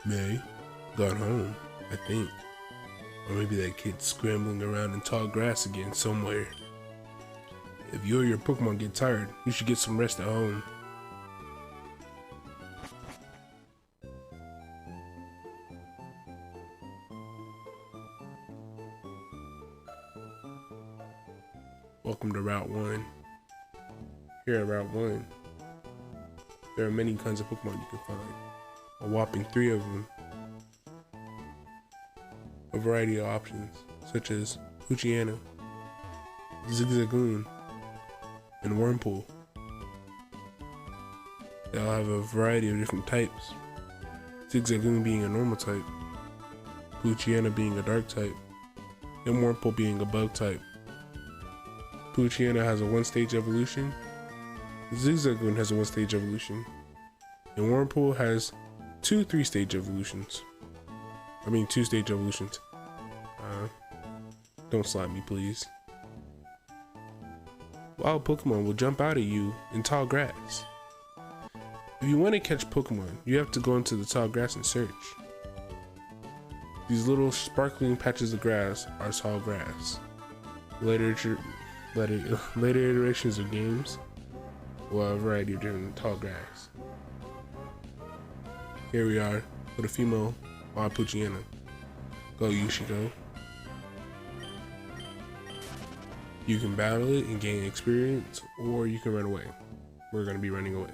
May got home, I think. Or maybe that kid's scrambling around in tall grass again somewhere. If you or your Pokemon get tired, you should get some rest at home. Welcome to Route 1. Here at Route 1, there are many kinds of Pokemon you can find. A whopping 3 of them. A variety of options, such as Poochyena, Zigzagoon, and Wurmple. They all have a variety of different types. Zigzagoon being a normal type, Poochyena being a dark type, and Wurmple being a bug type. Poochyena has a 1-stage evolution, Zigzagoon has a 1-stage evolution, and Wurmple has 2 3-stage evolutions. 2-stage evolutions. Don't slap me, please. Wild Pokemon will jump out at you in tall grass. If you want to catch Pokemon, you have to go into the tall grass and search. These little sparkling patches of grass are tall grass. Later iterations of games will have a variety of different tall grass. Here we are with a female wild Poochyena. Go Yushiko. You can battle it and gain experience, or you can run away. We're going to be running away.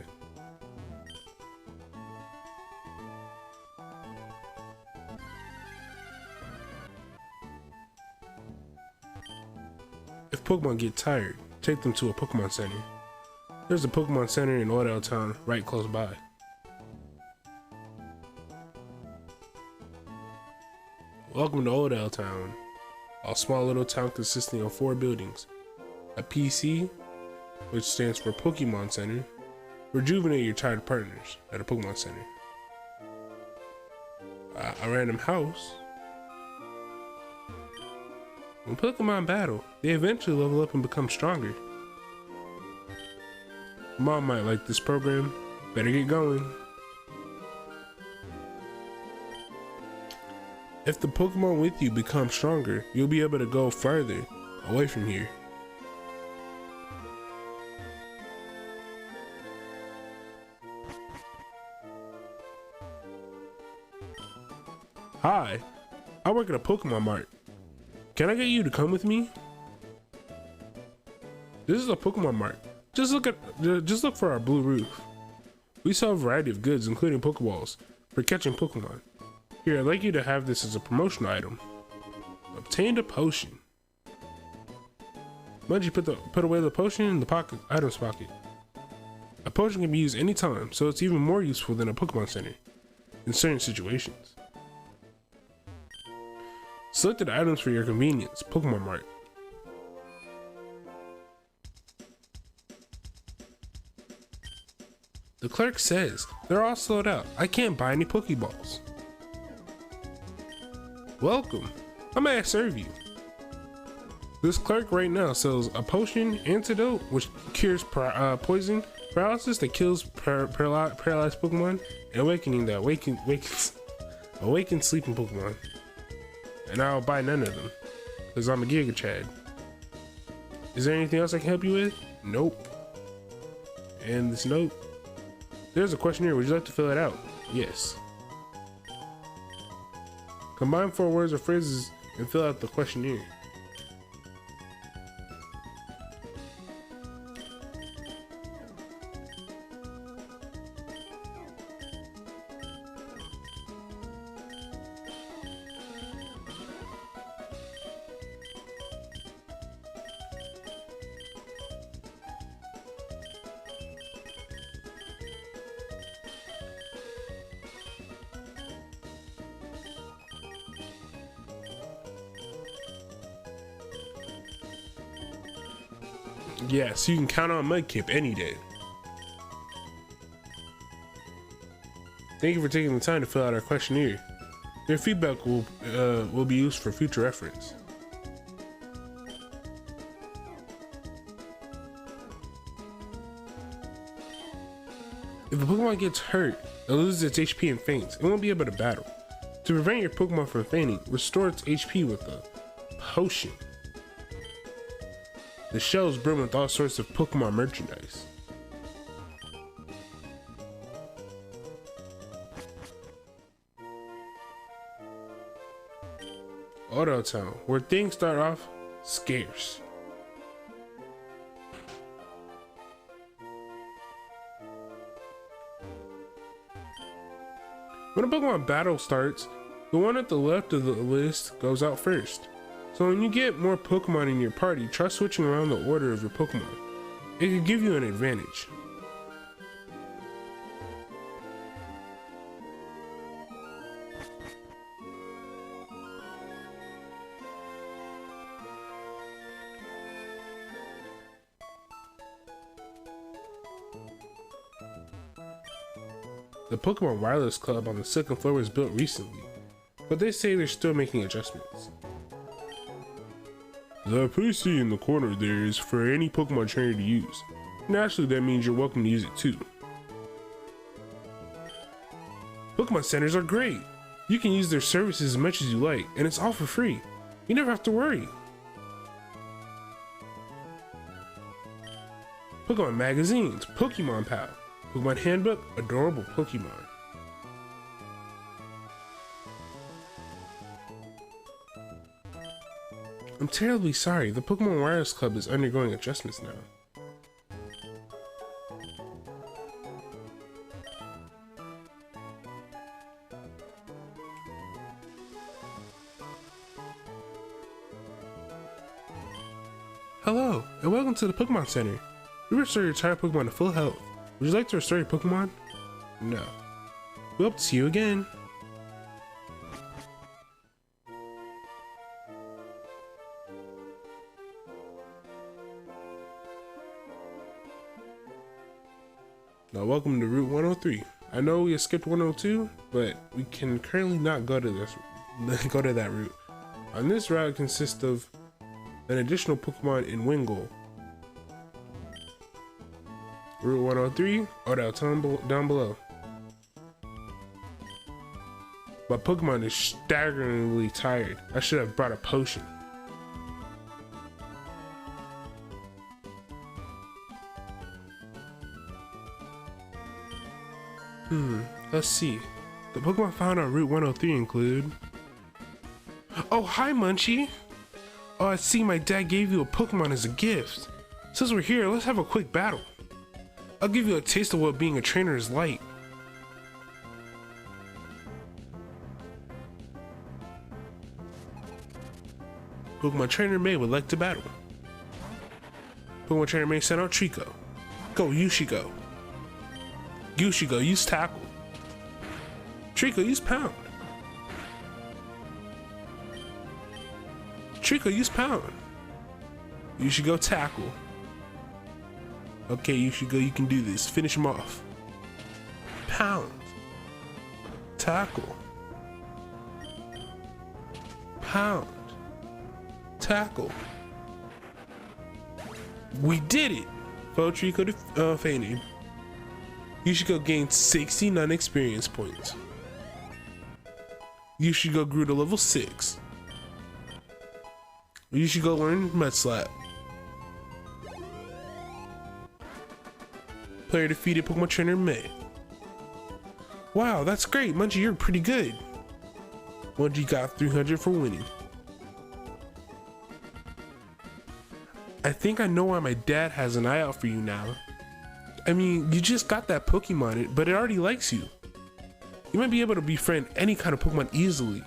If Pokemon get tired, take them to a Pokemon Center. There's a Pokemon Center in Oldale Town right close by. Welcome to Oldale Town, a small little town consisting of 4 buildings. A PC, which stands for Pokemon Center. Rejuvenate your tired partners at a Pokemon Center. A random house. When Pokemon battle, they eventually level up and become stronger. Mom might like this program. Better get going. If the Pokemon with you become stronger, you'll be able to go further away from here. Hi, I work at a Pokemon Mart. Can I get you to come with me? This is a Pokemon Mart. Just look for our blue roof. We sell a variety of goods, including Pokeballs, for catching Pokemon. Here, I'd like you to have this as a promotional item. Obtained a potion. Munchie put away the potion in the items pocket. A potion can be used anytime, so it's even more useful than a Pokemon Center in certain situations. Selected items for your convenience. Pokemon Mart. The clerk says they're all sold out. I can't buy any Pokeballs. Welcome. How may I serve you? This clerk right now sells a potion antidote which cures poison, paralysis that kills paralyzed Pokemon, and awakening that awakens sleeping Pokemon. And I'll buy none of them, because I'm a Giga Chad. Is there anything else I can help you with? Nope. And this note. There's a questionnaire. Would you like to fill it out? Yes. Combine 4 words or phrases and fill out the questionnaire. Yes, you can count on Mudkip any day. Thank you for taking the time to fill out our questionnaire. Your feedback will be used for future reference. If a Pokemon gets hurt, it loses its HP and faints. It won't be able to battle. To prevent your Pokemon from fainting, restore its HP with a potion. The shelves brim with all sorts of Pokemon merchandise. Auto Town, where things start off scarce. When a Pokemon battle starts, the one at the left of the list goes out first. So when you get more Pokemon in your party, try switching around the order of your Pokemon. It can give you an advantage. The Pokemon Wireless Club on the second floor was built recently, but they say they're still making adjustments. The PC in the corner there is for any Pokemon trainer to use. Naturally, that means you're welcome to use it too. Pokemon centers are great. You can use their services as much as you like, and it's all for free. You never have to worry. Pokemon magazines, Pokemon Pal, Pokemon Handbook, adorable Pokemon. I'm terribly sorry, the Pokemon Wireless Club is undergoing adjustments now. Hello, and welcome to the Pokemon Center. We restore your entire Pokemon to full health. Would you like to restore your Pokemon? No. We hope to see you again. Now welcome to Route 103. I know we skipped 102, but we can currently not go to that route. On this route, it consists of an additional Pokemon in Wingull. Route 103, down below. My Pokemon is staggeringly tired. I should have brought a potion. Let's see. The Pokemon found on Route 103 include... Oh, hi Munchie! Oh, I see my dad gave you a Pokemon as a gift. Since we're here, let's have a quick battle. I'll give you a taste of what being a trainer is like. Pokemon Trainer May would like to battle. Pokemon Trainer May sent out Trico. Go, Yushigo. Yushigo, use Tackle. Trico, use Pound. Trico, use Pound. Yushigo, Tackle. Okay, Yushigo, you can do this. Finish him off. Pound. Tackle. Pound. Tackle. We did it! Faux Trico fainted. Yushigo gained 69 experience points. Yushigo grew to level 6. Yushigo learned Mud Slap. Player defeated Pokemon Trainer May. Wow, that's great. Munchie, you're pretty good. Munchie got 300 for winning. I think I know why my dad has an eye out for you now. I mean, you just got that Pokemon, but it already likes you. You might be able to befriend any kind of Pokemon easily.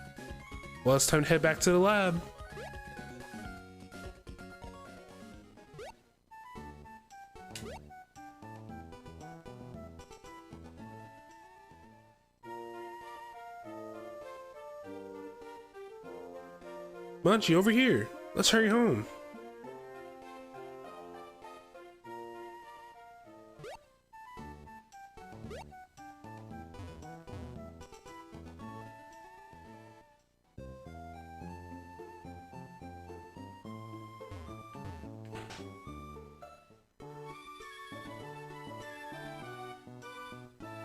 Well, it's time to head back to the lab. Munchie, over here. Let's hurry home.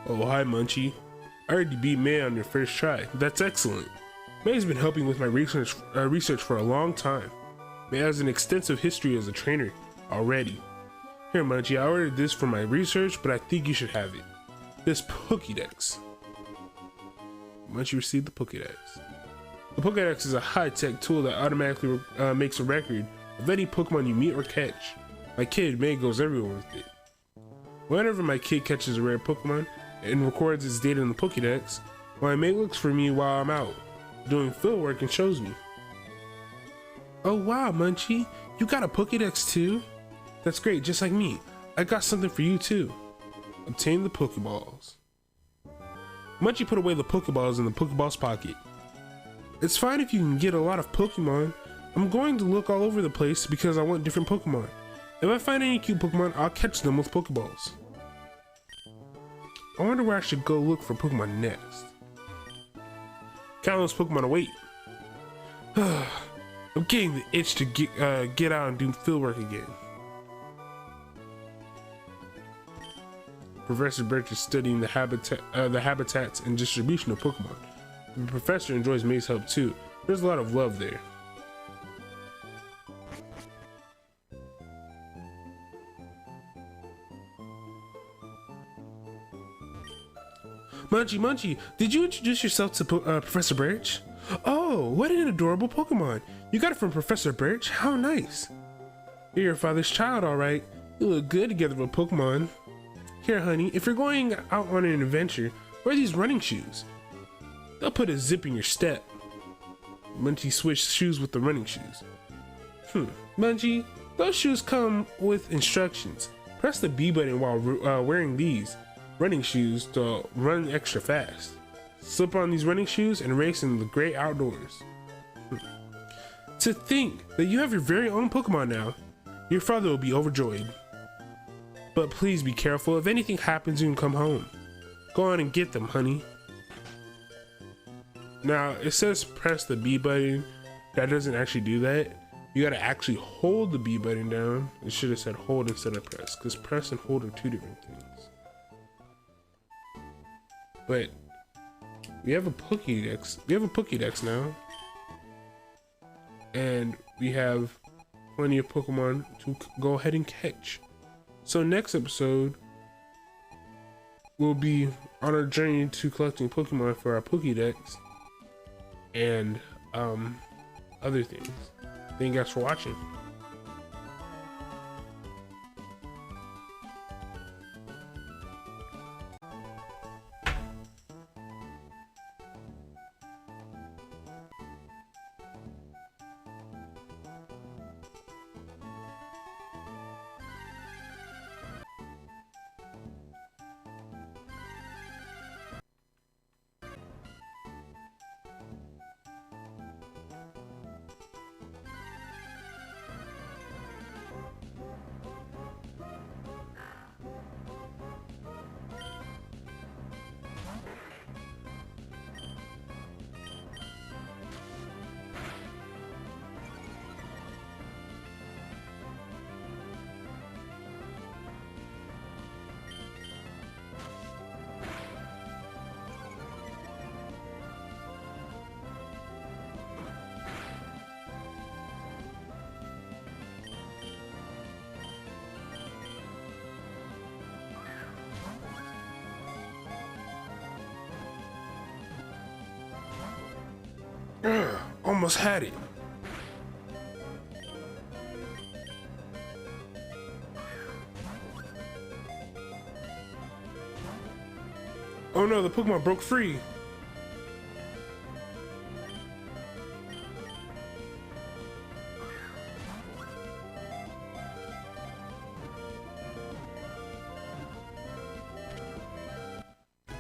Oh, hi, Munchie. I heard you beat May on your first try. That's excellent. May's been helping with my research for a long time. May has an extensive history as a trainer already. Here, Munchie, I ordered this for my research, but I think you should have it. This Pokédex. Munchie received the Pokédex. The Pokédex is a high-tech tool that automatically makes a record of any Pokemon you meet or catch. My kid, May, goes everywhere with it. Whenever my kid catches a rare Pokemon and records its data in the Pokédex, my mate looks for me while I'm out doing field work and shows me. Oh wow, Munchie, you got a Pokédex too? That's great, just like me. I got something for you too. Obtain the Pokeballs. Munchie put away the Pokeballs in the Pokeball's pocket. It's fine if you can get a lot of Pokemon. I'm going to look all over the place because I want different Pokemon. If I find any cute Pokemon, I'll catch them with Pokeballs. I wonder where I should go look for Pokemon next. Countless Pokemon await. I'm getting the itch to get out and do fieldwork again. Professor Birch is studying the habitats and distribution of Pokemon. The professor enjoys May's help too. There's a lot of love there. Munchie, did you introduce yourself to Professor Birch? Oh, what an adorable Pokemon. You got it from Professor Birch? How nice. You're your father's child, alright. You look good together with Pokemon. Here, honey, if you're going out on an adventure, wear these running shoes. They'll put a zip in your step. Munchie switched shoes with the running shoes. Munchie, those shoes come with instructions. Press the B button while wearing these running shoes to run extra fast. Slip on these running shoes and race in the great outdoors. To think that you have your very own Pokemon now. Your father will be overjoyed. But please be careful. If anything happens, you can come home. Go on and get them, honey. Now, it says press the B button. That doesn't actually do that. You gotta actually hold the B button down. It should have said hold instead of press, because press and hold are two different things. But we have a Pokédex. We have a Pokédex now. And we have plenty of Pokemon to go ahead and catch. So next episode, we'll be on our journey to collecting Pokemon for our Pokédex and other things. Thank you guys for watching. Almost had it. Oh no, the Pokemon broke free.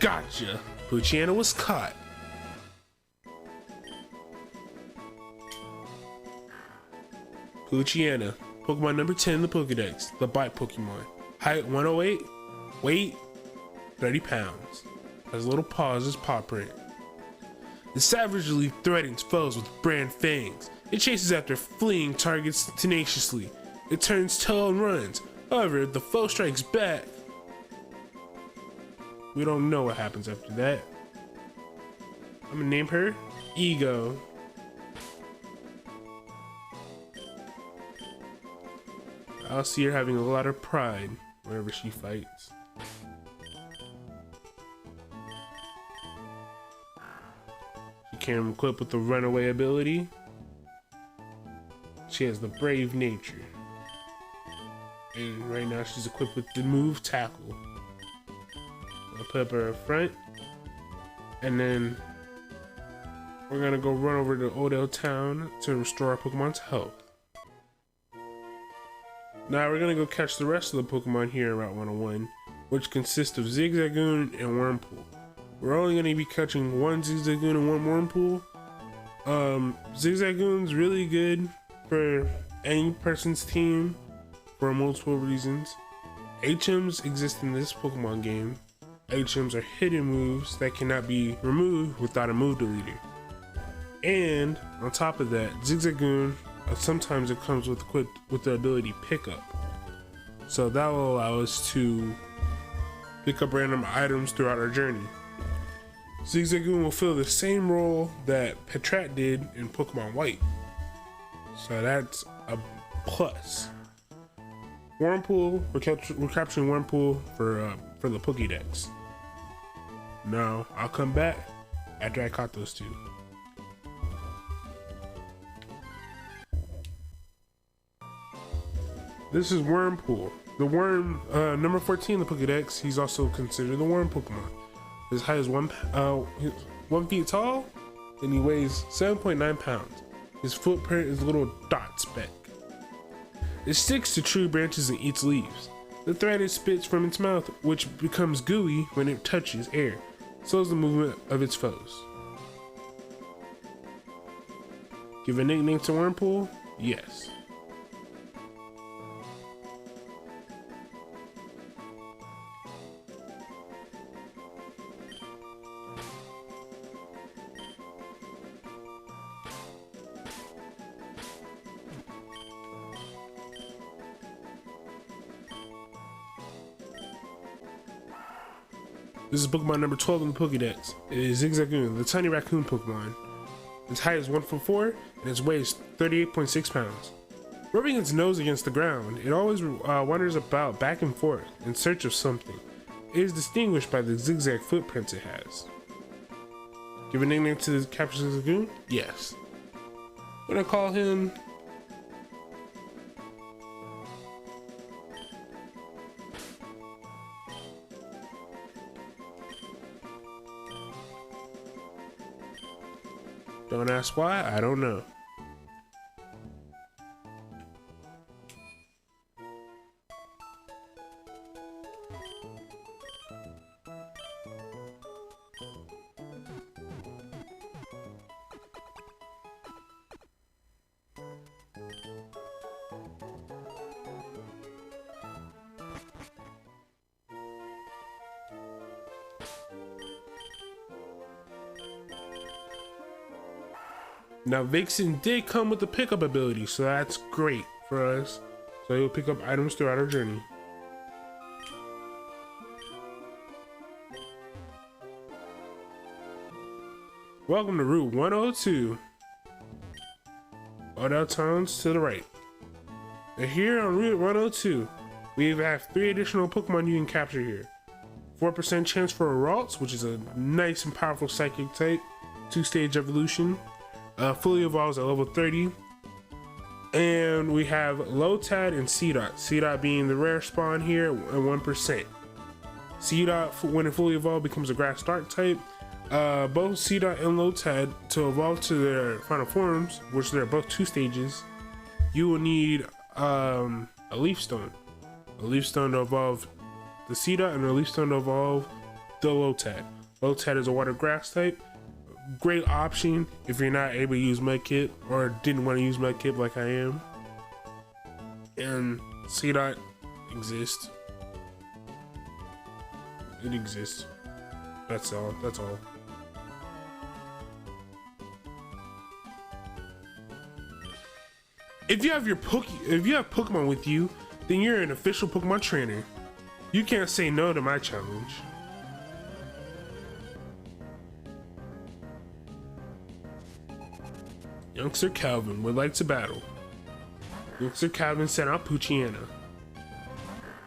Gotcha. Poochyena was caught. Poochyena, Pokemon number 10 in the Pokedex, the Bite Pokemon. Height 108, weight 30 pounds. Has little paws as paw print. It savagely threatens foes with brand fangs. It chases after fleeing targets tenaciously. It turns tail and runs. However, if the foe strikes back, We don't know what happens after that. I'm gonna name her Ego. I'll see her having a lot of pride whenever she fights. She can equip with the runaway ability. She has the brave nature. And right now she's equipped with the move Tackle. I'll put her up front. And then we're gonna go run over to Odell Town to restore our Pokemon's health. Now we're gonna go catch the rest of the Pokemon here in Route 101, which consists of Zigzagoon and Wurmple. We're only gonna be catching one Zigzagoon and one Wurmple. Zigzagoon's really good for any person's team for multiple reasons. HMs exist in this Pokemon game. HMs are hidden moves that cannot be removed without a move deleter. And on top of that, Zigzagoon sometimes it comes with equipped with the ability Pickup. So that will allow us to pick up random items throughout our journey. Zigzagoon will fill the same role that Petrat did in Pokemon White. So that's a plus. Wurmple, we're capturing Wurmple for the Pokédex. Now, I'll come back after I caught those two. This is Wurmple. The worm, number 14 in the Pokédex, he's also considered the worm Pokemon. His height is 1 feet tall, and he weighs 7.9 pounds. His footprint is a little dot speck. It sticks to tree branches and eats leaves. The thread it spits from its mouth, which becomes gooey when it touches air, slows the movement of its foes. Give a nickname to Wurmple? Yes. This is Pokemon number 12 in the Pokédex. It is Zigzagoon, the tiny raccoon Pokemon. Its height is 1'4" and its weight is 38.6 pounds. Rubbing its nose against the ground, it always wanders about back and forth in search of something. It is distinguished by the zigzag footprints it has. Give a nickname to the captured Zigzagoon? Yes. I'm gonna call him... Don't ask why, I don't know. Now Vixen did come with the pickup ability, so that's great for us. So he'll pick up items throughout our journey. Welcome to Route 102. Odell Towns to the right. And here on Route 102, we have 3 additional Pokemon you can capture here. 4% chance for a Ralts, which is a nice and powerful psychic type, 2-stage evolution. Fully evolves at level 30. And we have Lotad and Seedot. Seedot being the rare spawn here at 1%. Seedot, when it fully evolved, becomes a grass dark type. Both Seedot and Lotad, to evolve to their final forms, which they're both 2 stages, you will need a Leaf Stone. A Leaf Stone to evolve the Seedot and a Leaf Stone to evolve the Lotad. Lotad is a water grass type. Great option if you're not able to use Mudkip or didn't want to use Mudkip like I am. And Seedot exists. It exists. That's all. That's all. If you have Pokemon with you, then you're an official Pokemon trainer. You can't say no to my challenge. Youngster Calvin would like to battle. Youngster Calvin sent out Poochyena.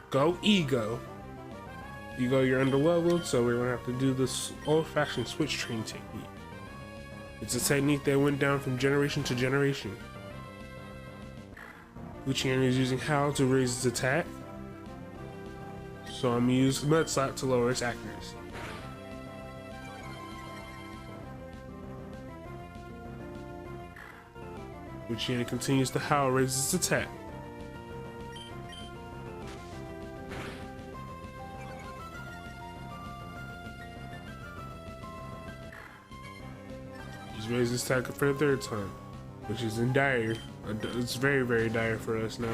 Go Ego. Ego, you're underleveled, so we're gonna have to do this old-fashioned switch train technique. It's a technique that went down from generation to generation. Poochyena is using Howl to raise its attack, so I'm gonna use Mudslap to lower its accuracy. Poochyena continues to Howl, raises its attack. Raise his attack for the third time, which is in dire. It's very, very dire for us now.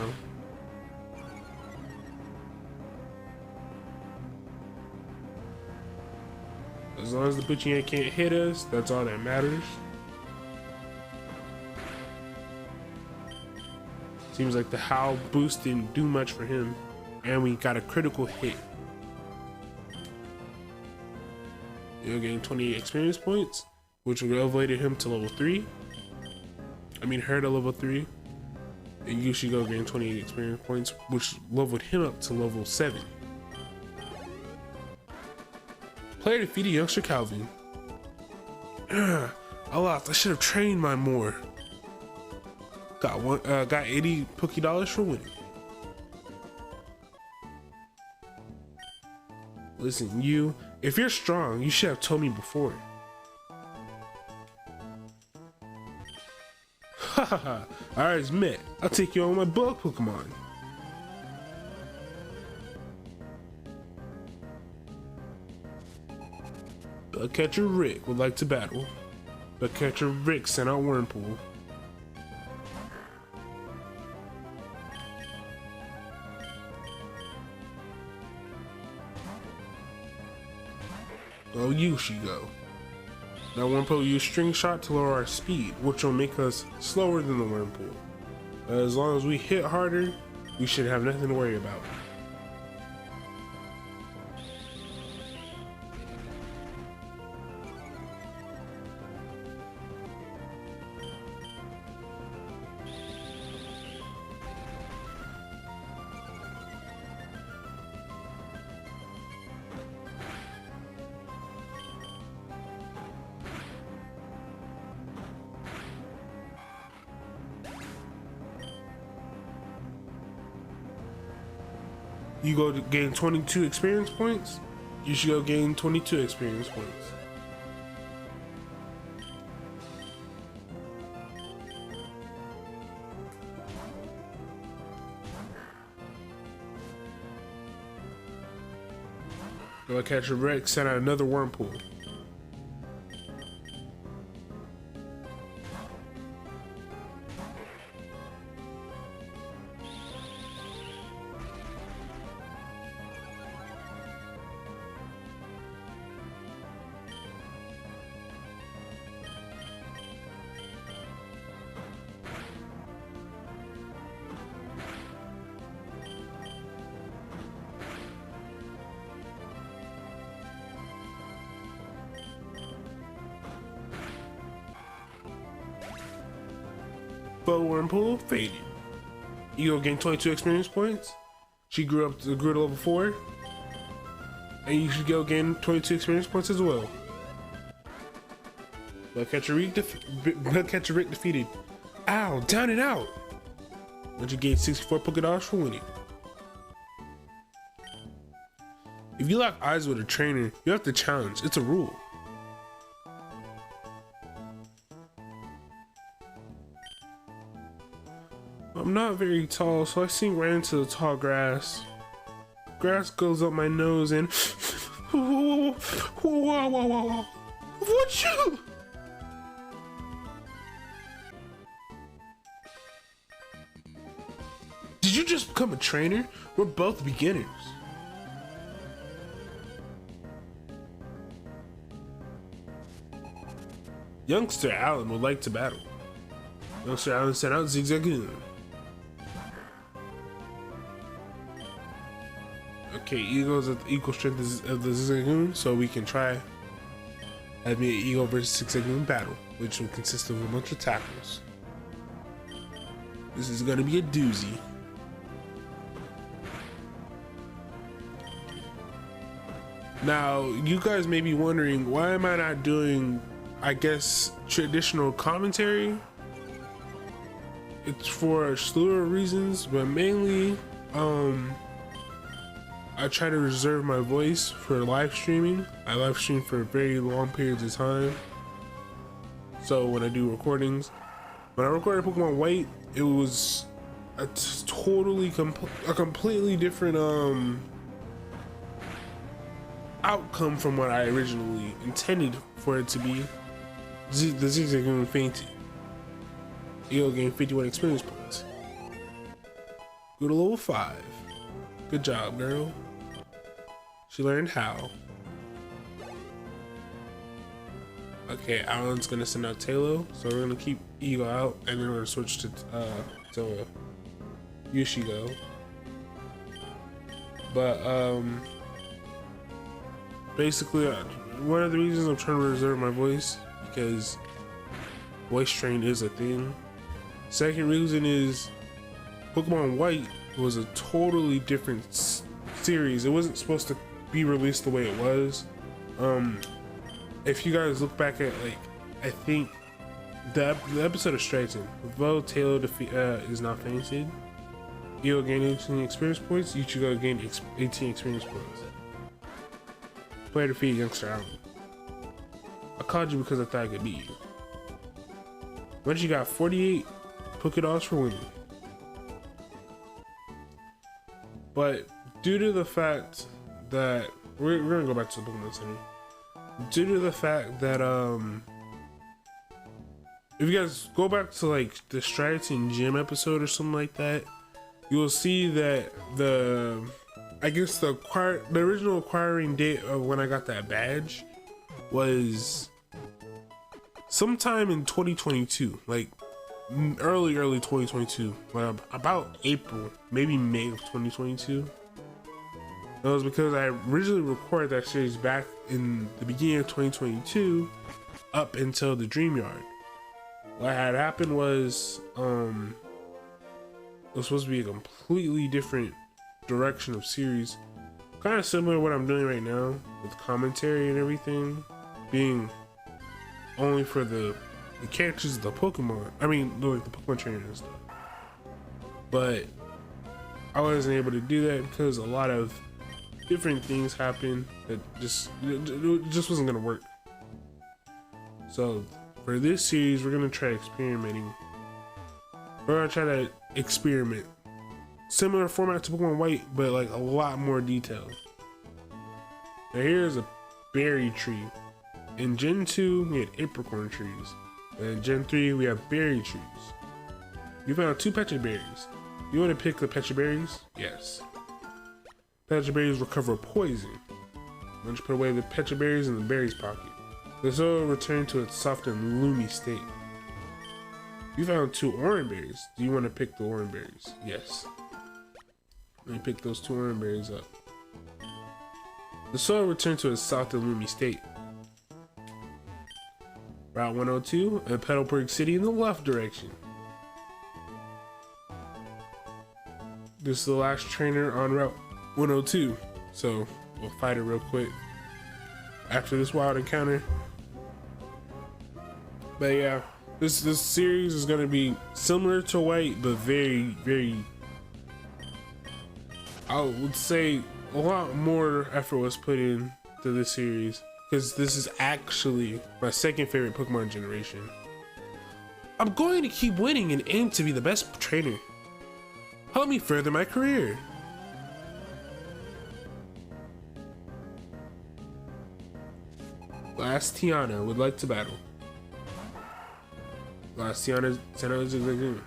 As long as the Poochyena can't hit us, that's all that matters. Seems like the Howl boost didn't do much for him, and we got a critical hit. You're getting 28 experience points, which would have elevated him to level 3. I mean, her to level 3. And Yushigo gained 28 experience points, which leveled him up to level 7. Player defeated Youngster Calvin. I lost. I should have trained mine more. Got 80 Poké Dollars for winning. Listen, if you're strong, you should have told me before. Hahaha, I admit, I'll take you on my bug Pokemon. Bugcatcher Rick would like to battle. Bugcatcher Rick sent out Wurmple. Oh, Yushigo. Now Wurmple used String Shot to lower our speed, which will make us slower than the Wurmple. As long as we hit harder, we should have nothing to worry about. You go to gain 22 experience points, you should go gain 22 experience points. Bugcatcher Rick sent out another Wurmple. But Wurmple faded. Ego gained 22 experience points. She grew to level 4. And you should go gain 22 experience points as well. Bugcatcher Rick defeated. Ow, down and out! But you gained 64 Poké Dollars for winning. If you lock eyes with a trainer, you have to challenge. It's a rule. I'm not very tall, so I sink right into the tall grass. Grass goes up my nose and what you? Did you just become a trainer? We're both beginners. Youngster Allen would like to battle. Youngster Allen sent out Zigzagoon. Okay, Ego's at the equal strength of the Zigzagoon, so we can try having an Ego versus Zigzagoon battle. which will consist of a bunch of tackles. This is gonna be a doozy. Now, you guys may be wondering, why am I not doing, I guess, traditional commentary? It's for a slew of reasons, but mainly, I try to reserve my voice for live streaming. I live stream for very long periods of time. So when I do recordings, when I recorded Pokemon White, it was a completely different outcome from what I originally intended for it to be. The Zigzag Moon fainted. You'll gain 51 experience points. Go to level 5. Good job, girl. She learned how. Okay, Alan's gonna send out Talo, so we're gonna keep Eagle out, and then we're gonna switch to Yushigo. But basically, one of the reasons I'm trying to reserve my voice, because voice strain is a thing. Second reason is Pokemon White was a totally different series. It wasn't supposed to be released the way it was. If you guys look back at, like, I think the episode of Striaton, though Taylor is not fainted, you'll gain 18 experience points. Ichigo gain 18 experience points. Player defeated Youngster Island. I called you because I thought I could beat you. Once you got 48 Pokédogs for winning. But due to the fact that we're gonna go back to the Pokemon Center. Due to the fact that if you guys go back to like the Striaton Gym episode or something like that, you will see that the original acquiring date of when I got that badge was sometime in 2022, like early 2022, about April, maybe May of 2022. That was because I originally recorded that series back in the beginning of 2022 up until the Dream Yard. What had happened was it was supposed to be a completely different direction of series, kind of similar to what I'm doing right now with commentary and everything, being only for the characters of the Pokemon. I mean, like the Pokemon trainer and stuff. But I wasn't able to do that because a lot of different things happened that it just wasn't gonna work. So for this series, we're gonna try experimenting. We're gonna try to experiment similar format to Pokemon White, but like a lot more detail. Now here's a berry tree. In Gen 2, we had apricorn trees. And in Gen 3, we have berry trees. You found 2 Pecha berries. You want to pick the Pecha berries? Yes. Pecha berries recover poison. Once you put away the Pecha berries in the berries pocket, the soil will return to its soft and loomy state. You found 2 orange berries. Do you want to pick the orange berries? Yes. Let me pick those 2 orange berries up. The soil will return to its soft and loomy state. Route 102 and Petalburg City in the left direction. This is the last trainer on Route 102, so we'll fight it real quick after this wild encounter. But yeah, this series is gonna be similar to White, but very, I would say a lot more effort was put in to this series, because this is actually my second favorite Pokemon generation. I'm going to keep winning and aim to be the best trainer. Help me further my career. Last Tiana would like to battle. Last Tiana sent out a Zigzagoon.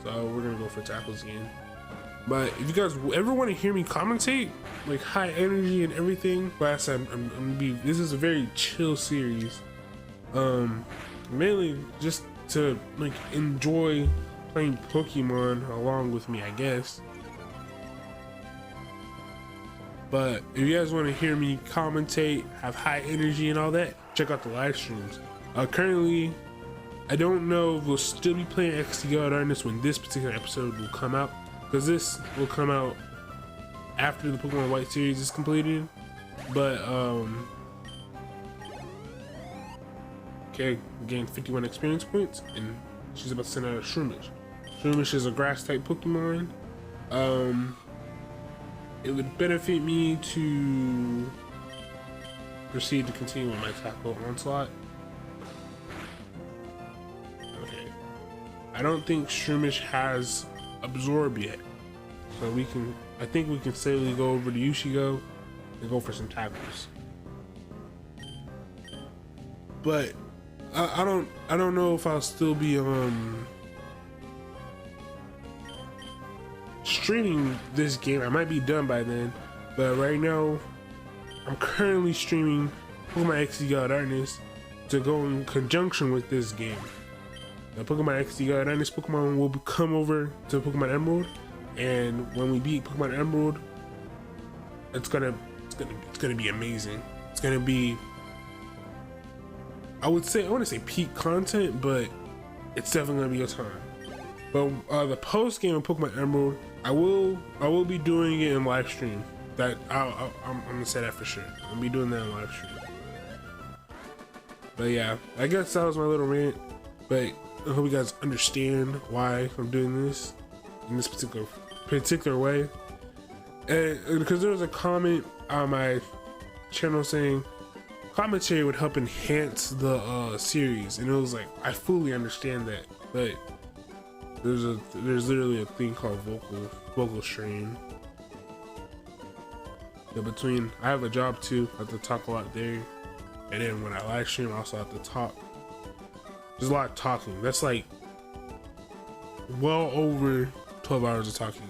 So we're gonna go for tackles again. But if you guys ever want to hear me commentate, like high energy and everything, last time I'm gonna be. This is a very chill series. Mainly just to like enjoy playing Pokemon along with me, I guess. But if you guys want to hear me commentate, have high energy and all that, check out the live streams. Currently, I don't know if we'll still be playing XD God Darkness when this particular episode will come out, because this will come out after the Pokemon White series is completed. But okay, gained 51 experience points, and she's about to send out a Shroomish. Shroomish is a grass type Pokemon. It would benefit me to proceed to continue with my tackle onslaught. Okay, I don't think Shroomish has Absorb yet, so I think we can safely go over to Yushigo and go for some tackles. But I don't know if I'll still be streaming this game. I might be done by then, but right now I'm currently streaming Pokemon XD God Darkness to go in conjunction with this game. The Pokemon XD God Darkness Pokemon will come over to Pokemon Emerald, and when we beat Pokemon Emerald, it's gonna be amazing. It's gonna be, I want to say peak content, but it's definitely gonna be a time. But the post game of Pokemon Emerald, I will be doing it in live stream. That I'm gonna say that for sure. I'm gonna be doing that in live stream. But yeah, I guess that was my little rant. But I hope you guys understand why I'm doing this in this particular way. And because there was a comment on my channel saying commentary would help enhance the series, and it was like, I fully understand that, but there's literally a thing called vocal strain. Yeah, I have a job too. I have to talk a lot there, and then when I live stream, I also have to talk. There's a lot of talking. That's like well over 12 hours of talking,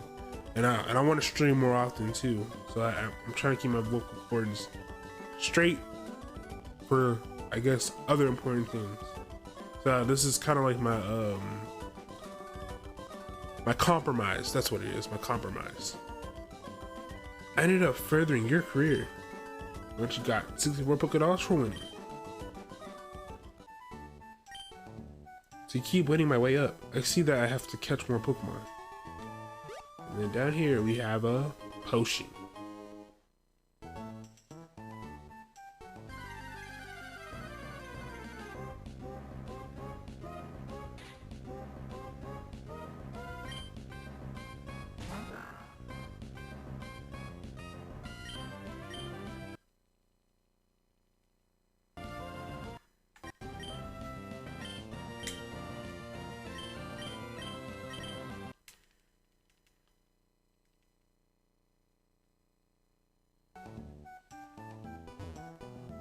and I want to stream more often too. So I'm trying to keep my vocal cords straight for, I guess, other important things. So this is kind of like my my compromise. That's what it is, my compromise. I ended up furthering your career. Once you got 64 Pokédollars for winning. To keep winning my way up, I see that I have to catch more Pokemon. And then down here we have a potion.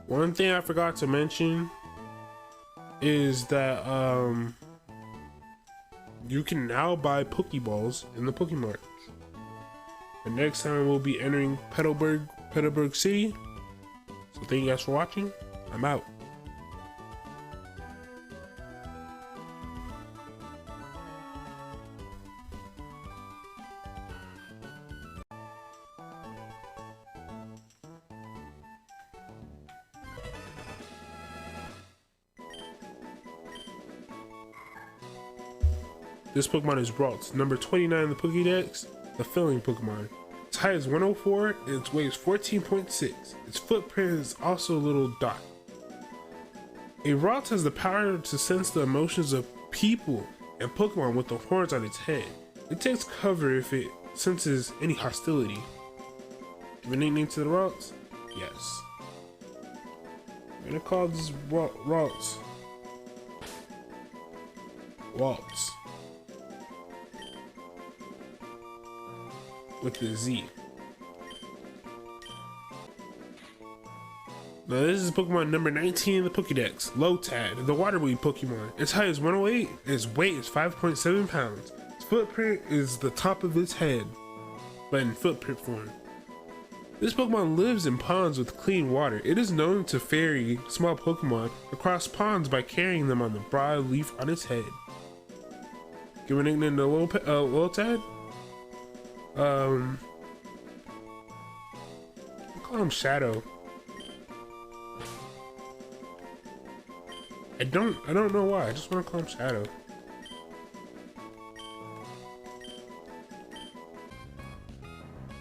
One thing I forgot to mention is that you can now buy Pokeballs in the Pokemon. The next time we'll be entering Petalburg City. So thank you guys for watching. I'm out. This Pokemon is Ralts, number 29 in the Pokédex, the filling Pokemon. Its height is 104 and its weight is 14.6. Its footprint is also a little dot. A Ralts has the power to sense the emotions of people and Pokemon with the horns on its head. It takes cover if it senses any hostility. Give a nickname to the Ralts? Yes. I'm gonna call this Ralts. Waltz. With the Z. Now this is Pokemon number 19 in the Pokédex, Lotad, the water breed Pokemon. Its height is 108 and its weight is 5.7 pounds. Its footprint is the top of its head, but in footprint form. This Pokemon lives in ponds with clean water. It is known to ferry small Pokemon across ponds by carrying them on the broad leaf on its head. Give a nickname to Lotad? call him Shadow. I don't know why. I just want to call him Shadow.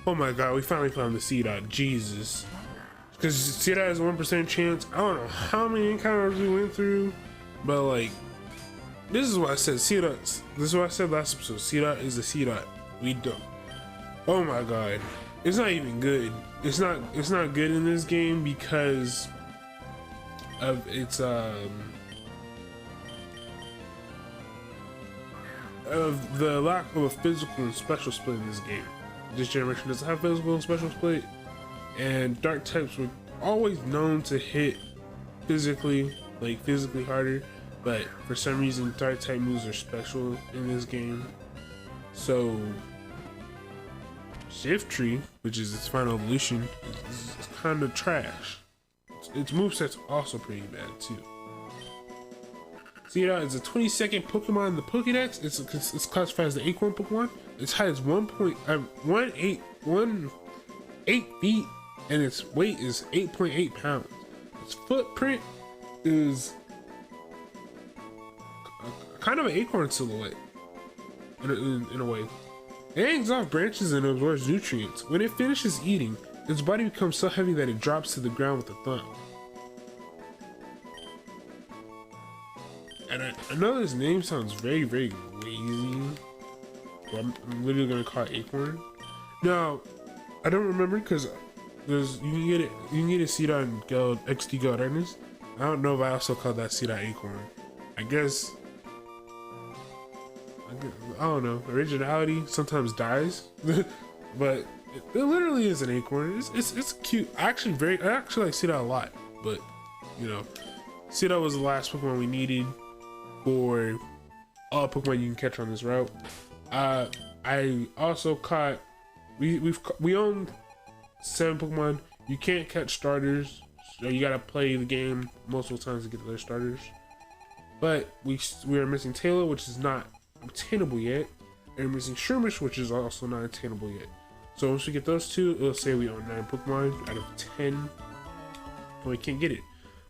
Oh my god, we finally found the C dot. Jesus. Because C dot has a 1% chance. I don't know how many encounters we went through, but like, this is what I said. C dot. This is what I said last episode. C dot is a C dot. We don't. Oh my god, it's not even good. It's not good in this game because of its of the lack of a physical and special split in this game. This generation doesn't have physical and special split, and dark types were always known to hit physically harder, but for some reason dark type moves are special in this game. So Shift Tree, which is its final evolution, is kind of trash. Its moveset's also pretty bad too. Seedot is a 22nd Pokemon in the Pokédex. It's classified as the Acorn Pokemon. Its height is 1.18 feet, and its weight is 8.8 pounds. Its footprint is kind of an acorn silhouette in a way. It hangs off branches and absorbs nutrients. When it finishes eating, its body becomes so heavy that it drops to the ground with a thump. And I know this name sounds very, very lazy, but I'm literally gonna call it Acorn. Now, I don't remember because you can get a Seedot in Guild XD Guild Ernest. I don't know if I also call that Seedot Acorn. I don't know. Originality sometimes dies, but it literally is an acorn. It's cute. I actually like Seedot a lot, but you know, Seedot was the last Pokemon we needed for all Pokemon you can catch on this route. I also caught. We own 7 Pokemon. You can't catch starters, so you gotta play the game multiple times to get their starters. But we are missing Taylor, which is not obtainable yet, and we're missing Shroomish, which is also not attainable yet. So once we get those two, it'll say we own 9 Pokemon out of 10, and we can't get it.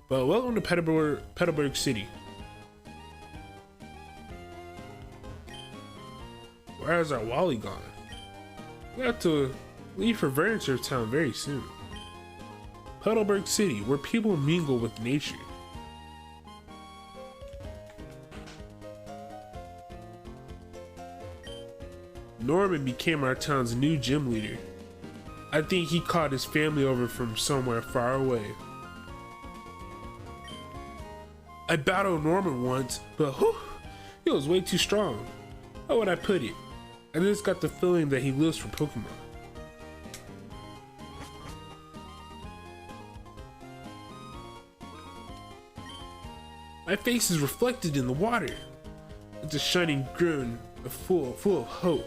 But welcome to Petalburg City. Where's our Wally gone? We have to leave for Verdanturf Town very soon. Petalburg City, where people mingle with nature. Norman became our town's new gym leader. I think he called his family over from somewhere far away. I battled Norman once, but whew, he was way too strong. How would I put it? I just got the feeling that he lives for Pokemon. My face is reflected in the water. It's a shining grin, full of hope.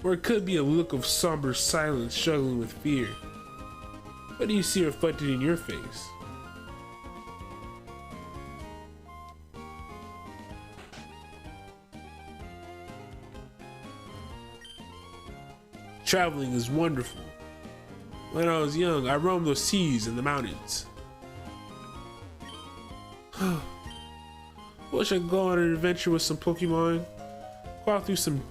Or it could be a look of somber silence struggling with fear. What do you see reflected in your face? Traveling is wonderful. When I was young, I roamed those seas and the mountains. Wish I could go on an adventure with some Pokemon. Crawl through some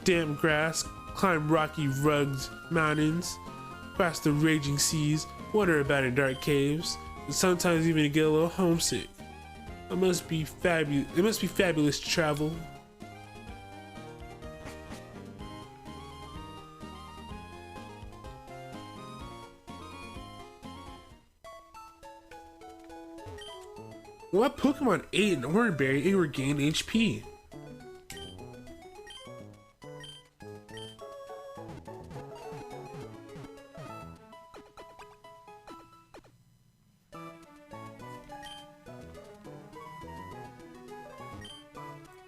damp grass, climb rocky, rugged mountains, cross the raging seas, wander about in dark caves, and sometimes even get a little homesick. It must be fabulous to travel. What Pokemon ate an orange berry and regained HP?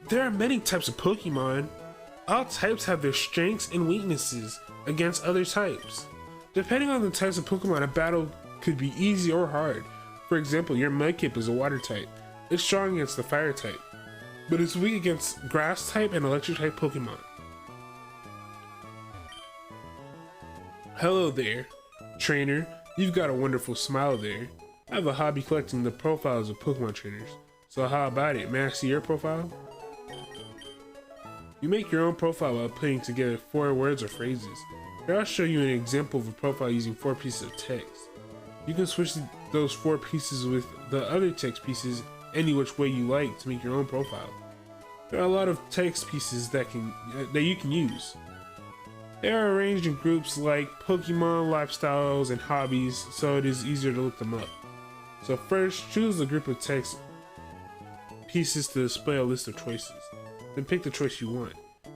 There are many types of Pokemon. All types have their strengths and weaknesses against other types. Depending on the types of Pokemon, a battle could be easy or hard. For example, your Mudkip is a water type. It's strong against the fire type, but it's weak against grass type and electric type Pokemon. Hello there, trainer. You've got a wonderful smile there. I have a hobby collecting the profiles of Pokemon trainers. So how about it? May I see your profile? You make your own profile by putting together 4 words or phrases. Here I'll show you an example of a profile using 4 pieces of text. You can switch those 4 pieces with the other text pieces any which way you like to make your own profile. There are a lot of text pieces that you can use. They are arranged in groups like Pokemon, lifestyles, and hobbies, so it is easier to look them up. So first, choose a group of text pieces to display a list of choices. Then pick the choice you want.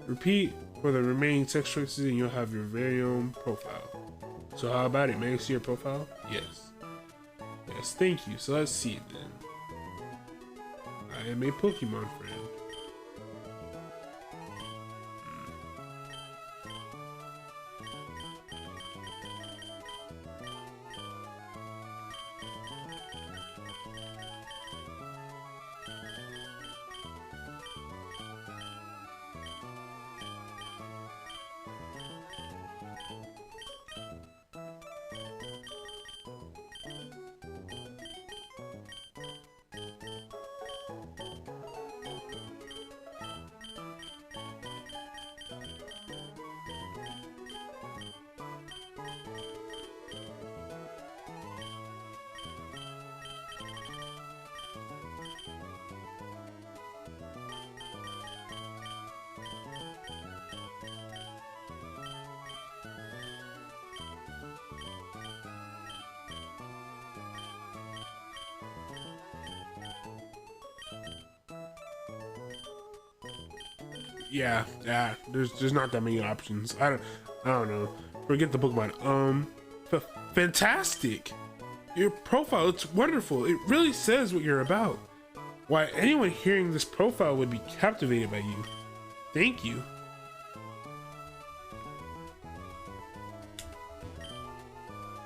Repeat for the remaining text choices and you'll have your very own profile. So how about it? May I see your profile? Yes. Yes, thank you. So let's see it then. I am a Pokemon friend. Yeah, there's not that many options. I don't know. Forget the Pokemon. Fantastic. Your profile, it's wonderful. It really says what you're about. Why, anyone hearing this profile would be captivated by you. Thank you.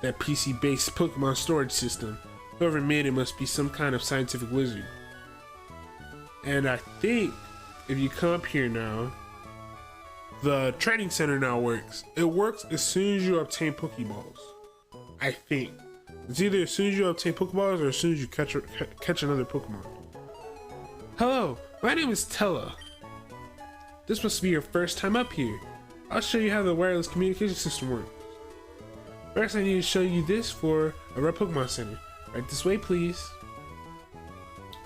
That PC-based Pokemon storage system. Whoever made it must be some kind of scientific wizard. And I think if you come up here now, the training center now works. It works as soon as you obtain Pokeballs. I think. It's either as soon as you obtain Pokeballs or as soon as you catch another Pokemon. Hello, my name is Tella. This must be your first time up here. I'll show you how the wireless communication system works. First I need to show you this for a Red Pokemon Center. Right this way, please.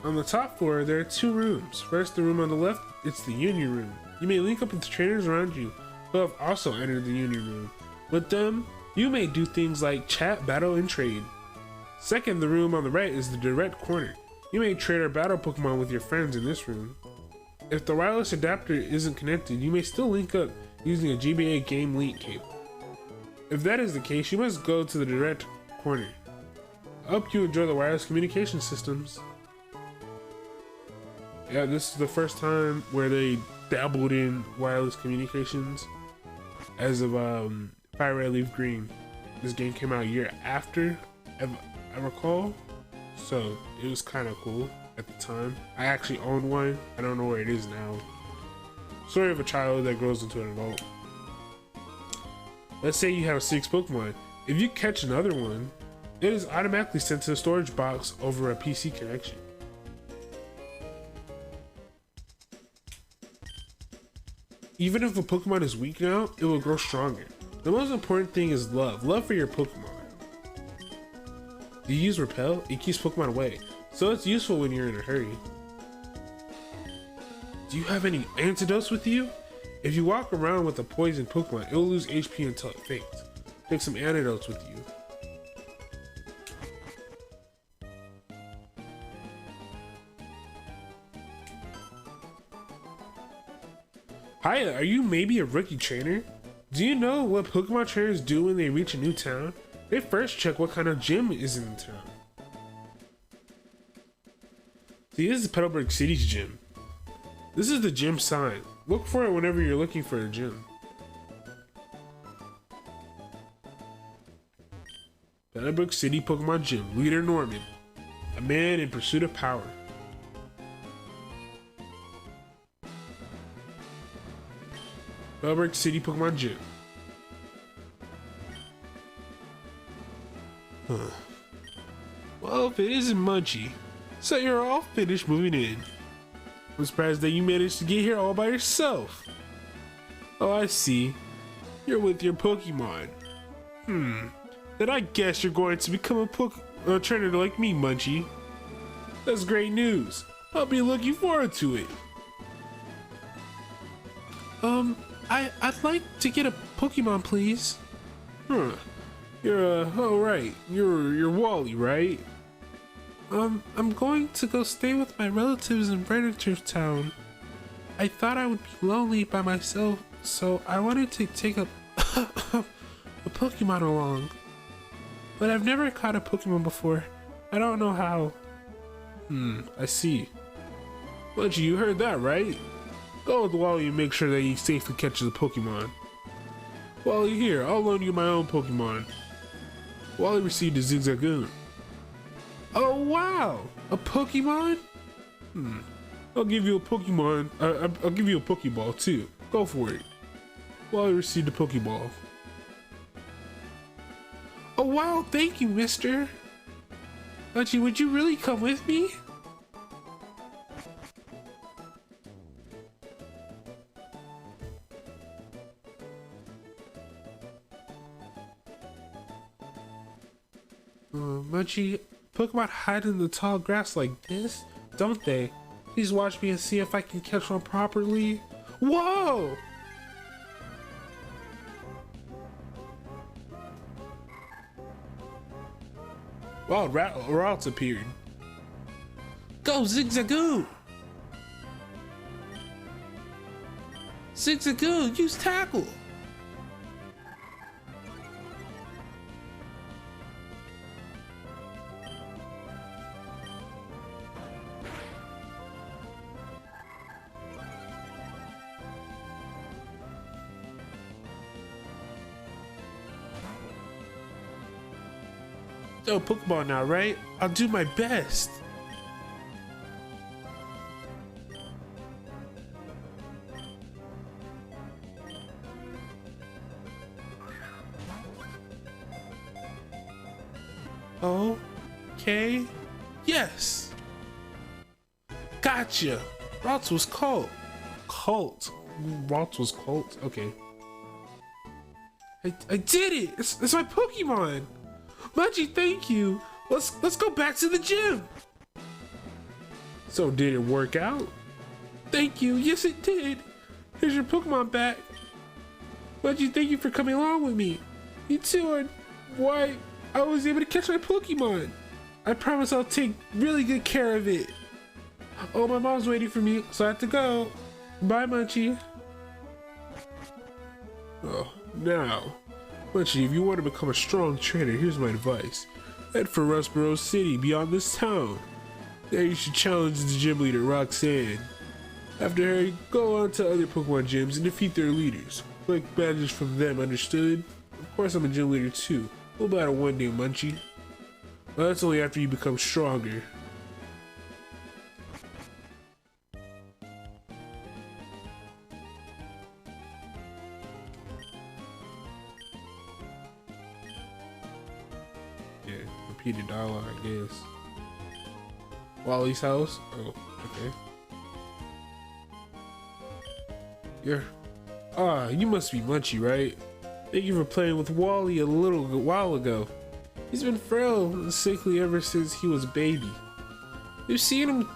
On the top floor, there are 2 rooms. First, the room on the left, it's the Union Room. You may link up with the trainers around you who have also entered the Union Room. With them, you may do things like chat, battle, and trade. Second, the room on the right is the Direct Corner. You may trade or battle Pokemon with your friends in this room. If the wireless adapter isn't connected, you may still link up using a GBA Game Link cable. If that is the case, you must go to the Direct Corner. I hope you enjoy the wireless communication systems. Yeah, this is the first time where they dabbled in wireless communications as of Fire Red Leaf Green. This game came out a year after, I recall, so it was kind of cool at the time. I actually owned one. I don't know where it is now. Story of a child that grows into an adult. Let's say you have 6 Pokemon. If you catch another one, it is automatically sent to the storage box over a PC connection. Even if a Pokemon is weak now, it will grow stronger. The most important thing is love. Love for your Pokemon. Do you use Repel? It keeps Pokemon away, so it's useful when you're in a hurry. Do you have any antidotes with you? If you walk around with a poison Pokemon, it will lose HP until it faints. Take some antidotes with you. Hiya, are you maybe a rookie trainer? Do you know what Pokemon trainers do when they reach a new town? They first check what kind of gym is in the town. See, this is Petalburg City's gym. This is the gym sign. Look for it whenever you're looking for a gym. Petalburg City Pokemon Gym. Leader Norman. A man in pursuit of power. Petalburg City Pokemon Gym. Huh. Well, if it isn't Munchie, so you're all finished moving in. I'm surprised that you managed to get here all by yourself. Oh, I see. You're with your Pokemon. Then I guess you're going to become a trainer like me, Munchie. That's great news. I'll be looking forward to it. I'd like to get a Pokemon, please. You're, oh right, you're Wally, right? I'm going to go stay with my relatives in Furniture Town. I thought I would be lonely by myself, so I wanted to take a Pokemon along. But I've never caught a Pokemon before. I don't know how. I see. Munchie, you heard that, right? Go with Wally and make sure that he safely catches a Pokemon. Wally, here, I'll loan you my own Pokemon. Wally received a Zigzagoon. Oh wow! A Pokemon? I'll give you a Pokemon. I'll give you a Pokeball too. Go for it. Wally received a Pokeball. Oh wow, thank you, mister. Munchie, would you really come with me? Munchie, Pokemon hide in the tall grass like this, don't they? Please watch me and see if I can catch one properly. Whoa! Wow, routes appeared. Go, Zigzagoon! Zigzagoon, use tackle! Oh, Pokemon now, right? I'll do my best. Okay. Yes. Gotcha. Routes was Colt. Routes was Colt. Okay. I did it. It's my Pokemon. Munchie, thank you. Let's go back to the gym. So did it work out? Thank you. Yes, it did. Here's your Pokemon back. Munchie, thank you for coming along with me. You too are why I was able to catch my Pokemon. I promise I'll take really good care of it. Oh, my mom's waiting for me, so I have to go. Bye, Munchie. Oh, now. Munchie, if you want to become a strong trainer, here's my advice. Head for Rustboro City, beyond this town. There you should challenge the gym leader, Roxanne. After her, go on to other Pokemon gyms and defeat their leaders. Collect badges from them, understood? Of course I'm a gym leader too. We'll battle one day, Munchie. Well, that's only after you become stronger. Repeated dialogue, I guess. Wally's house? Oh, okay. You must be Munchie, right? Thank you for playing with Wally a little while ago. He's been frail and sickly ever since he was a baby. We've seen him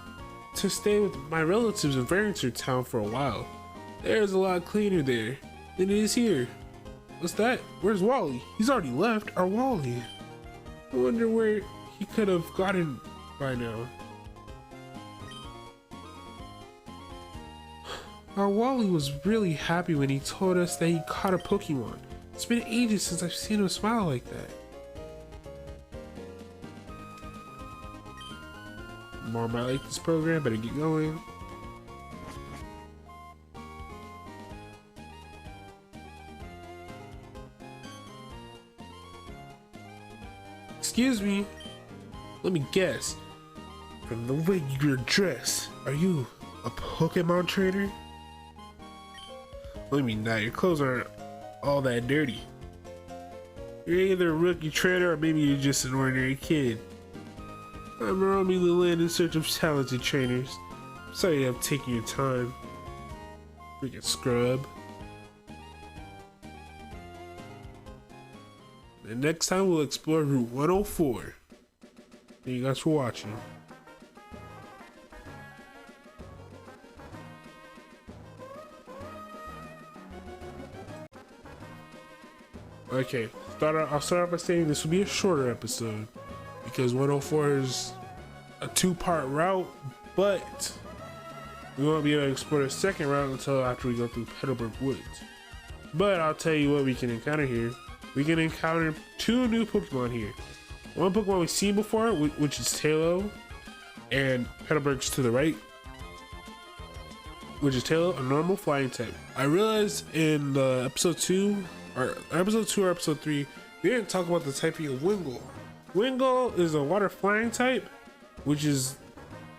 to stay with my relatives in Furniture Town for a while. There's a lot cleaner there than it is here. What's that? Where's Wally? He's already left. Our Wally. I wonder where he could have gotten by now. Our Wally was really happy when he told us that he caught a Pokemon. It's been ages since I've seen him smile like that. Mom might like this program, better get going. Excuse me. Let me guess. From the way you're dressed, are you a Pokemon trainer? Let me know, your clothes aren't all that dirty. You're either a rookie trainer or maybe you're just an ordinary kid. I'm roaming the land in search of talented trainers. Sorry I'm taking your time. Freaking scrub. And next time we'll explore Route 104. Thank you guys for watching. Okay, I'll start off by saying this will be a shorter episode because 104 is a two-part route, but we won't be able to explore the second route until after we go through Petalburg Woods. But I'll tell you what we can encounter here. We can encounter two new Pokemon here. One Pokemon we've seen before, which is Tailo, and Petalburg's to the right, which is Tailo, a normal flying type. I realized in episode 2 or episode 3, we didn't talk about the typing of Wingull. Wingull is a water flying type, which is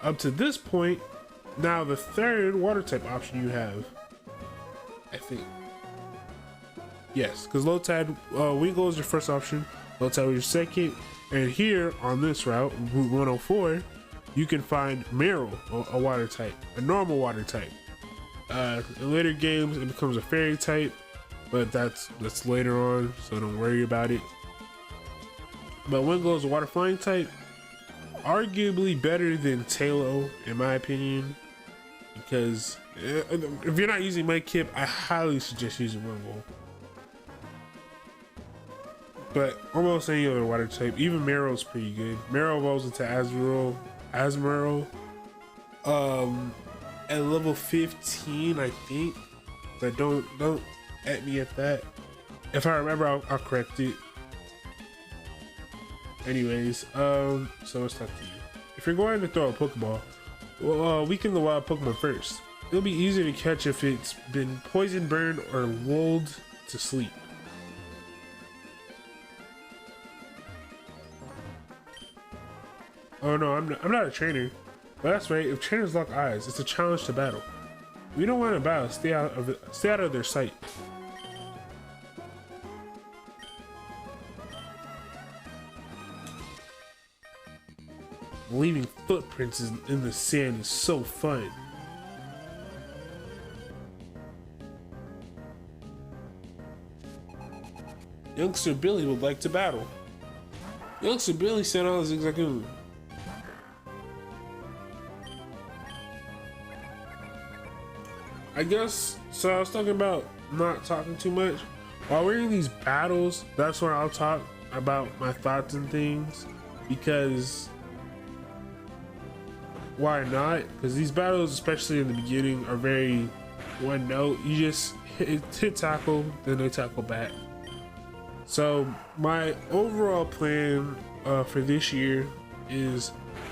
up to this point now the third water type option you have, I think. Yes, because low tide Wingull is your first option, low tide was your second, and here on this route, Route 104, you can find Meryl, a water type, a normal water type. In later games, it becomes a fairy type, but that's later on, so don't worry about it. But Wingull is a water flying type, arguably better than Tailo in my opinion, because if you're not using Mudkip, I highly suggest using Wingull. But almost any other water type, even Meryl's pretty good. Meryl evolves into Asmeryl, at level 15, I think. But don't at me at that. If I remember, I'll correct it. Anyways, so let's talk to you. If you're going to throw a Pokeball, well, weaken the wild Pokemon first. It'll be easier to catch if it's been poison, burned, or lulled to sleep. Oh no, I'm not a trainer. But that's right, if trainers lock eyes, it's a challenge to battle. We don't want to battle, stay out of their sight. Leaving footprints in the sand is so fun. Youngster Billy would like to battle. Youngster Billy sent out a Zigzagoon. I guess, so I was talking about not talking too much. While we're in these battles, that's where I'll talk about my thoughts and things, because why not? Because these battles, especially in the beginning, are very one note. You just hit tackle, then they tackle back. So my overall plan for this year is,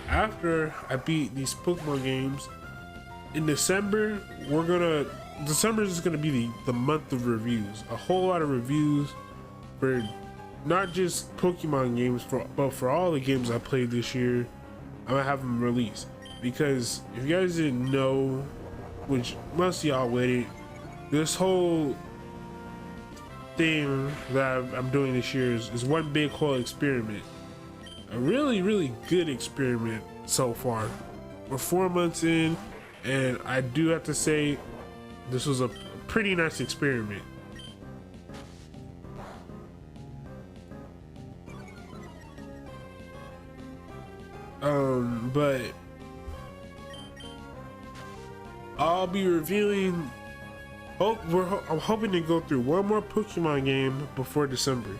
after I beat these Pokemon games, in December, December is gonna be the month of reviews. A whole lot of reviews for not just Pokemon games, but for all the games I played this year. I'm gonna have them released, because if you guys didn't know, which most of y'all waited, this whole thing that I'm doing this year is one big whole experiment. A really good experiment so far. We're 4 months in, and I do have to say this was a pretty nice experiment. But I'll be reviewing. I'm hoping to go through one more Pokemon game before December.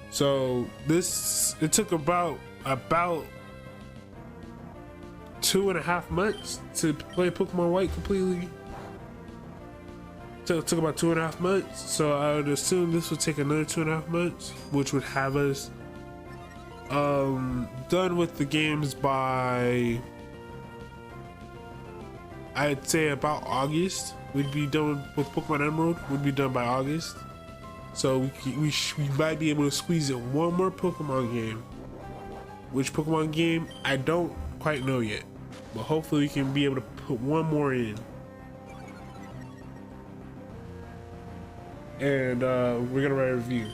So it took about 2.5 months to play Pokemon White completely. So it took about 2.5 months. So I would assume this would take another 2.5 months, which would have us done with the games by, I'd say, about August. We'd be done with Pokemon Emerald. Would be done by August. So we might be able to squeeze in one more Pokemon game. Which Pokemon game, I don't quite know yet, but hopefully we can be able to put one more in. And we're gonna write a review.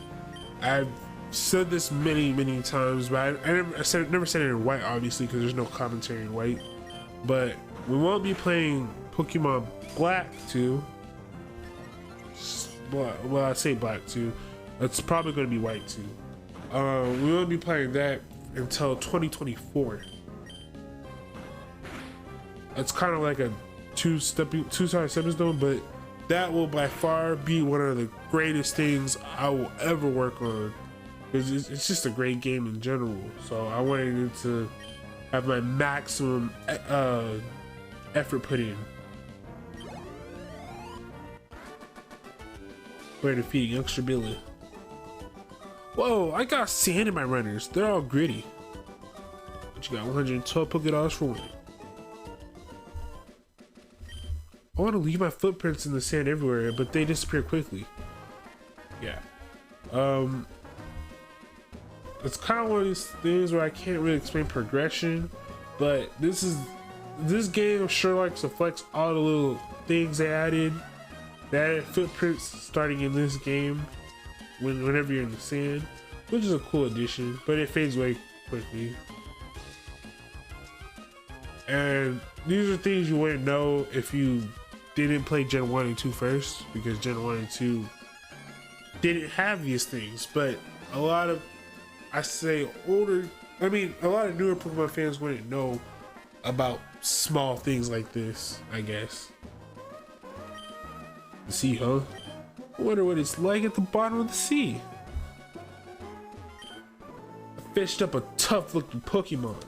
I said this many times, but I never said it in white, obviously, because there's no commentary in white. But we won't be playing Pokemon Black 2. Well, I say Black 2. It's probably going to be White 2. We won't be playing that until 2024. It's kind of like a two-side stepping stone, but that will by far be one of the greatest things I will ever work on. It's just a great game in general. So I wanted it to have my maximum effort put in. We're defeating Youngster Billy. Whoa, I got sand in my runners. They're all gritty. But you got 112 Pokédollars for winning. I want to leave my footprints in the sand everywhere, but they disappear quickly. Yeah. It's kind of one of these things where I can't really explain progression, but this game sure likes to flex all the little things they added. They added footprints starting in this game whenever you're in the sand, which is a cool addition, but it fades away quickly. And these are things you wouldn't know if you didn't play Gen 1 and 2 first, because Gen 1 and 2 didn't have these things. But a lot of, a lot of newer Pokemon fans wouldn't know about small things like this, I guess. The sea, huh? I wonder what it's like at the bottom of the sea. I fished up a tough looking Pokemon.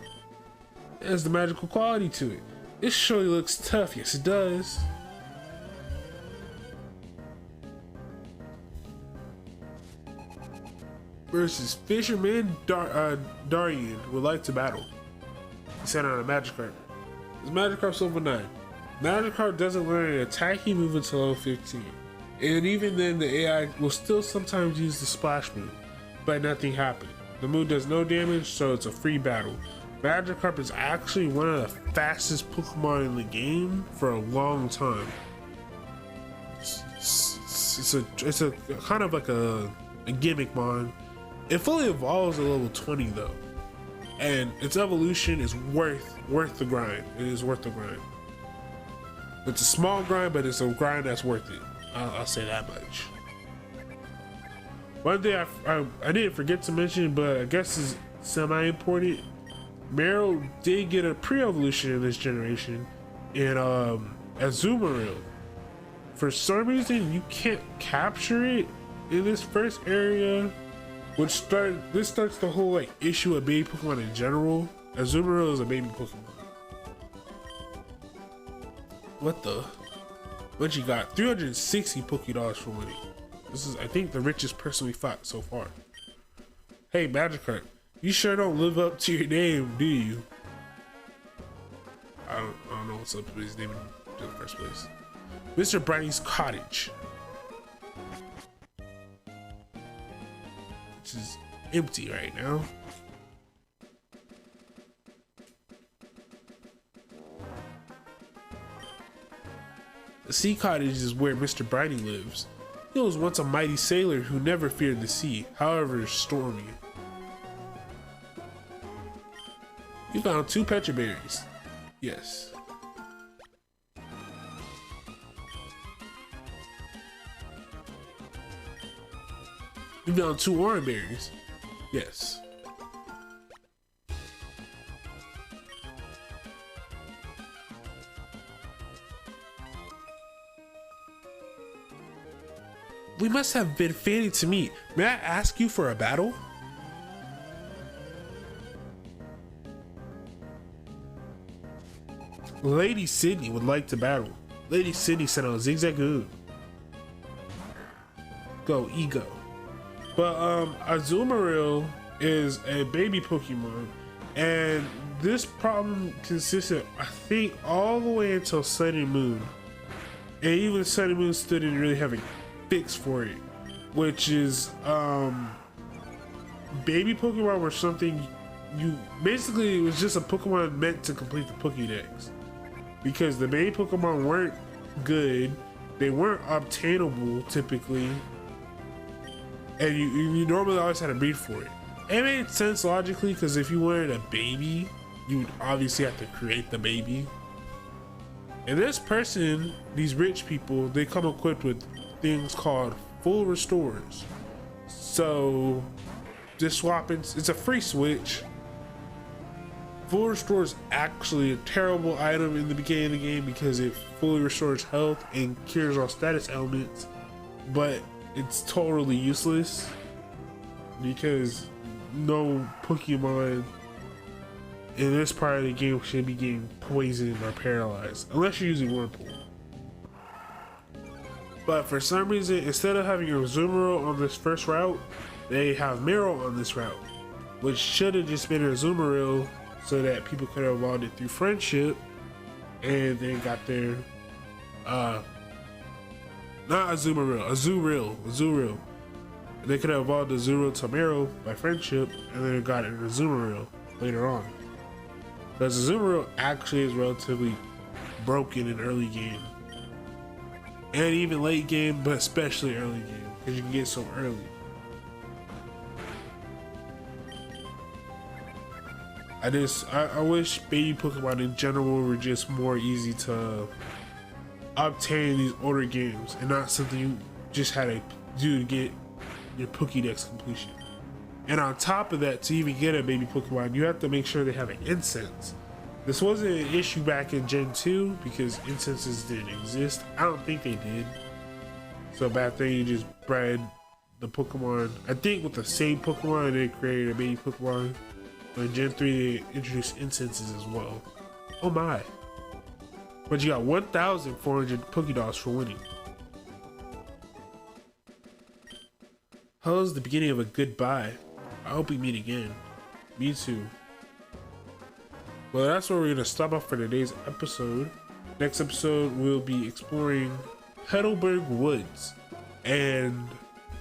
It has the magical quality to it. It surely looks tough, yes it does. Versus Fisherman Darian would like to battle. He sent on a Magikarp. His Magikarp's level 9. Magikarp doesn't learn an attacking move until level 15. And even then the AI will still sometimes use the splash move, but nothing happened. The move does no damage, so it's a free battle. Magikarp is actually one of the fastest Pokemon in the game for a long time. It's a kind of like a gimmick mon. It fully evolves at level 20 though, and its evolution is worth the grind. It is worth the grind. It's a small grind, but it's a grind that's worth it. I'll say that much. One thing I didn't forget to mention, but I guess is semi-important. Meryl did get a pre-evolution in this generation in Azumarill. For some reason, you can't capture it in this first area, which this starts the whole like issue of baby Pokemon in general. Azumarill is a baby Pokemon. What you got? 360 Pokédollars for winning. This is, I think, the richest person we fought so far. Hey, Magikarp, you sure don't live up to your name, do you? I don't know what's up with his name in the first place. Mr. Brownie's cottage, which is empty right now. The sea cottage is where Mr. Briny lives. He was once a mighty sailor who never feared the sea, however stormy. You found 2 Petra berries. Yes. You found 2 orange berries. Yes. We must have been fated to meet. May I ask you for a battle? Lady Sydney would like to battle. Lady Sydney sent out Zigzagoon. Go, Ego. But Azumarill is a baby Pokemon, and this problem consisted, I think, all the way until Sun and Moon. And even Sun and Moon still didn't really have a fix for it, which is baby Pokemon were something you basically, it was just a Pokemon meant to complete the Pokédex, because the baby Pokemon weren't good, they weren't obtainable typically, and you normally always had to breed for it. It made sense logically because if you wanted a baby, you would obviously have to create the baby. And this person, these rich people, they come equipped with things called full restores. So just swapping, it's a free switch. Full restore is actually a terrible item in the beginning of the game because it fully restores health and cures all status ailments, but it's totally useless because no Pokemon in this part of the game should be getting poisoned or paralyzed unless you're using Whirlpool. But for some reason, instead of having your Azumarill on this first route, they have Marill on this route, which should have just been a Azumarill so that people could have evolved it through friendship and then got their not Azurill. They could have evolved the Azurill to Marill by friendship and then got an Azumarill later on. Because Azumarill actually is relatively broken in early game. And even late game, but especially early game, because you can get so early. I wish baby Pokemon in general were just more easy to obtain these older games and not something you just had to do to get your Pokédex completion. And on top of that, to even get a baby Pokemon, you have to make sure they have an incense. This wasn't an issue back in Gen 2 because incenses didn't exist. I don't think they did. So back then you just bred the Pokemon, I think with the same Pokemon, and they created a baby Pokemon. But in Gen 3 they introduced incenses as well. Oh my. But you got 1,400 Pokédogs for winning. How's the beginning of a goodbye? I hope we meet again. Me too. Well, that's where we're going to stop off for today's episode. Next episode, we'll be exploring Petalburg Woods and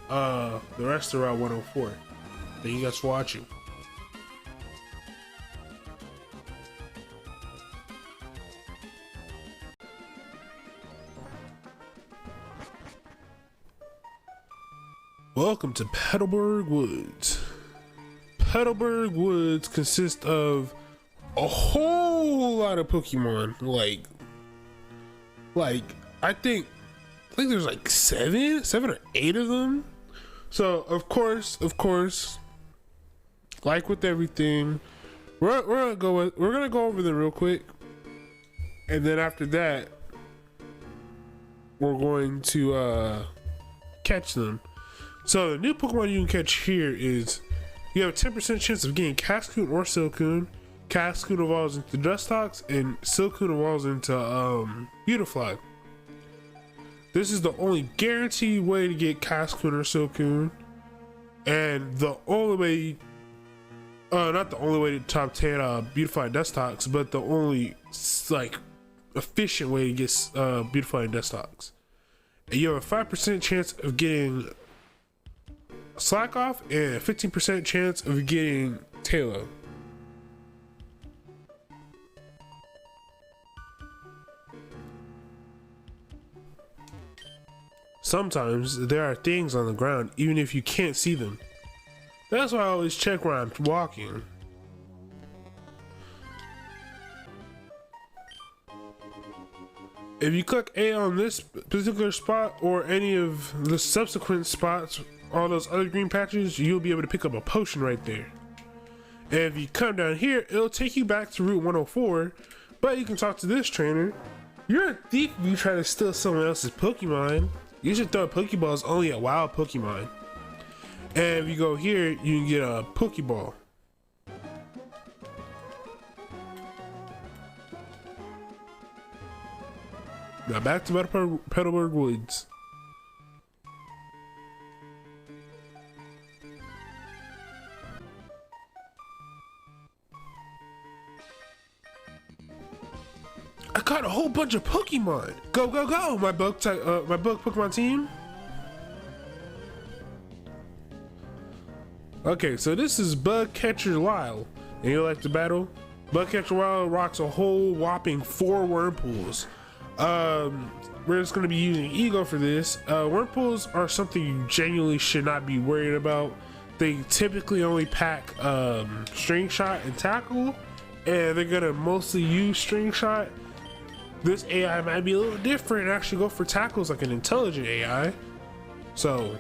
the rest of Route 104. Thank you guys for watching. Welcome to Petalburg Woods. Petalburg Woods consists of a whole lot of Pokemon. Like I think there's like seven or eight of them. So of course, like with everything, we're gonna go over them real quick, and then after that, we're going to catch them. So the new Pokemon you can catch here is you have a 10% chance of getting Cascoon or Silcoon. Cascoon evolves into Dustox and Silcoon evolves into Beautifly. This is the only guaranteed way to get Cascoon or Silcoon, and the only way, not the only way to top 10 Beautifly Dustox, but the only like efficient way to get Beautifly Dustox. And you have a 5% chance of getting Slack Off and a 15% chance of getting Tailo. Sometimes there are things on the ground even if you can't see them. That's why I always check where I'm walking. If you click A on this particular spot or any of the subsequent spots, all those other green patches, you'll be able to pick up a potion right there. And if you come down here, it'll take you back to Route 104, but you can talk to this trainer. You're a thief if you try to steal someone else's Pokemon. You should throw Pokeballs only at wild Pokemon. And if you go here, you can get a Pokeball. Now back to Petalburg Woods. I caught a whole bunch of Pokemon. Go, go, go, my bug Pokemon team. Okay, so this is Bug Catcher Lyle. And you like to battle? Bug Catcher Lyle rocks a whole whopping 4 Whirlpools. We're just gonna be using Ego for this. Whirlpools are something you genuinely should not be worried about. They typically only pack String Shot and Tackle, and they're gonna mostly use String Shot. This AI might be a little different and actually go for Tackles like an intelligent AI. So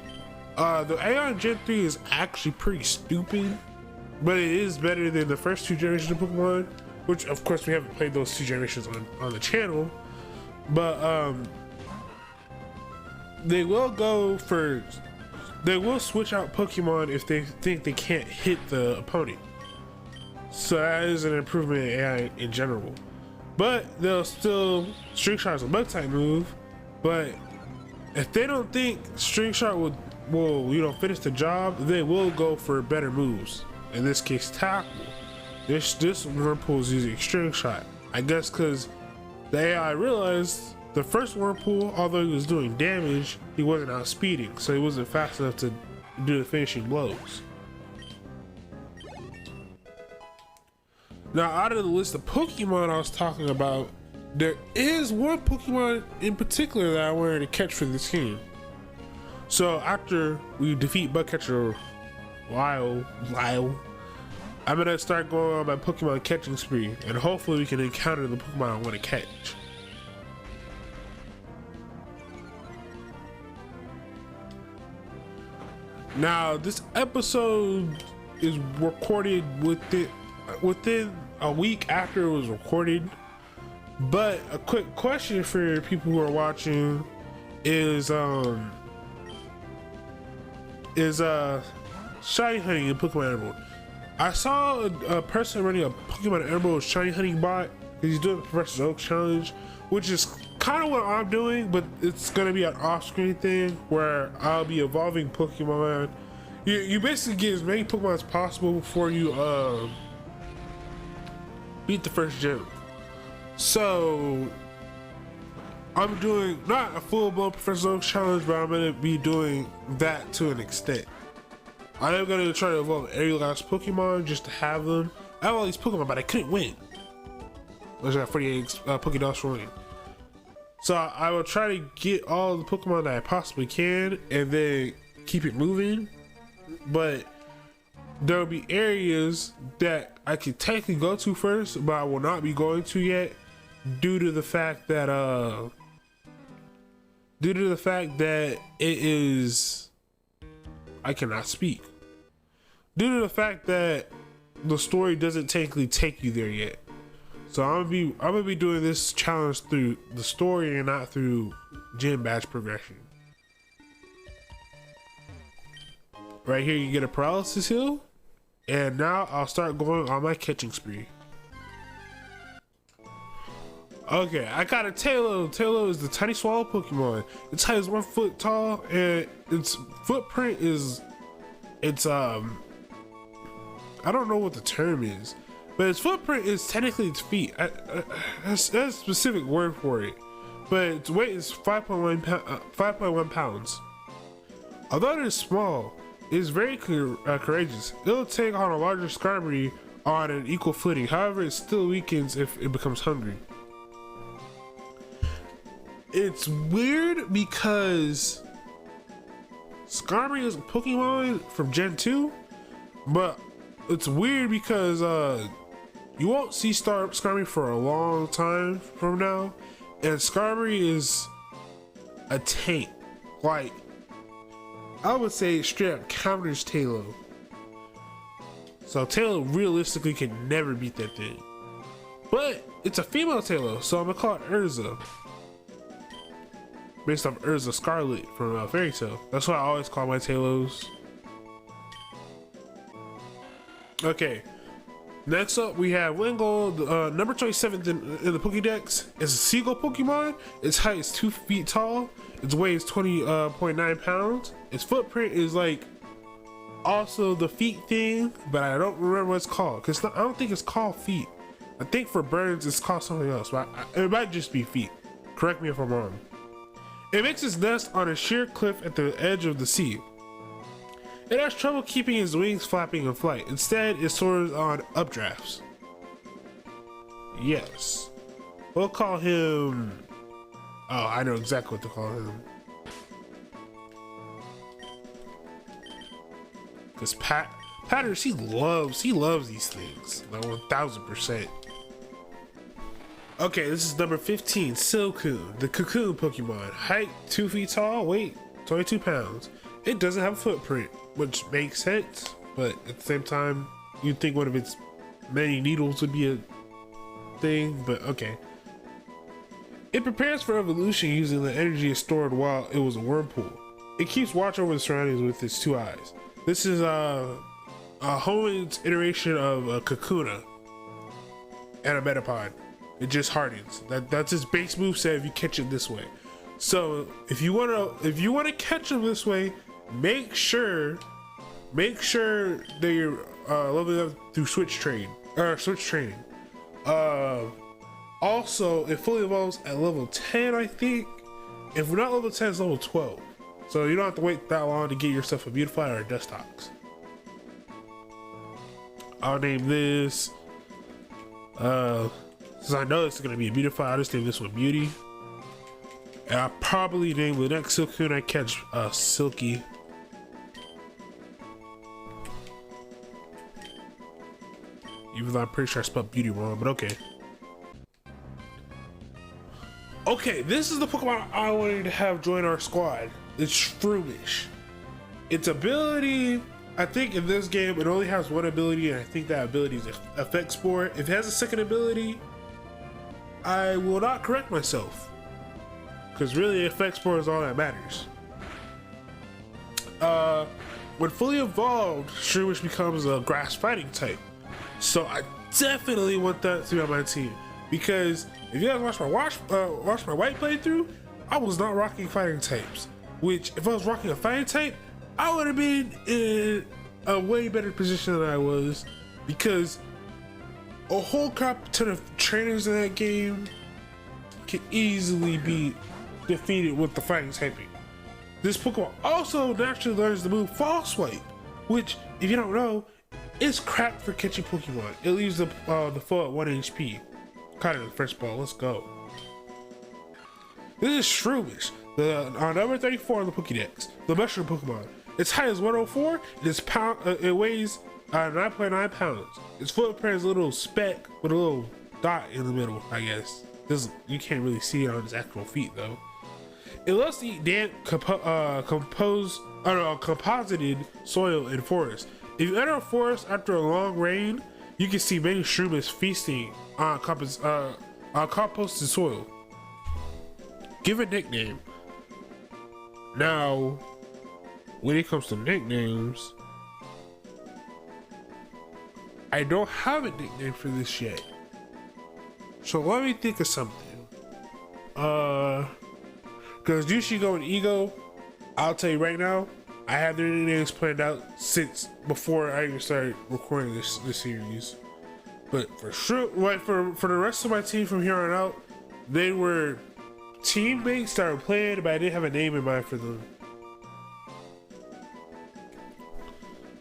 the AI in Gen 3 is actually pretty stupid, but it is better than the first two generations of Pokemon, which of course we haven't played those two generations on the channel. But they will switch out Pokemon if they think they can't hit the opponent. So that is an improvement in AI in general. But they'll still, String Shot is a bug type move, but if they don't think String Shot will finish the job, they will go for better moves. In this case, Tackle. This Whirlpool is using String Shot. I guess because the AI realized the first Whirlpool, although he was doing damage, he wasn't outspeeding, so he wasn't fast enough to do the finishing blows. Now, out of the list of Pokemon I was talking about, there is one Pokemon in particular that I wanted to catch for this team. So after we defeat Bugcatcher Lyle, I'm gonna start going on my Pokemon catching spree, and hopefully we can encounter the Pokemon I want to catch. Now, this episode is recorded within a week after it was recorded, but a quick question for people who are watching is shiny hunting in Pokemon Emerald. I saw a person running a Pokemon Emerald shiny hunting bot because he's doing the Professor Oak challenge, which is kind of what I'm doing, but it's gonna be an off-screen thing where I'll be evolving Pokemon. You basically get as many Pokemon as possible before you beat the first gym. So I'm doing not a full-blown Professor Oak challenge, but I'm gonna be doing that to an extent. I am gonna try to evolve every last Pokemon just to have them. I have all these Pokemon, but I couldn't win. I got 48 Pokédogs for winning. So I will try to get all the Pokemon that I possibly can and then keep it moving. But there will be areas that I could technically go to first, but I will not be going to yet due to the fact that it is, I cannot speak. Due to the fact that the story doesn't technically take you there yet. So I'm gonna be doing this challenge through the story and not through gym badge progression. Right here you get a paralysis heal, and now I'll start going on my catching spree. Okay, I got a Tailo. Tailo is the tiny swallow Pokemon. Its height is 1 foot tall, and its footprint is, I don't know what the term is, but its footprint is technically its feet. That's a specific word for it. But its weight is 5.1 pounds. Although it is small, it is very courageous. It'll take on a larger Skarmory on an equal footing. However, it still weakens if it becomes hungry. It's weird because Skarmory is a Pokemon from Gen 2, but it's weird because you won't see Skarmory for a long time from now, and Skarmory is a tank. Like, I would say straight up counters Tailo. So Tailo realistically can never beat that thing. But it's a female Tailo, so I'm gonna call it Urza. Based off Urza Scarlet from Fairy Tail. That's what I always call my Talos. Okay. Next up, we have Lingo, number 27 in the Pokédex. It's a seagull Pokemon. Its height is 2 feet tall. Its weight is 20.9 pounds. Its footprint is like also the feet thing, but I don't remember what it's called. Cause I don't think it's called feet. I think for birds it's called something else, but it might just be feet. Correct me if I'm wrong. It makes its nest on a sheer cliff at the edge of the sea. It has trouble keeping its wings flapping in flight. Instead, it soars on updrafts. Yes. We'll call him Oh, I know exactly what to call him. Cause Patters, he loves these things. Like 1000%. Okay, this is number 15, Silcoon, the cocoon Pokemon. Height 2 feet tall, weight 22 pounds. It doesn't have a footprint, which makes sense, but at the same time, you'd think one of its many needles would be a thing, but okay. It prepares for evolution using the energy it stored while it was a Wurmple. It keeps watch over the surroundings with its 2 eyes. This is a Hoenn iteration of a Kakuna and a Metapod. It just hardens. That's its base move set if you catch it this way. So if you wanna catch them this way, make sure they're leveling up through switch training. Also, it fully evolves at level 10, I think. If we're not level 10, it's level 12. So you don't have to wait that long to get yourself a Beautifier or a Dustox. I'll name this. Since I know it's gonna be a Beautifier, I'll just name this one Beauty. And I'll probably name the next Silcoon I catch Silky. Even though I'm pretty sure I spelled Beauty wrong, but okay. Okay, this is the Pokemon I wanted to have join our squad. It's Shroomish. Its ability, I think in this game, it only has one ability, and I think that ability is Effect Spore. If it has a second ability, I will not correct myself. Because really, Effect Spore is all that matters. When fully evolved, Shroomish becomes a grass fighting type. So I definitely want that to be on my team. Because if you guys watch my white playthrough, I was not rocking fighting types. Which, if I was rocking a fighting type, I would have been in a way better position than I was. Because a whole crap ton of trainers in that game can easily be defeated with the fighting typing. This Pokemon also naturally learns the move False Swipe, which, if you don't know, is crap for catching Pokemon. It leaves the foe at 1 HP. Caught it in the first ball. Let's go. This is Shroomish, number 34 on the Pokédex, the mushroom Pokemon. Its height is 104. It weighs 9.9 pounds. Its footprint is a little speck with a little dot in the middle, I guess. You can't really see it on its actual feet though. It loves to eat damp, composited soil in forests. If you enter a forest after a long rain, you can see many Shroomish feasting on composted soil. Give a nickname. Now, when it comes to nicknames, I don't have a nickname for this yet. So let me think of something. Because Yushigo and Ego, I'll tell you right now, I have their nicknames planned out since before I even started recording this series. But for the rest of my team from here on out, they were teammates that were playing, but I didn't have a name in mind for them.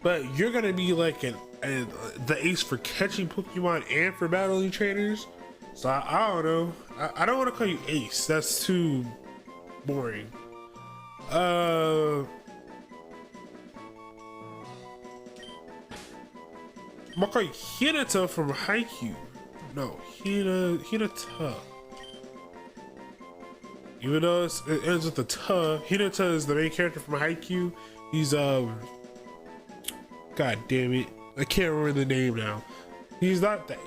But you're gonna be like the ace for catching Pokemon and for battling trainers. So I don't know. I don't want to call you Ace. That's too boring. I'm gonna call you Hinata from Haikyuu. No, Hinata. Even though it ends with a ta, Hinata is the main character from Haikyuu. He's God damn it, I can't remember the name now. He's not the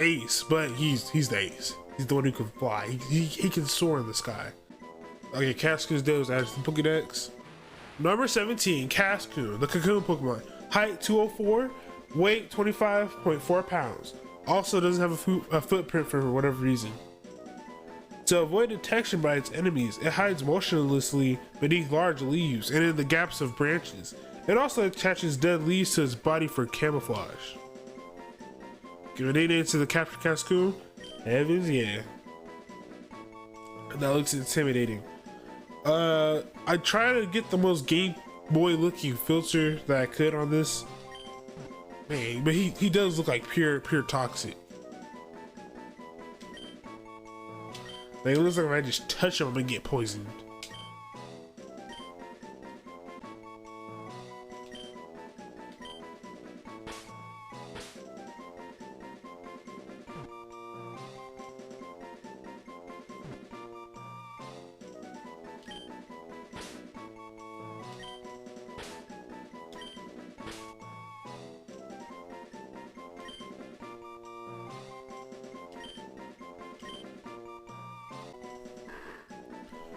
ace, but he's the ace. He's the one who can fly. He can soar in the sky. Okay, Cascoon's deal was added to the Pokédex. Number 17, Cascoon, the cocoon Pokemon. Height 204, weight 25.4 pounds. Also doesn't have a footprint for whatever reason. To avoid detection by its enemies, it hides motionlessly beneath large leaves and in the gaps of branches. It also attaches dead leaves to its body for camouflage. Give a nickname to the captured Cascoon? Heavens yeah. That looks intimidating. I tried to get the most Game Boy looking filter that I could on this. Man, but he does look like pure toxic. Like, it looks like if I just touch them, I'm gonna get poisoned.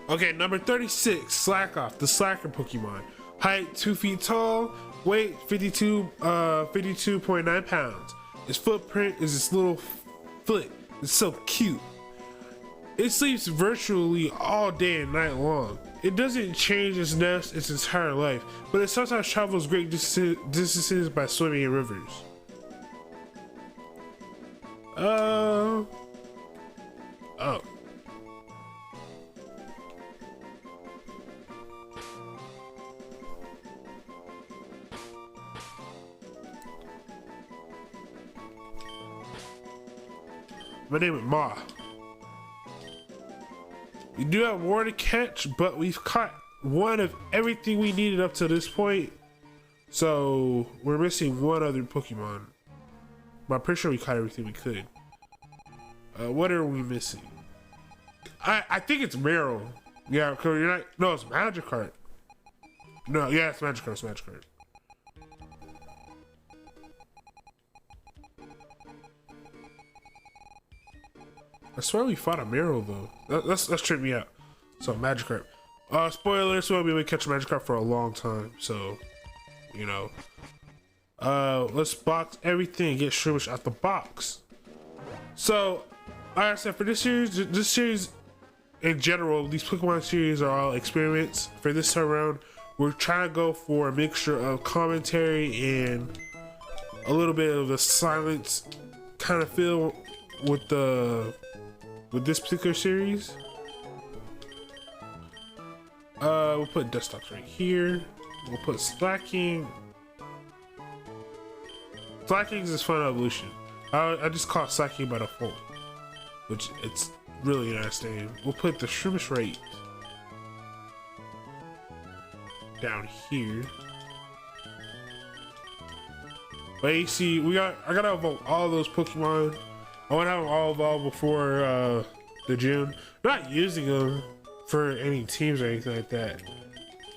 Okay, number 36, Slack Off, the Slacker Pokemon. Height 2 feet tall, weight 52.9 pounds. Its footprint is its little foot. It's so cute. It sleeps virtually all day and night long. It doesn't change its nest its entire life, but it sometimes travels great distances by swimming in rivers. Oh. My name is Ma. We do have more to catch, but we've caught one of everything we needed up to this point. So we're missing one other Pokemon. But I'm pretty sure we caught everything we could. What are we missing? I think it's Meryl. Yeah, because you're not. No, it's Magikarp. No, yeah, it's Magikarp. It's Magikarp. I swear we fought a Meryl though. Let's trip me out. So Magikarp. Spoilers, we won't be able to catch a Magikarp for a long time. So, you know. Let's box everything and get Shroomish out the box. So, like I said, for this series in general, these Pokemon series are all experiments. For this time around, we're trying to go for a mixture of commentary and a little bit of a silence kind of feel with this particular series. We'll put Dustox right here. We'll put Slacking. Slacking is fun evolution. I just call it Slacking by default, which it's really a nice name. We'll put the Shroomish right down here. But you see, I gotta evolve all those Pokemon. I want to have them all evolved before the June. Not using them for any teams or anything like that.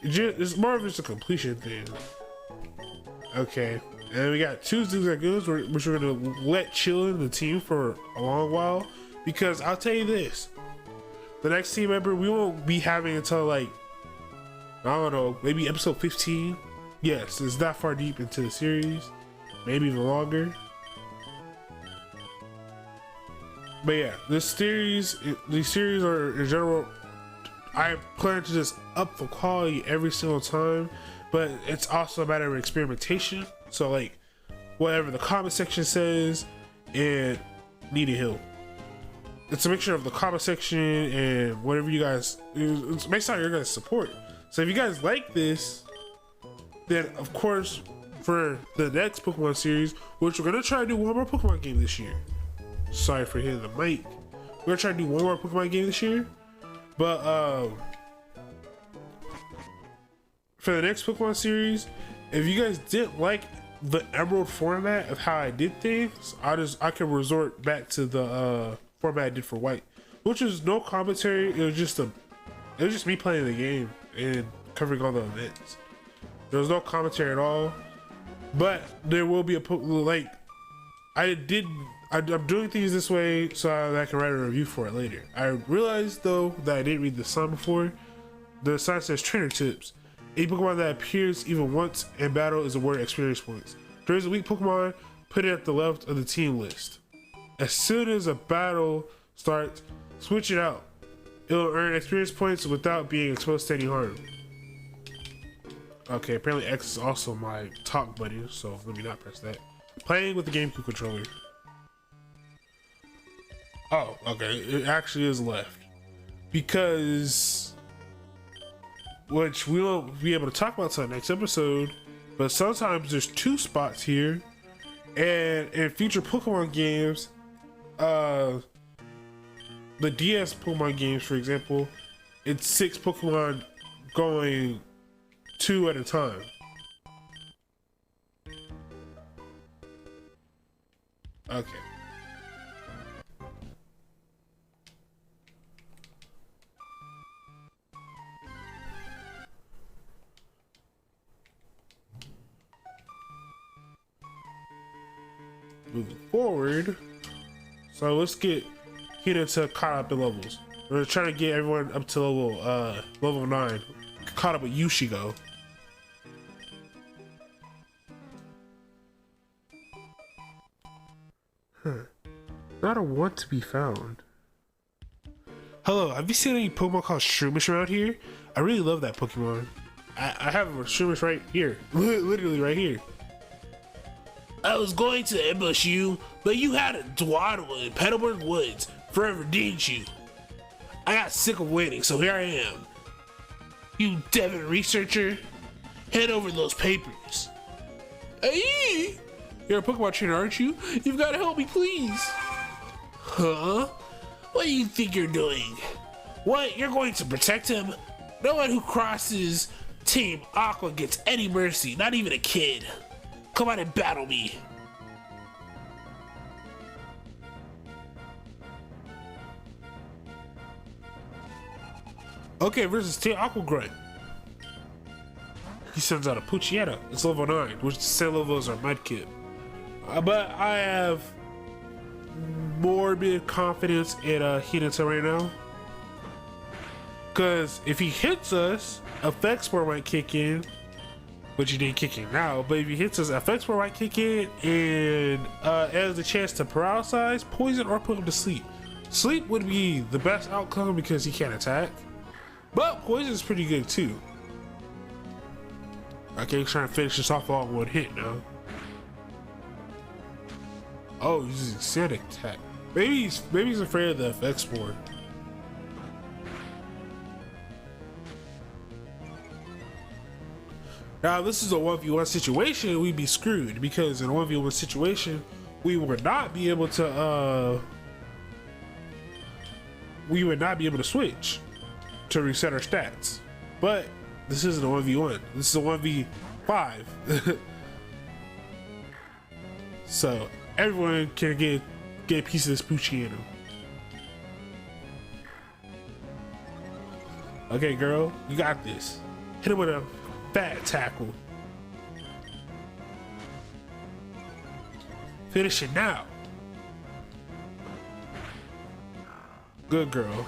It's more of just a completion thing. Okay, and we got two Zigzagoons, which we're gonna let chill in the team for a long while. Because I'll tell you this, the next team member we won't be having until like, I don't know, maybe episode 15. Yes, it's that far deep into the series, maybe even longer. But yeah, these series are in general, I plan to just up the quality every single time, but it's also a matter of experimentation. So like, whatever the comment section says, and need a hill. It's a mixture of the comment section and whatever you guys, it's based on your guys' support. So if you guys like this, then of course for the next Pokemon series, which we're gonna try to do one more Pokemon game this year. Sorry for hitting the mic. We're gonna try to do one more Pokemon game this year, but for the next Pokemon series, if you guys didn't like the Emerald format of how I did things, I can resort back to the format I did for White, which was no commentary. It was just me playing the game and covering all the events. There was no commentary at all, but there will be I'm doing things this way so that I can write a review for it later. I realized though that I didn't read the sign before. The sign says trainer tips. A Pokemon that appears even once in battle is awarded experience points. If there is a weak Pokemon, put it at the left of the team list. As soon as a battle starts, switch it out. It'll earn experience points without being exposed to any harm. Okay, apparently X is also my talk button, so let me not press that. Playing with the GameCube controller. Oh, okay, it actually is left. Because, which we won't be able to talk about until the next episode, but sometimes there's two spots here, and in future Pokemon games, the DS Pokemon games, for example, it's 6 Pokemon going 2 at a time. Okay. Moving forward, so let's get Hinata caught up in levels. We're trying to get everyone up to level 9, caught up with Yushigo. Not a one to be found. Hello, have you seen any Pokemon called Shroomish around here? I really love that Pokemon. I have a Shroomish right here, literally right here. I was going to ambush you, but you had a dwaddle in Petalburg Woods forever, didn't you? I got sick of waiting, so here I am. You Devon researcher, head over those papers. Hey, you're a Pokemon trainer, aren't you? You've got to help me, please. Huh? What do you think you're doing? What, you're going to protect him? No one who crosses Team Aqua gets any mercy, not even a kid. Come on and battle me. Okay, versus Team Aqua Grunt. He sends out a Puchietta. It's level 9, which the same level as our Mudkip. But I have more bit confidence in Hinata right now. Because if he hits us, Effect Spore might kick in. Which he didn't kick in now, but if he hits us, Effect Spore might kick in and has the chance to paralyze, poison, or put him to sleep. Sleep would be the best outcome because he can't attack, but poison is pretty good too. Okay, he's trying to finish this off all in one hit now. Oh, he's using Sand Attack. Maybe he's afraid of the Effect Spore. Now, this is a 1v1 situation, we'd be screwed because in a 1v1 situation, we would not be able to switch to reset our stats. But this isn't a 1v1. This is a 1v5. So everyone can get a piece of this Poochyena. Okay, girl, you got this. Hit him with a fat tackle. Finish it now. Good girl.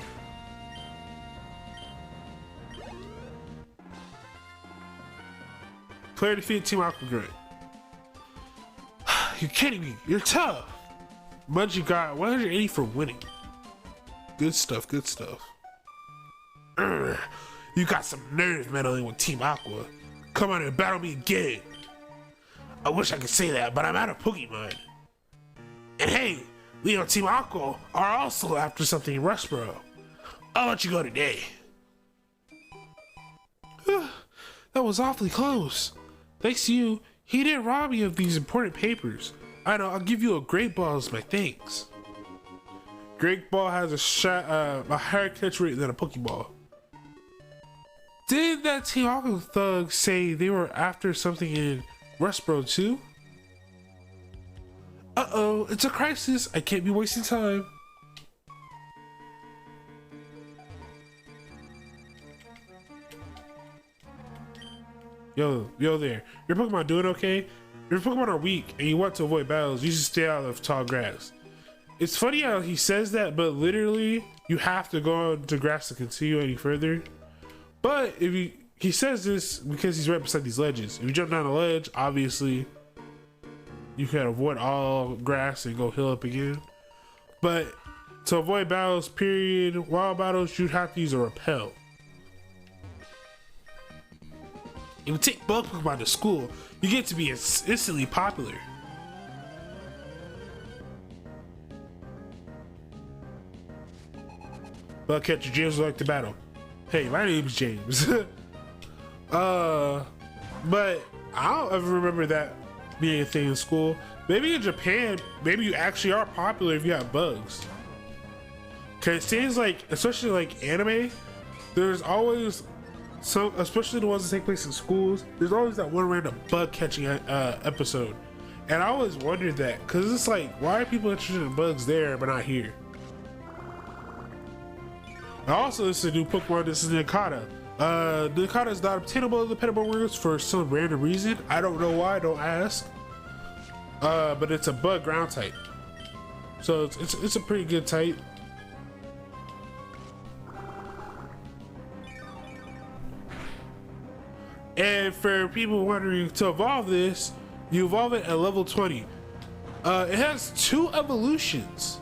Player defeated Team Aqua Grunt. You're kidding me. You're tough. Munchie got 180 for winning. Good stuff, good stuff. You got some nerve meddling with Team Aqua. Come on and battle me again. I wish I could say that, but I'm out of Pokemon. And hey, we on Team Aqua are also after something in Rustboro. I'll let you go today. That was awfully close. Thanks to you, he didn't rob me of these important papers. I know, I'll give you a Great Ball as my thanks. Great Ball has a higher catch rate than a Pokeball. Did that Team Aqua thug say they were after something in Rustboro too? Uh-oh, it's a crisis. I can't be wasting time. Yo there. Your Pokemon doing okay? Your Pokemon are weak and you want to avoid battles. You should stay out of tall grass. It's funny how he says that, but literally you have to go on to grass to continue any further. But if he says this because he's right beside these ledges. If you jump down a ledge, obviously you can avoid all grass and go hill up again. But to avoid battles, period, wild battles, you'd have to use a repel. If you take bug Pokemon to school, you get to be instantly popular. Bug catcher James would like to battle. Hey, my name's James. But I don't ever remember that being a thing in school. Maybe in Japan, maybe you actually are popular if you have bugs. it seems like, especially like anime, there's always some, especially the ones that take place in schools, there's always that one random bug catching episode. And I always wondered that, because it's like, why are people interested in bugs there but not here? And also, this is a new Pokemon. This is Nikata. Nikata is not obtainable in the Pokemon worlds for some random reason. I don't know why, don't ask. But it's a bug ground type. So it's a pretty good type. And for people wondering, to evolve this, you evolve it at level 20. It has 2 evolutions.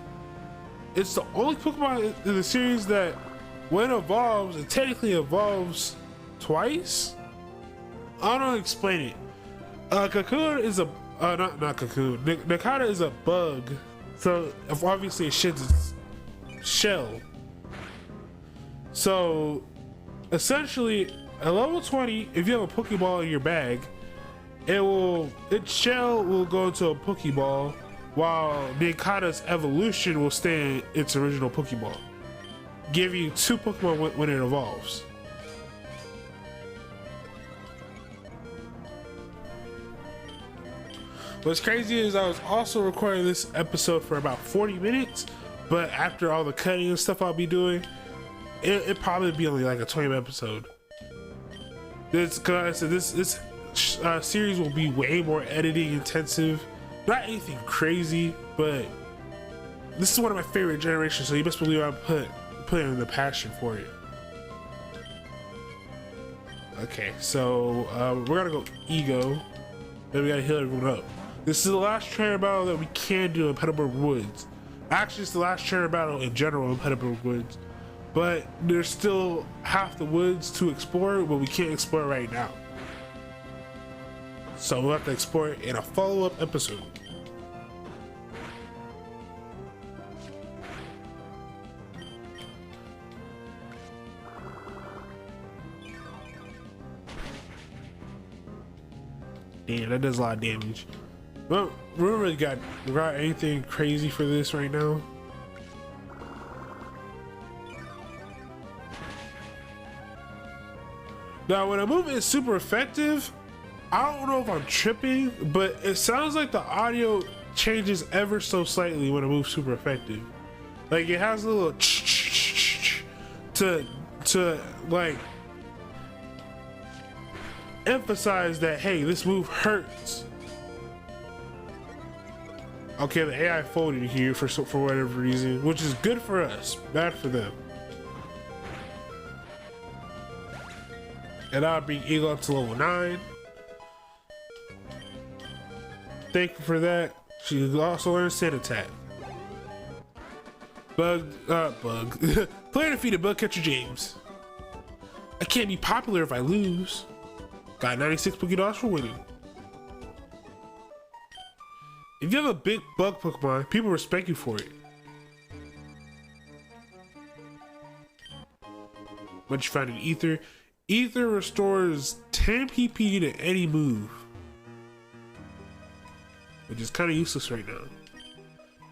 It's the only Pokemon in the series that, when it evolves, it technically evolves twice. I don't know how to explain it. Cocoon is a not Cocoon. Nikata is a bug, so obviously it sheds its shell. So essentially, at level 20, if you have a Pokeball in your bag, its shell will go into a Pokeball, while Nikata's evolution will stay in its original Pokeball, giving you 2 Pokemon when it evolves. What's crazy is I was also recording this episode for about 40 minutes, but after all the cutting and stuff I'll be doing, it'd probably be only like a 20-minute episode. This series will be way more editing intensive. Not anything crazy, but this is one of my favorite generations, so you best believe I'm putting in the passion for it. Okay, so we're gonna go Ego. Then we gotta heal everyone up. This is the last trainer battle that we can do in Petalburg Woods. Actually, it's the last trainer battle in general in Petalburg Woods. But there's still half the woods to explore, but we can't explore right now. So we'll have to explore it in a follow-up episode. Damn, that does a lot of damage. Well, we don't really got anything crazy for this right now. Now, when a move is super effective, I don't know if I'm tripping, but it sounds like the audio changes ever so slightly when a move's super effective. Like, it has a little to like emphasize that, hey, this move hurts. Okay, the AI folded here for whatever reason, which is good for us, bad for them. And I'll bring Eagle up to level 9. Thankful for that. She also learned Sand Attack. Player defeated Bugcatcher James. I can't be popular if I lose. Got 96 Pokédollars for winning. If you have a big bug Pokemon, people respect you for it. What you find in Ether? Ether restores 10 PP to any move, which is kind of useless right now.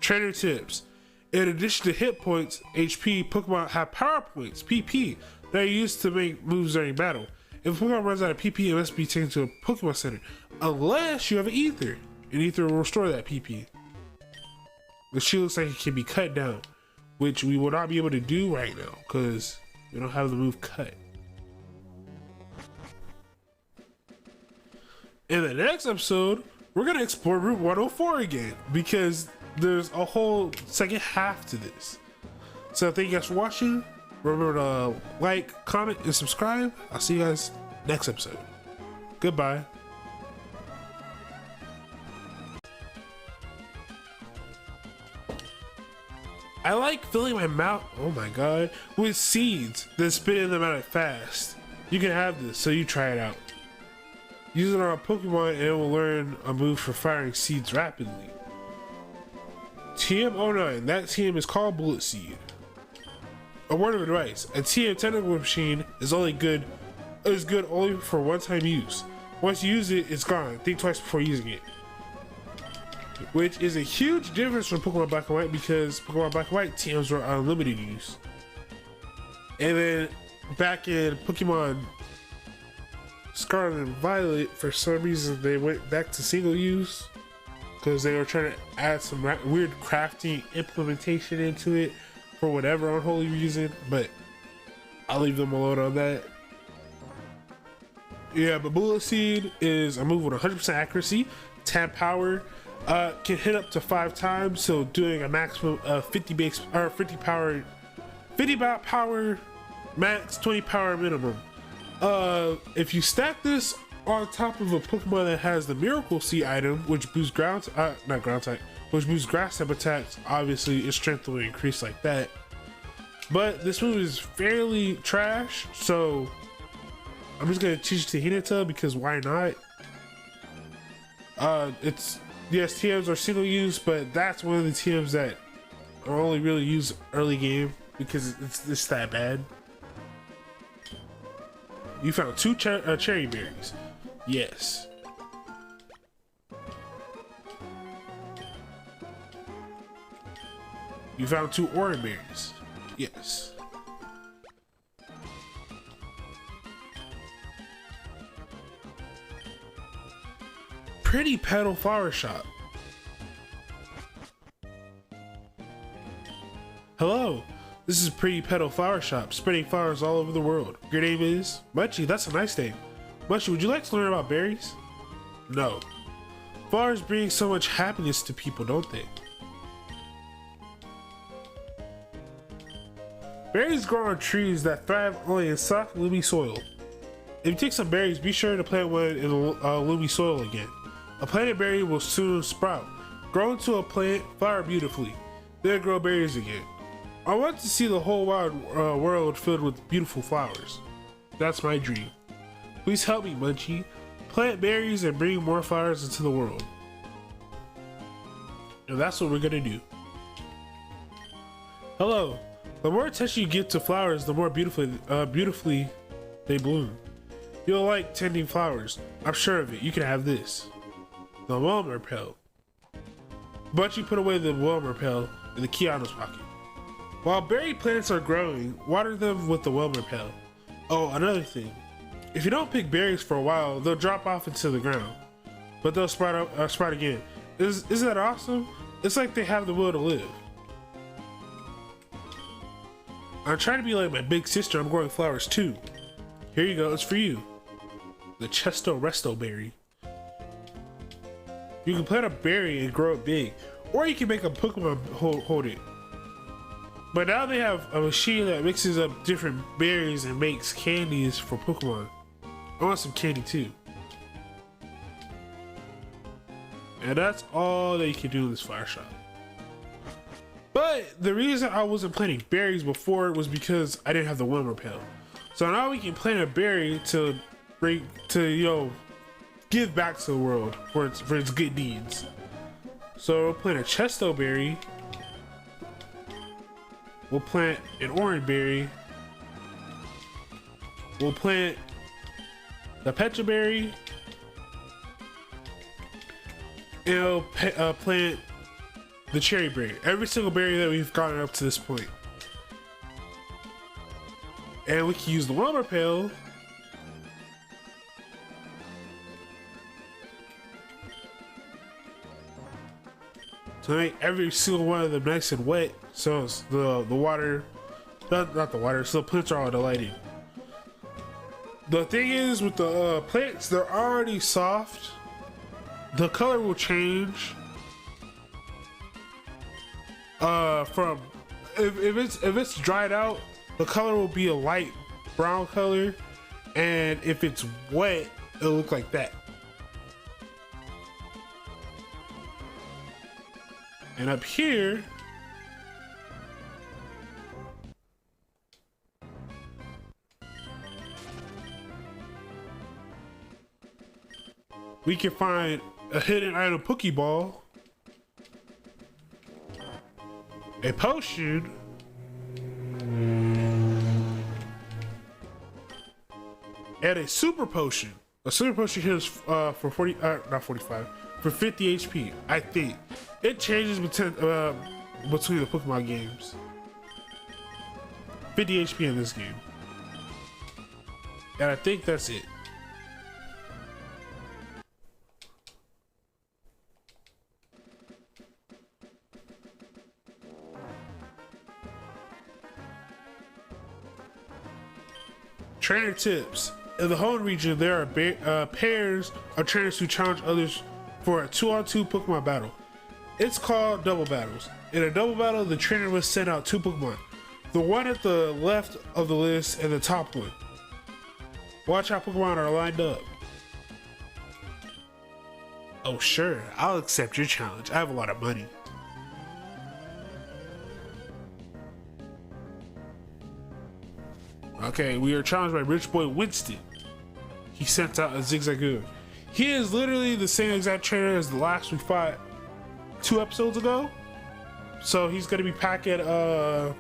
Trainer tips. In addition to hit points, HP, Pokemon have power points, PP, that are used to make moves during battle. If a Pokemon runs out of PP, it must be taken to a Pokemon Center, unless you have an Ether, and Ether will restore that PP. The shield looks like it can be cut down, which we will not be able to do right now, because we don't have the move cut. In the next episode, we're going to explore Route 104 again, because there's a whole second half to this. So thank you guys for watching. Remember to like, comment, and subscribe. I'll see you guys next episode. Goodbye. I like filling my mouth, oh my god, with seeds, then spitting them out fast. You can have this, so you try it out. Use it on a Pokemon and it will learn a move for firing seeds rapidly. TM09, that TM is called Bullet Seed. A word of advice, a TM technical machine is good only for one-time use. Once you use it, it's gone. Think twice before using it. which is a huge difference from Pokemon Black and White because Pokemon Black and White TMs were unlimited use. And then back in Pokemon Scarlet and Violet, for some reason they went back to single use because they were trying to add some weird crafting implementation into it for whatever unholy reason, but I'll leave them alone on that. Yeah, but Bullet Seed is a move with 100% accuracy, 10 power, can hit up to 5 times, so doing a maximum of 50 base or 50 power, 50 power max, 20 power minimum. If you stack this on top of a Pokemon that has the Miracle Seed item, which boosts not ground type, which boosts grass type attacks, obviously its strength will increase like that. But this move is fairly trash, so I'm just gonna teach it to Hinata because why not? It's, yes, TMs are single use, but that's one of the TMs that are only really used early game because it's that bad. You found 2 cherry berries. Yes. You found 2 orange berries. Yes. Pretty Petal Flower Shop. Hello, this is Pretty Petal Flower Shop, spreading flowers all over the world. Your name is? Munchie, that's a nice name. Munchie, would you like to learn about berries? No. Flowers bring so much happiness to people, don't they? Berries grow on trees that thrive only in soft, loamy soil. If you take some berries, be sure to plant one in loamy soil again. A planted berry will soon sprout, grow into a plant, flower beautifully, then grow berries again. I want to see the whole wide world filled with beautiful flowers. That's my dream. Please help me, Munchie. Plant berries and bring more flowers into the world. And that's what we're gonna do. Hello. The more attention you give to flowers, the more beautifully they bloom. You'll like tending flowers. I'm sure of it. You can have this. The Wilmer Pill. Munchie put away the Wilmer Pill in the key on his pocket. While berry plants are growing, water them with the Wilmer Pill. Oh, another thing. If you don't pick berries for a while, they'll drop off into the ground. But they'll sprout again. Isn't that awesome? It's like they have the will to live. I'm trying to be like my big sister. I'm growing flowers too. Here you go. It's for you. The Chesto Resto Berry. You can plant a berry and grow it big, or you can make a Pokemon hold it. But now they have a machine that mixes up different berries and makes candies for Pokemon. I want some candy too. And that's all that you can do in this flower shop. But the reason I wasn't planting berries before was because I didn't have the Wilmer Pill. So now we can plant a berry to bring to give back to the world for its good deeds. So we'll plant a Chesto berry. We'll plant an orange berry. We'll plant the Petra berry. And we'll plant the cherry berry. Every single berry that we've gotten up to this point. And we can use the Wilmer Pill to make every single one of them nice and wet, so it's the water, not the water, so the plants are all delighting. The thing is with the plants, they're already soft. The color will change from if it's dried out, the color will be a light brown color, and if it's wet, it'll look like that. And up here, we can find a hidden item Pokeball, a potion, and a super potion. A super potion heals for 40, not 45, for 50 HP, I think. It changes between the Pokemon games. 50 HP in this game. And I think that's it. Trainer tips. In the home region, there are pairs of trainers who challenge others for a 2-on-2 Pokemon battle. It's called double battles. In a double battle, the trainer will send out 2 Pokemon. The one at the left of the list and the top one. Watch how Pokemon are lined up. Oh sure, I'll accept your challenge. I have a lot of money. Okay, we are challenged by Rich Boy Winston. He sent out a Zigzagoon. He is literally the same exact trainer as the last we fought 2 episodes ago. So he's gonna be packing a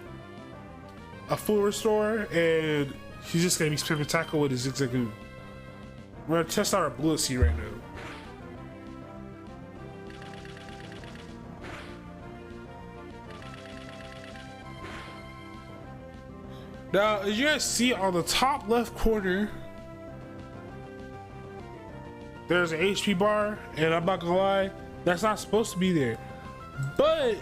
full restore, and he's just gonna be spamming tackle with his Zigzagoon. We're gonna test out our Bullet Seed right now. Now, as you guys see on the top left corner, there's an HP bar, and I'm not gonna lie, that's not supposed to be there, but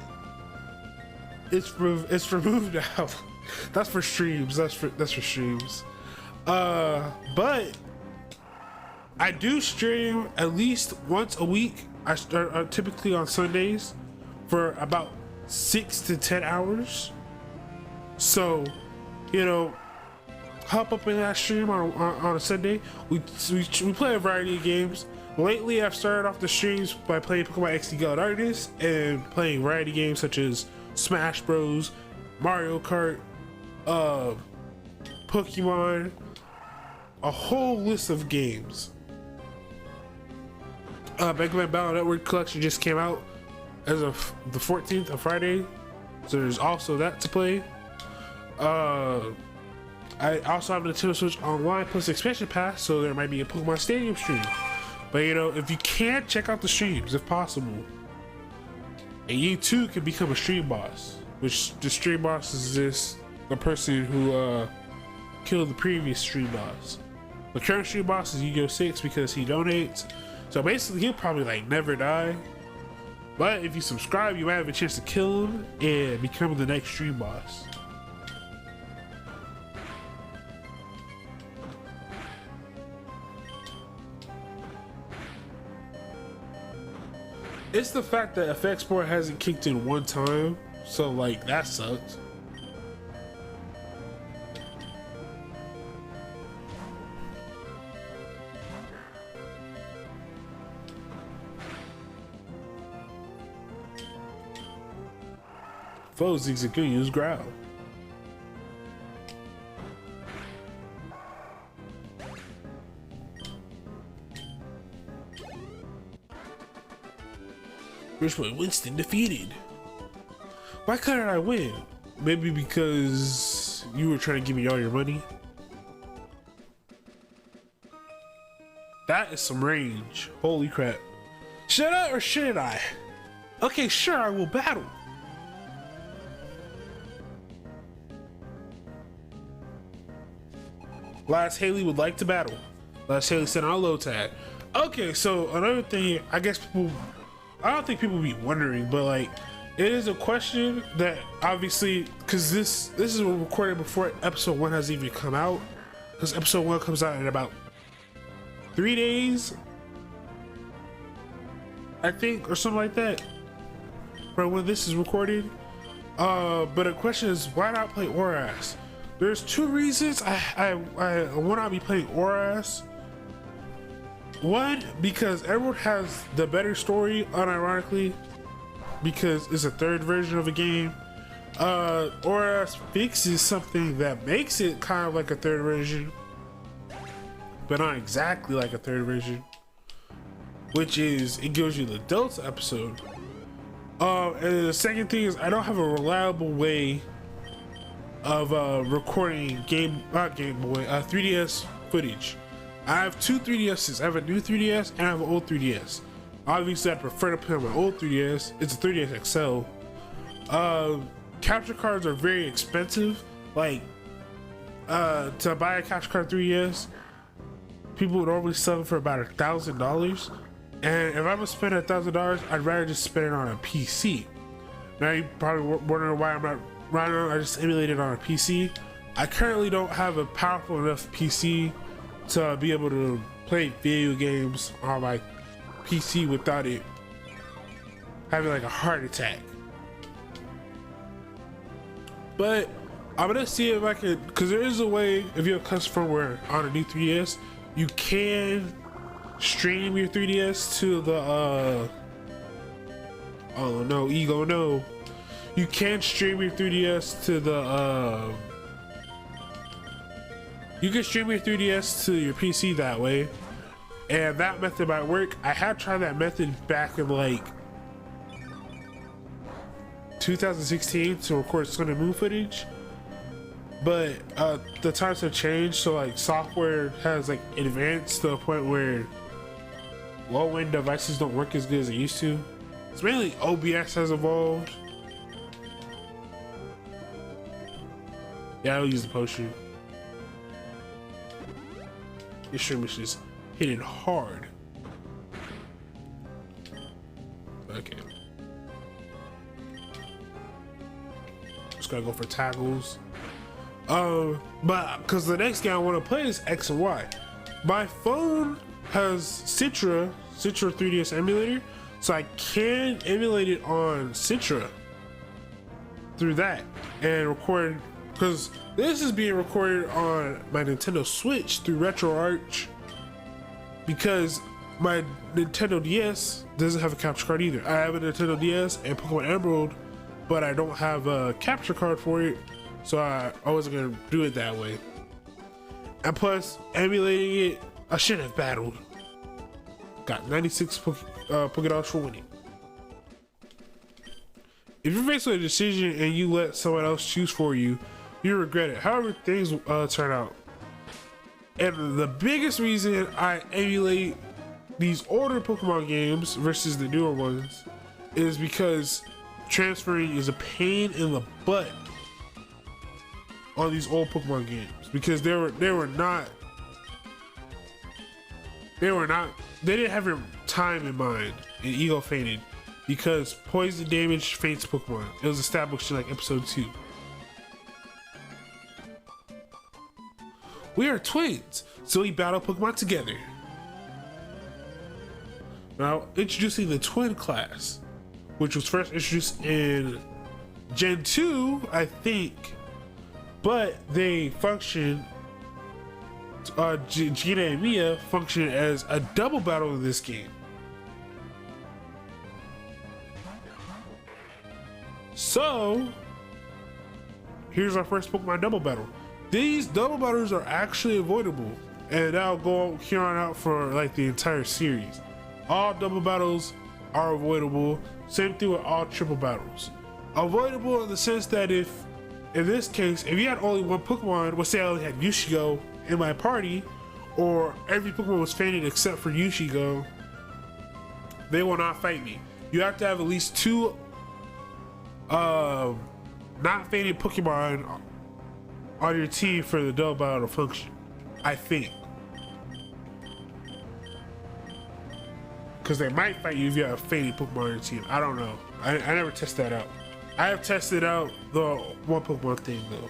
it's removed now. That's for streams. That's for streams. But I do stream at least once a week. I start typically on Sundays for about 6 to 10 hours. So, you know, hop up in that stream on a Sunday. We play a variety of games. Lately, I've started off the streams by playing Pokemon XD Gold Artist and playing variety games such as Smash Bros, Mario Kart, Pokemon, a whole list of games. Mega Man Battle Network Collection just came out as of the 14th of Friday, so there's also that to play. I also have a Nintendo Switch Online plus expansion pass, so there might be a Pokemon Stadium stream. But you know, if you can, check out the streams if possible. And you too can become a stream boss, which the stream boss is the person who killed the previous stream boss. The current stream boss is Yu-Gi-Oh! 6 because he donates. So basically he'll probably like never die. But if you subscribe, you might have a chance to kill him and become the next stream boss. It's the fact that FX Sport hasn't kicked in one time, so like that sucks. Foes Zigzagoon use growl. Rich Boy Winston defeated. Why couldn't I win? Maybe because you were trying to give me all your money? That is some range. Holy crap. Should I or shouldn't I? Okay, sure, I will battle. Last Haley would like to battle. Last Haley sent out a low tag. Okay, so another thing, I guess people, I don't think people be wondering, but like, it is a question that obviously, because this is recorded before episode 1 has even come out, because episode 1 comes out in about 3 days, I think, or something like that, from when this is recorded. But the question is, why not play Oras? There's 2 reasons I will not be playing Oras. One, because everyone has the better story, unironically, because it's a 3rd version of a game. Oras fixes something that makes it kind of like a 3rd version, but not exactly like a 3rd version, which is it gives you the Delta episode. And the second thing is I don't have a reliable way of recording 3DS footage. I have 2 3DSs. I have a new 3DS and I have an old 3DS. Obviously, I prefer to play on my old 3DS. It's a 3DS XL. Capture cards are very expensive. Like, to buy a capture card 3DS, people would normally sell them for about $1,000. And if I'm gonna spend $1,000, I'd rather just spend it on a PC. Now you're probably wondering why I'm not right now. I just emulated on a PC. I currently don't have a powerful enough PC to be able to play video games on my PC without it having like a heart attack. But I'm gonna see if I can, because there is a way, if you're a customer where on a new 3DS, you can stream your 3DS to the oh no, ego no. You can stream your 3DS to the you can stream your 3DS to your PC that way, and that method might work. I have tried that method back in like 2016 to record Sun and Moon footage, but the times have changed, so like software has like advanced to a point where low-end devices don't work as good as they used to. It's mainly OBS has evolved. Yeah, I'll use the potion. This stream is just hitting hard. Okay. Just gotta go for tackles. But because the next game I want to play is X and Y. My phone has Citra 3DS emulator, so I can emulate it on Citra through that and record, because this is being recorded on my Nintendo Switch through RetroArch, because my Nintendo DS doesn't have a capture card either. I have a Nintendo DS and Pokemon Emerald, but I don't have a capture card for it, so I wasn't gonna do it that way. And plus, emulating it, I should have battled. Got 96 Pokédogs for winning. If you're faced with a decision and you let someone else choose for you, you regret it. However things turn out. And the biggest reason I emulate these older Pokemon games versus the newer ones is because transferring is a pain in the butt on these old Pokemon games, because they didn't have your time in mind in Ego Fainted, because poison damage faints Pokemon. It was established in like episode 2. We are twins, so we battle Pokemon together. Now, introducing the twin class, which was first introduced in Gen 2, I think, but they function, Gina and Mia function as a double battle in this game. So, here's our first Pokemon double battle. These double battles are actually avoidable, and that'll go here on out for like the entire series. All double battles are avoidable. Same thing with all triple battles. Avoidable in the sense that if, in this case, if you had only one Pokemon, let's say I only had Yushigo in my party, or every Pokemon was fainted except for Yushigo, they will not fight me. You have to have at least 2 not fainted Pokemon on your team for the double battle to function, I think. Because they might fight you if you have a fainted Pokemon on your team. I don't know. I never tested that out. I have tested out the one Pokemon thing though.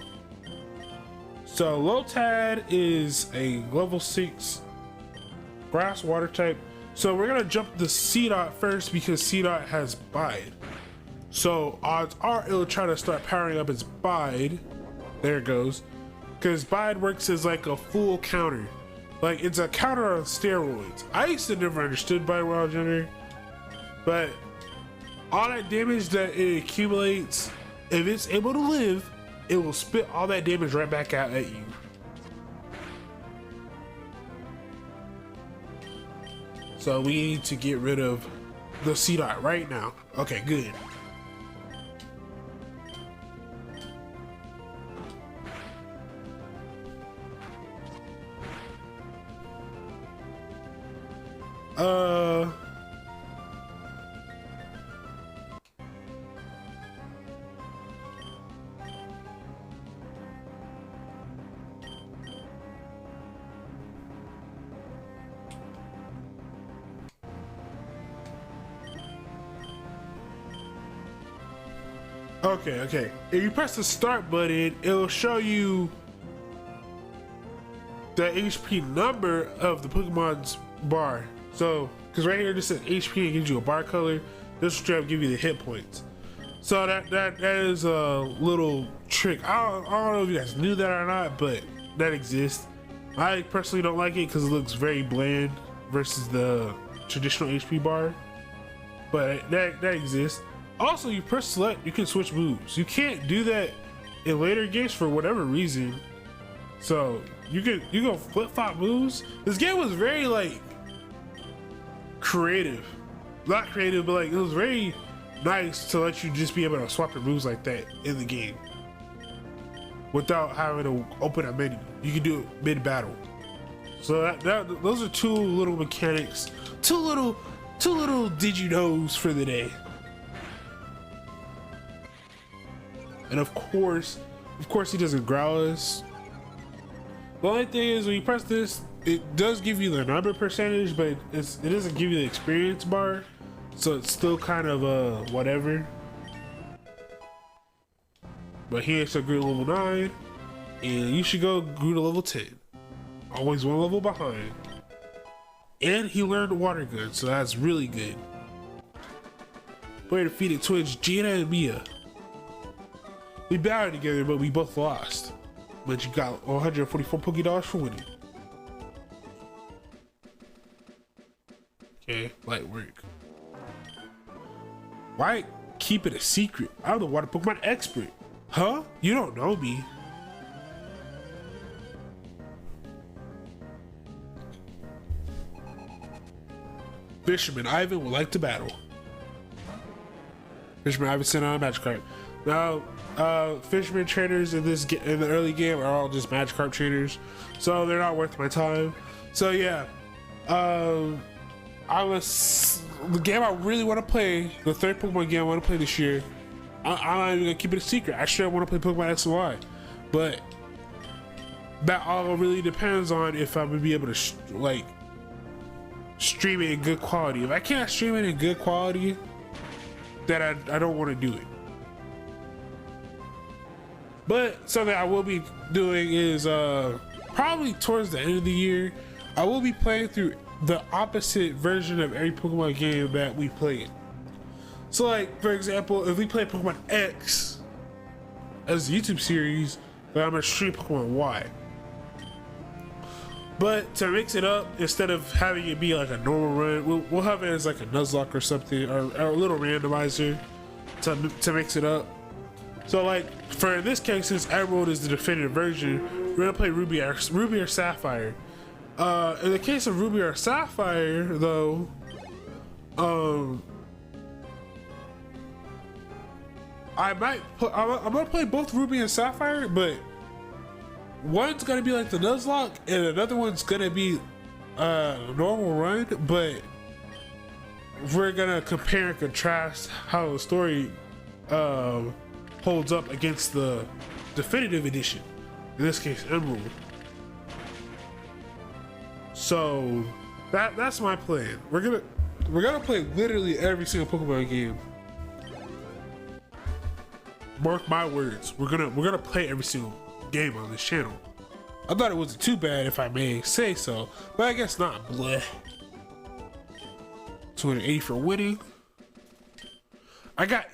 So Lotad is a level 6 grass water type. So we're gonna jump the C-Dot first because C-Dot has Bide. So odds are it'll try to start powering up its Bide. There it goes. Because Bide works as like a full counter. Like, it's a counter on steroids. I used to never understood Bide when I was younger, but all that damage that it accumulates, if it's able to live, it will spit all that damage right back out at you. So we need to get rid of the C-Dot right now. Okay, good. Okay. If you press the start button, it'll show you the HP number of the Pokemon's bar. So, because right here this says HP, it gives you a bar color. This will give you the hit points. So that is a little trick. I don't know if you guys knew that or not, but that exists. I personally don't like it because it looks very bland versus the traditional HP bar. But that exists. Also, you press select, you can switch moves. You can't do that in later games for whatever reason. So you go flip flop moves. This game was very like creative, not creative, but like it was very nice to let you just be able to swap your moves like that in the game without having to open a menu. You can do it mid battle. So those are two little mechanics, two little did you knows for the day. And of course he doesn't growl us. The only thing is when you press this, it does give you the number percentage, but it doesn't give you the experience bar. So it's still kind of whatever. But he is a grew to level 9, and you should go grew to level 10. Always one level behind. And he learned the water gun, so that's really good. Player defeated twins Gina and Mia. We battled together, but we both lost. But you got 144 Pokédollars for winning. Okay, light work. Why keep it a secret? I'm the water Pokemon expert. Huh? You don't know me. Fisherman Ivan would like to battle. Fisherman Ivan sent out a Magikarp. Now, fisherman trainers in the early game are all just Magikarp trainers, so they're not worth my time. So yeah, the game I really want to play, the third Pokemon game I want to play this year. I'm not even gonna keep it a secret. Actually, I want to play Pokemon X and Y, but that all really depends on if I'm gonna be able to stream it in good quality. If I can't stream it in good quality, then I don't want to do it. But something I will be doing is probably towards the end of the year, I will be playing through the opposite version of every Pokemon game that we played. So like, for example, if we play Pokemon X as a YouTube series, then I'm gonna stream Pokemon Y. But to mix it up, instead of having it be like a normal run, we'll have it as like a Nuzlocke or something, or a little randomizer to mix it up. So like, for in this case, since Emerald is the definitive version, we're gonna play Ruby or Sapphire. In the case of Ruby or Sapphire, though, I'm gonna play both Ruby and Sapphire, but one's gonna be like the Nuzlocke, and another one's gonna be a normal run. But we're gonna compare and contrast how the story holds up against the definitive edition. In this case, Emerald. So that's my plan. We're gonna play literally every single Pokemon game. Mark my words. We're gonna play every single game on this channel. I thought it wasn't too bad, if I may say so, but I guess not. Bleh. 280 for winning. I got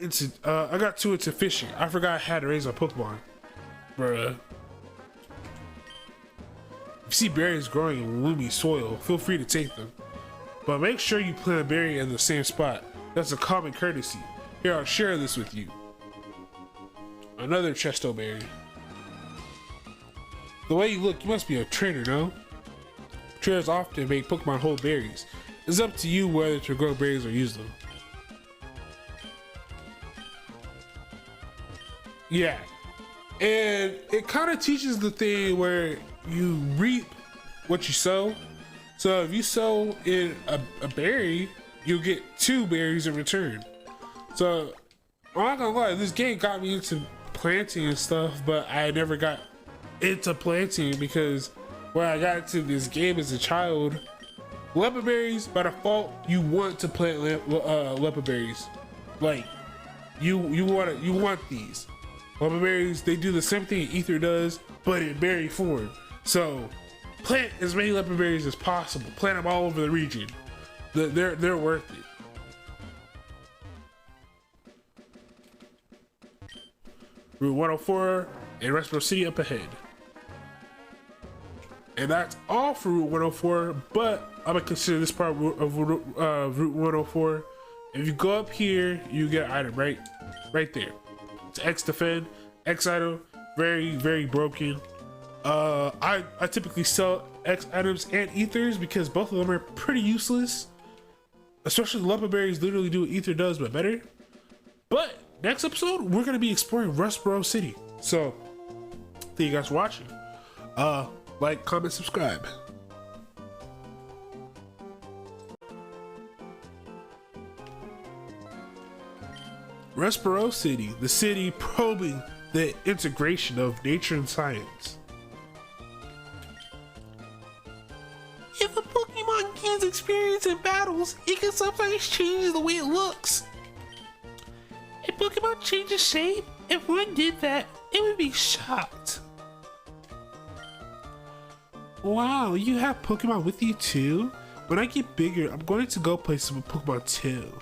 too into fishing. I forgot I had to raise my Pokemon, bruh. If you see berries growing in loamy soil, feel free to take them, but make sure you plant a berry in the same spot. That's a common courtesy. Here, I'll share this with you. Another Chesto berry. The way you look, you must be a trainer, no? Trainers often make Pokemon hold berries. It's up to you whether to grow berries or use them. Yeah, and it kind of teaches the thing where you reap what you sow. So if you sow in a berry, you'll get 2 berries in return. So I'm not gonna lie, this game got me into planting and stuff, but I never got into planting because when I got into this game as a child, leopard berries, by default, you want to plant leopard berries. Like, you want these. Lumber berries, they do the same thing ether does, but in berry form. So plant as many lumber berries as possible. Plant them all over the region. They're worth it. Route 104 and Restboro City up ahead. And that's all for Route 104, but I'm gonna consider this part of Route 104. If you go up here, you get an item right there. It's X defend, X item, very, very broken. I typically sell X items and ethers because both of them are pretty useless. Especially lumber berries literally do what ether does, but better. But next episode, we're gonna be exploring Rustboro City. So, thank you guys for watching. Like, comment, subscribe. Rustboro City, the city probing the integration of nature and science. If a Pokemon gains experience in battles, it can sometimes change the way it looks. If Pokemon changes shape, if one did that, it would be shocked. Wow, you have Pokemon with you too? When I get bigger, I'm going to go play some Pokemon too.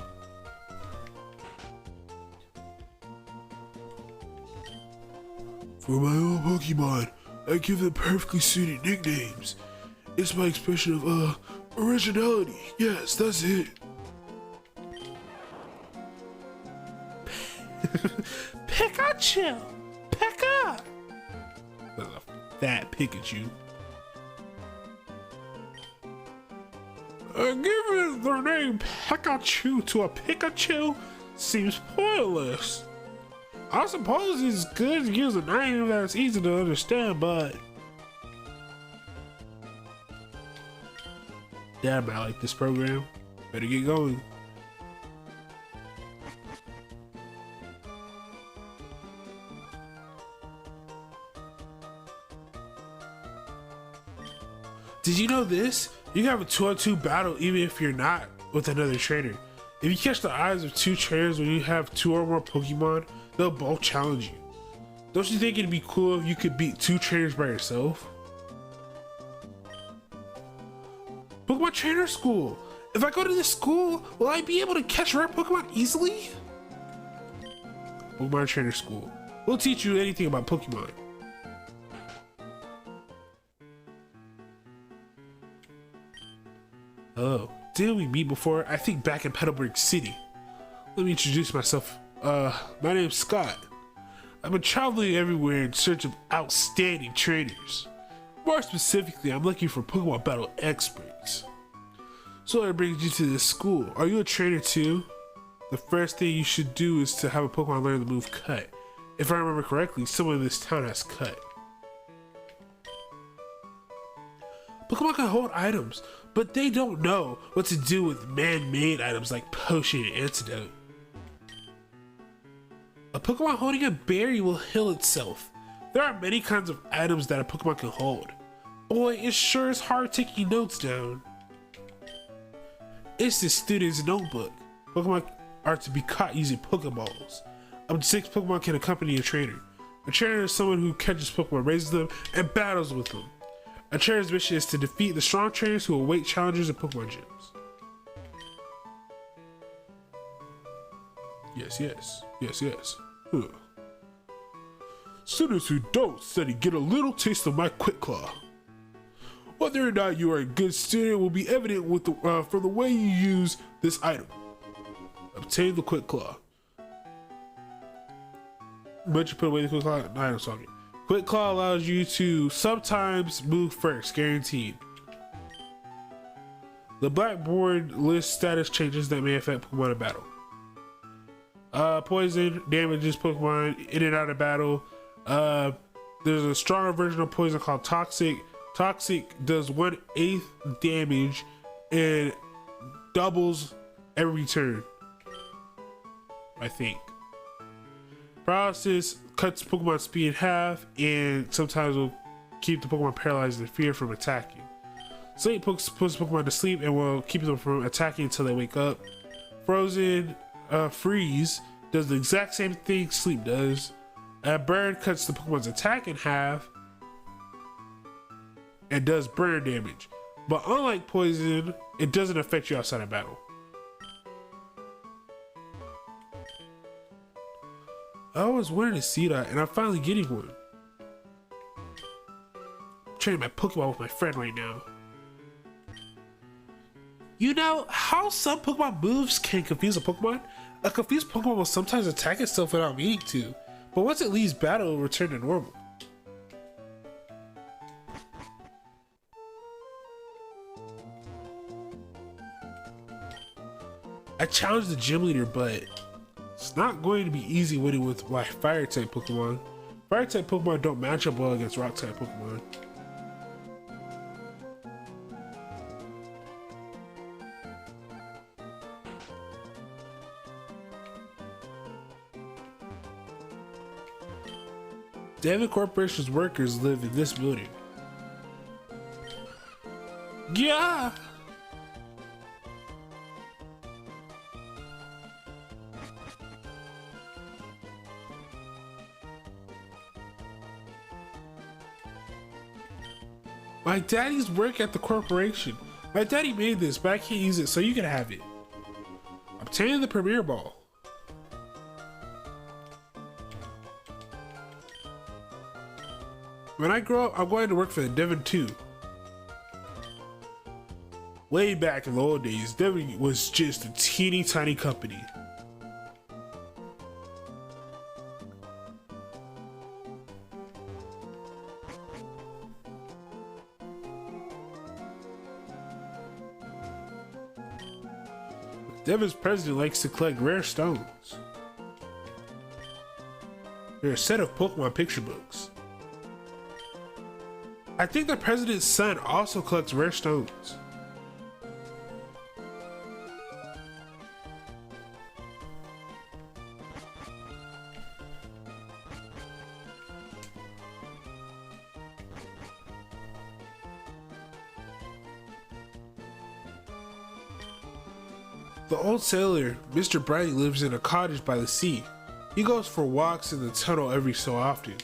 For my own Pokemon, I give them perfectly suited nicknames. It's my expression of, originality. Yes, that's it. Pikachu! Pekka! That's a fat Pikachu. Giving their name Pikachu to a Pikachu seems pointless. I suppose it's good to use a name that's easy to understand, but damn, I like this program. Better get going. Did you know this? You can have a 2-on-2 battle even if you're not with another trainer. If you catch the eyes of two trainers when you have 2 or more Pokemon, they'll both challenge you. Don't you think it'd be cool if you could beat 2 trainers by yourself? Pokemon Trainer School! If I go to this school, will I be able to catch rare Pokemon easily? Pokemon Trainer School. We'll teach you anything about Pokemon. Oh, didn't we meet before? I think back in Petalburg City. Let me introduce myself. My name's Scott. I've been traveling everywhere in search of outstanding trainers. More specifically, I'm looking for Pokemon battle experts. So that brings you to this school. Are you a trainer too? The first thing you should do is to have a Pokemon learn the move Cut. If I remember correctly, someone in this town has Cut. Pokemon can hold items, but they don't know what to do with man-made items like potion and antidote. A Pokemon holding a berry will heal itself. There are many kinds of items that a Pokemon can hold. Boy, it sure is hard taking notes down. It's the student's notebook. Pokemon are to be caught using Pokeballs. Up to 6 Pokemon can accompany a trainer. A trainer is someone who catches Pokemon, raises them, and battles with them. A trainer's mission is to defeat the strong trainers who await challengers in Pokemon gyms. Yes. Huh. Students who don't study get a little taste of my Quick Claw. Whether or not you are a good student will be evident with from the way you use this item. Obtain the Quick Claw. But you put away the Quick Claw? No, I don't solve it. Quick Claw allows you to sometimes move first, guaranteed. The blackboard lists status changes that may affect Pokemon in battle. Poison damages Pokemon in and out of battle. There's a stronger version of poison called Toxic. Toxic does 1/8 damage and doubles every turn, I think. Paralysis cuts Pokemon speed in half and sometimes will keep the Pokemon paralyzed and fear from attacking. Sleep puts Pokemon to sleep and will keep them from attacking until they wake up. Frozen Freeze does the exact same thing sleep does. A burn cuts the Pokemon's attack in half and does burn damage. But unlike poison, it doesn't affect you outside of battle. I always wanted to see that, and I'm finally getting one. I'm training my Pokemon with my friend right now. You know how some Pokemon moves can confuse a Pokemon? A confused Pokemon will sometimes attack itself without meaning to, but once it leaves battle, it will return to normal. I challenged the gym leader, but it's not going to be easy winning with my fire type Pokemon. Fire type Pokemon don't match up well against rock type Pokemon. David Corporation's workers live in this building. Yeah! My daddy's work at the corporation. My daddy made this, but I can't use it, so you can have it. Obtain the Premier Ball. When I grow up, I'm going to work for the Devon 2. Way back in the old days, Devon was just a teeny tiny company. Devon's president likes to collect rare stones. There are a set of Pokemon picture books. I think the president's son also collects rare stones. The old sailor, Mr. Bright, lives in a cottage by the sea. He goes for walks in the tunnel every so often.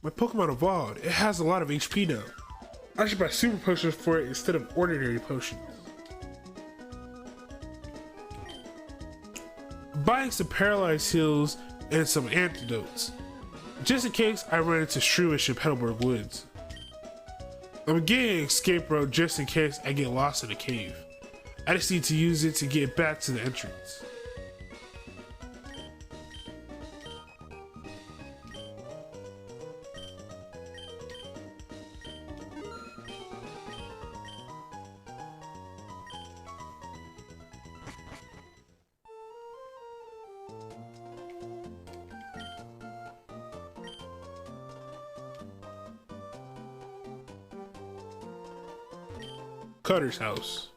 My Pokemon evolved. It has a lot of HP now. I should buy super potions for it instead of ordinary potions. Buying some paralyzed heals and some antidotes, just in case I run into Shrewish in Petalburg Woods. I'm getting an escape rope just in case I get lost in a cave. I just need to use it to get back to the entrance. Cutter's house.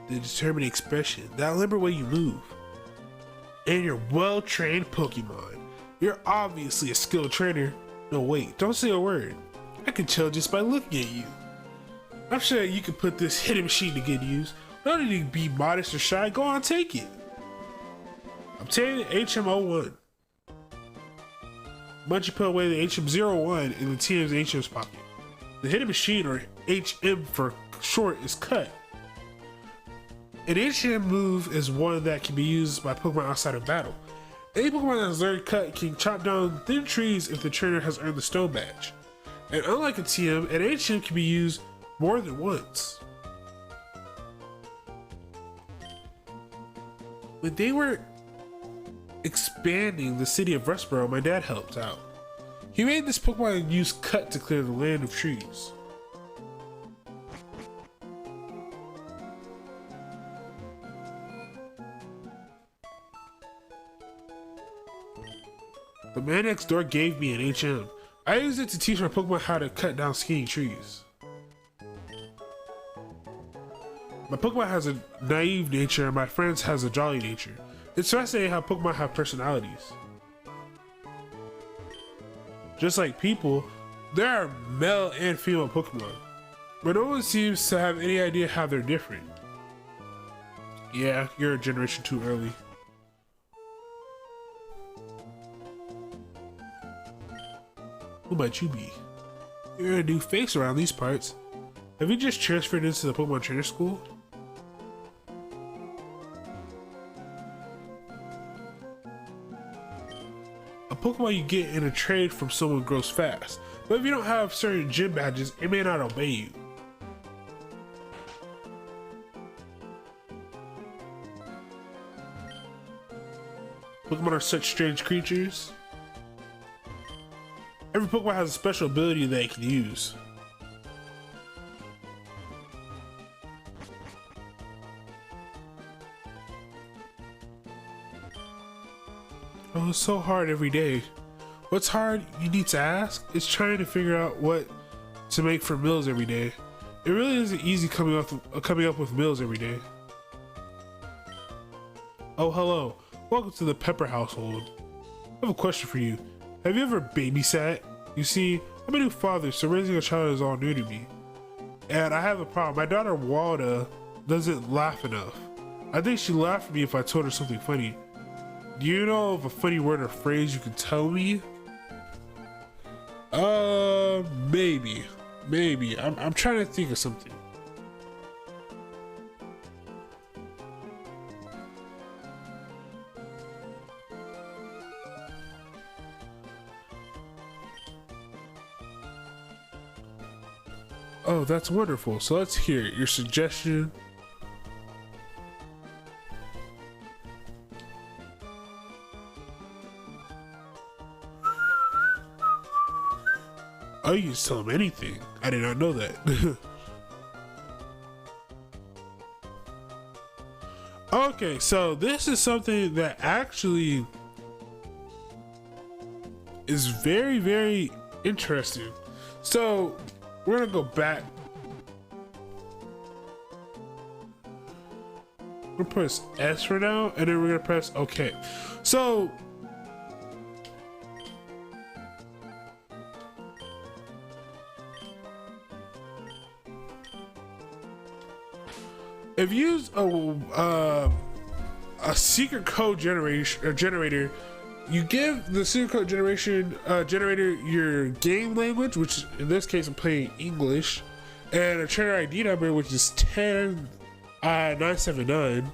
The determined expression, that elaborate way you move, and your well-trained Pokemon. You're obviously a skilled trainer. No wait, don't say a word. I can tell just by looking at you. I'm sure you can put this hidden machine to good use. Don't need to be modest or shy, go on, take it. Obtain HM01. Munchie put away the HM01 in the TM's HM's pocket. The hidden machine, or HM for short, is cut. An HM move is one that can be used by Pokemon outside of battle. Any Pokemon that has learned cut can chop down thin trees if the trainer has earned the stone badge. And unlike a TM, an HM can be used more than once. When they were expanding the city of Rustboro, my dad helped out. He made this Pokemon use cut to clear the land of trees. The man next door gave me an HM. I used it to teach my Pokemon how to cut down skinny trees. My Pokemon has a naive nature and my friend's has a jolly nature. It's fascinating how Pokemon have personalities. Just like people, There are male and female Pokemon, but no one seems to have any idea how they're different. Yeah, you're a generation too early. Who might you be? You're a new face around these parts. Have you just transferred into the Pokemon Trainer School? A Pokemon you get in a trade from someone grows fast, but if you don't have certain gym badges, it may not obey you. Pokemon are such strange creatures. Every Pokemon has a special ability that it can use. Oh, it's so hard every day. What's hard, you need to ask, is trying to figure out what to make for meals every day. It really isn't easy coming up with meals every day. Oh, hello. Welcome to the Pepper household. I have a question for you. Have you ever babysat? You see, I'm a new father, so raising a child is all new to me. And I have a problem. My daughter Walda doesn't laugh enough. I think she'd laugh at me if I told her something funny. Do you know of a funny word or phrase you can tell me? Maybe. I'm trying to think of something. Oh, that's wonderful. So let's hear it. Your suggestion. Oh, you can tell him anything. I did not know that. Okay, so this is something that actually is very, very interesting. So we're gonna go back. We're gonna press S for now, and then we're gonna press OK. So if you use a secret code generator, you give the secret code generator your game language, which in this case I'm playing English, and a trainer ID number, which is 10979.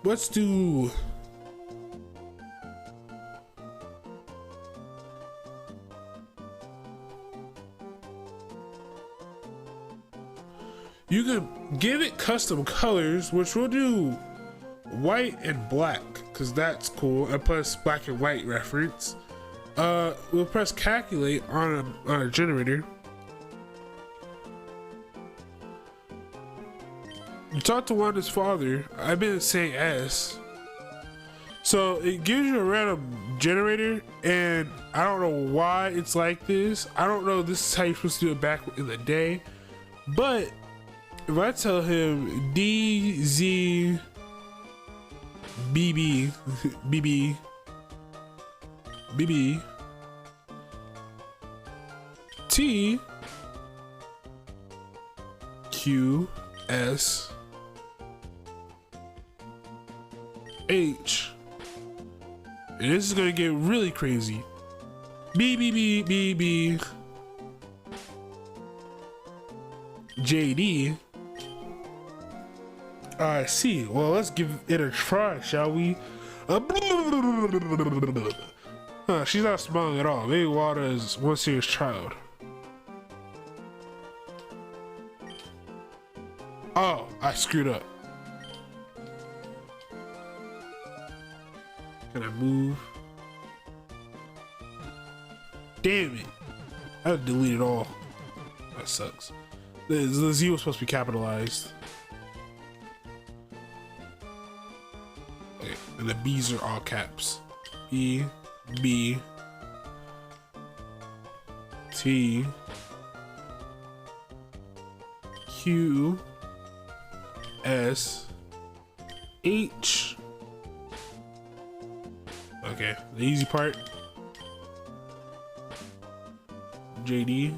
Let's do. You can give it custom colors, which we'll do white and black, because that's cool, and plus black and white reference. We'll press calculate on a generator. You talk to Wanda's father. I've been saying S. So it gives you a random generator, and I don't know why it's like this. I don't know if this is how you're supposed to do it back in the day. But if I tell him DZ BB BB BB T Q S H, and this is gonna get really crazy. B B B B B J D. I see. Well, let's give it a try, shall we? She's not smiling at all. Maybe Water is one serious child. Oh, I screwed up. Can I move? Damn it. I had to delete it all. That sucks. The Z was supposed to be capitalized. Okay, and the B's are all caps. E, B, T Q S H. Okay, the easy part. JD.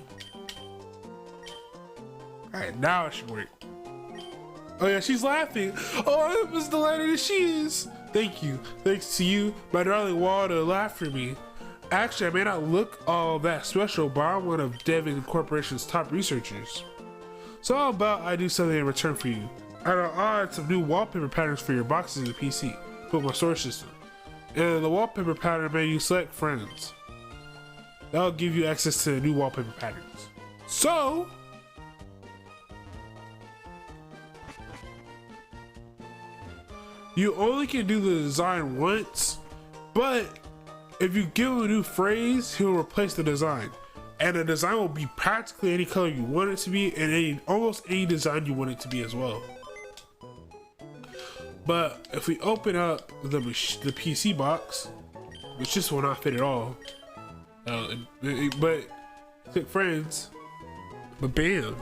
Alright, now it should work. Oh yeah, she's laughing. Oh, I'm as delighted as she is. Thank you. Thanks to you, my darling wall, to laugh for me. Actually, I may not look all that special, but I'm one of Devon Corporation's top researchers. So how about I do something in return for you? I'll add some new wallpaper patterns for your boxes in the PC, Pokemon storage system. And in the wallpaper pattern menu, select friends. That'll give you access to new wallpaper patterns. So, you only can do the design once, but if you give him a new phrase, he'll replace the design. And the design will be practically any color you want it to be, and almost any design you want it to be as well. But if we open up the PC box, which just will not fit at all, but click friends, but bam.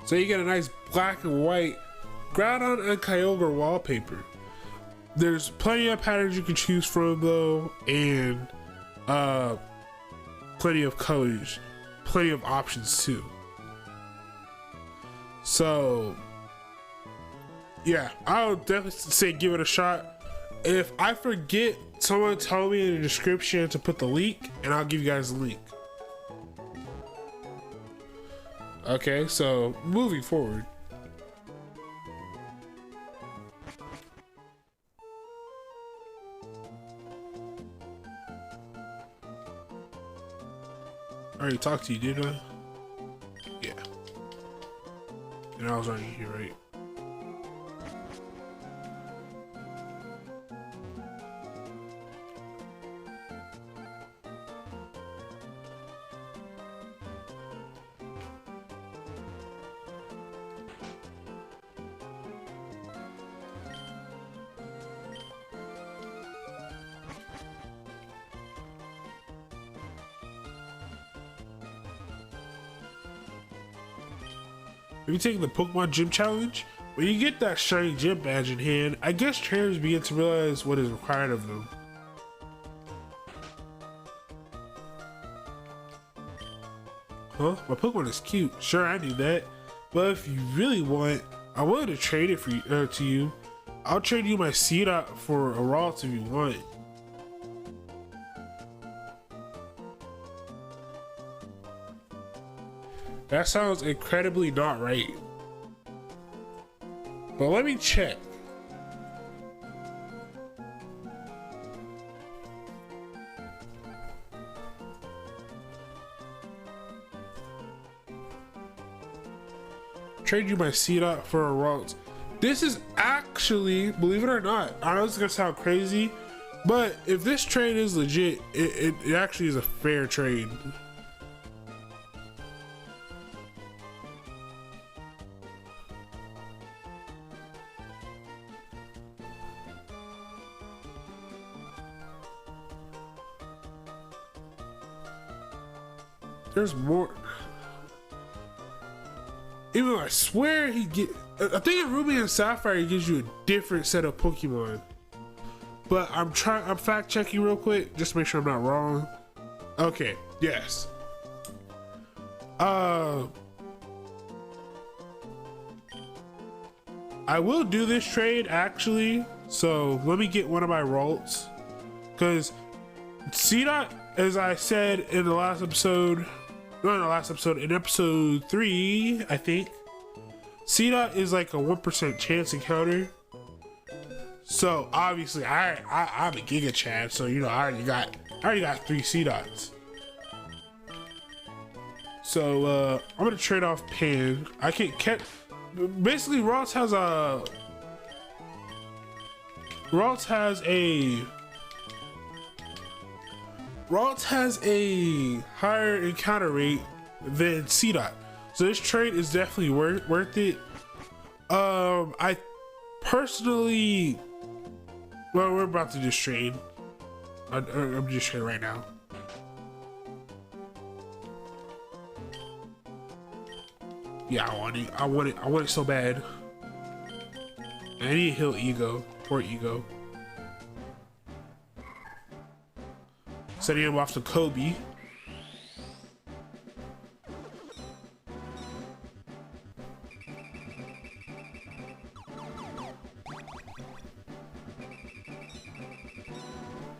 So you get a nice black and white Groudon and Kyogre wallpaper. There's plenty of patterns you can choose from though, and plenty of colors, plenty of options too. So yeah, I would definitely say give it a shot. If I forget, someone tell me in the description to put the link and I'll give you guys the link. Okay, so moving forward. I already talked to you, didn't I? Yeah. And I was already here, right? If you take the Pokemon Gym Challenge, when you get that shiny gym badge in hand, I guess trainers begin to realize what is required of them. Huh? My Pokemon is cute. Sure, I knew that. But if you really want, I'm willing to trade it for you, to you. I'll trade you my Seedot for a Ralts if you want. That sounds incredibly not right. But let me check. Trade you my Seedot for a Ralts. This is actually, believe it or not, I know it's gonna sound crazy, but if this trade is legit, it actually is a fair trade. There's more. Even though I swear he get, I think in Ruby and Sapphire he gives you a different set of Pokemon. But I'm fact checking real quick just to make sure I'm not wrong. Okay, yes. I will do this trade actually. So let me get one of my Ralts, because Seedot, as I said in the last episode. Not in the last episode, in episode 3, I think, Seedot is like a 1% chance encounter. So obviously, I'm a Giga Chad, so you know I already got 3 Seedots. So I'm gonna trade off Pan. I can't catch. Basically, Ralts has a higher encounter rate than Seedot, so this trade is definitely worth it. I personally, well, we're about to just trade. I'm just sure right now. Yeah, I want it. I want it so bad. I need to heal ego. Poor ego. Setting him off to Kobe.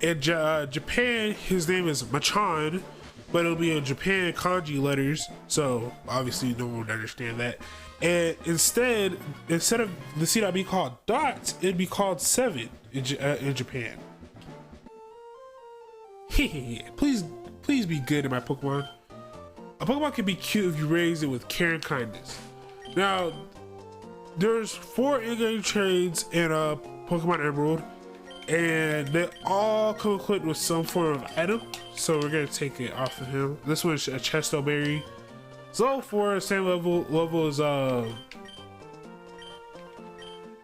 In Japan, his name is Machan, but it'll be in Japan kanji letters, so obviously no one would understand that. And instead of the seed be called dots, it'd be called 7 in Japan. please be good in my Pokemon. A Pokemon can be cute if you raise it with care and kindness. Now, there's 4 in-game trades in Pokemon Emerald, and they all come equipped with some form of item, so we're gonna take it off of him. This one's a Chesto Berry. It's level 4, same level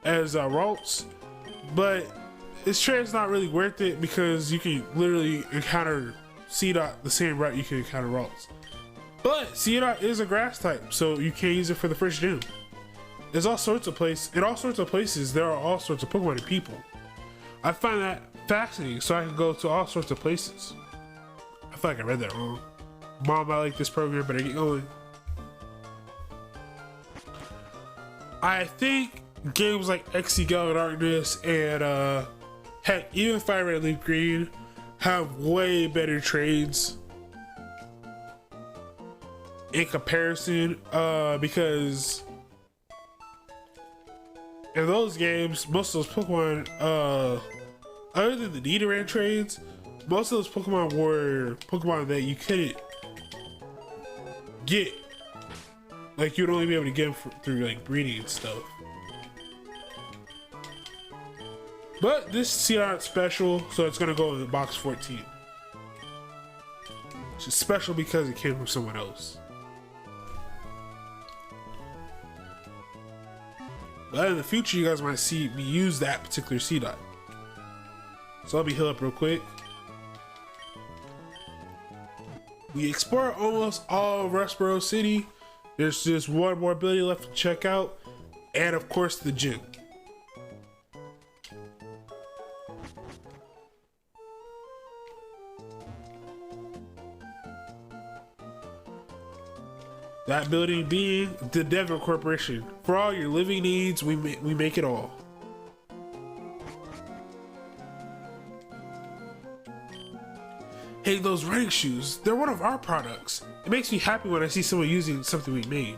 as Ralts, but this trade's not really worth it because you can literally encounter Seedot the same route you can encounter Ralts. But Seedot is a grass type, so you can't use it for the first gym. There's all sorts of places. In all sorts of places, there are all sorts of Pokemon and people. I find that fascinating, so I can go to all sorts of places. I feel like I read that wrong. Mom, I like this program, but I get going. I think games like XE Gale Darkness and heck, even Fire Red Leaf Green have way better trades in comparison, because in those games, most of those Pokemon, other than the Nidoran trades, most of those Pokemon were Pokemon that you couldn't get. Like, you'd only be able to get them through like breeding and stuff. But this Seedot special, so it's gonna go in box 14. It's special because it came from someone else. But in the future, you guys might see me use that particular Seedot. So I'll be heal up real quick. We explore almost all of Rustboro City. There's just one more ability left to check out, and of course the gym. That building being the Devon Corporation. For all your living needs, we make it all. Hey, those running shoes, they're one of our products. It makes me happy when I see someone using something we made.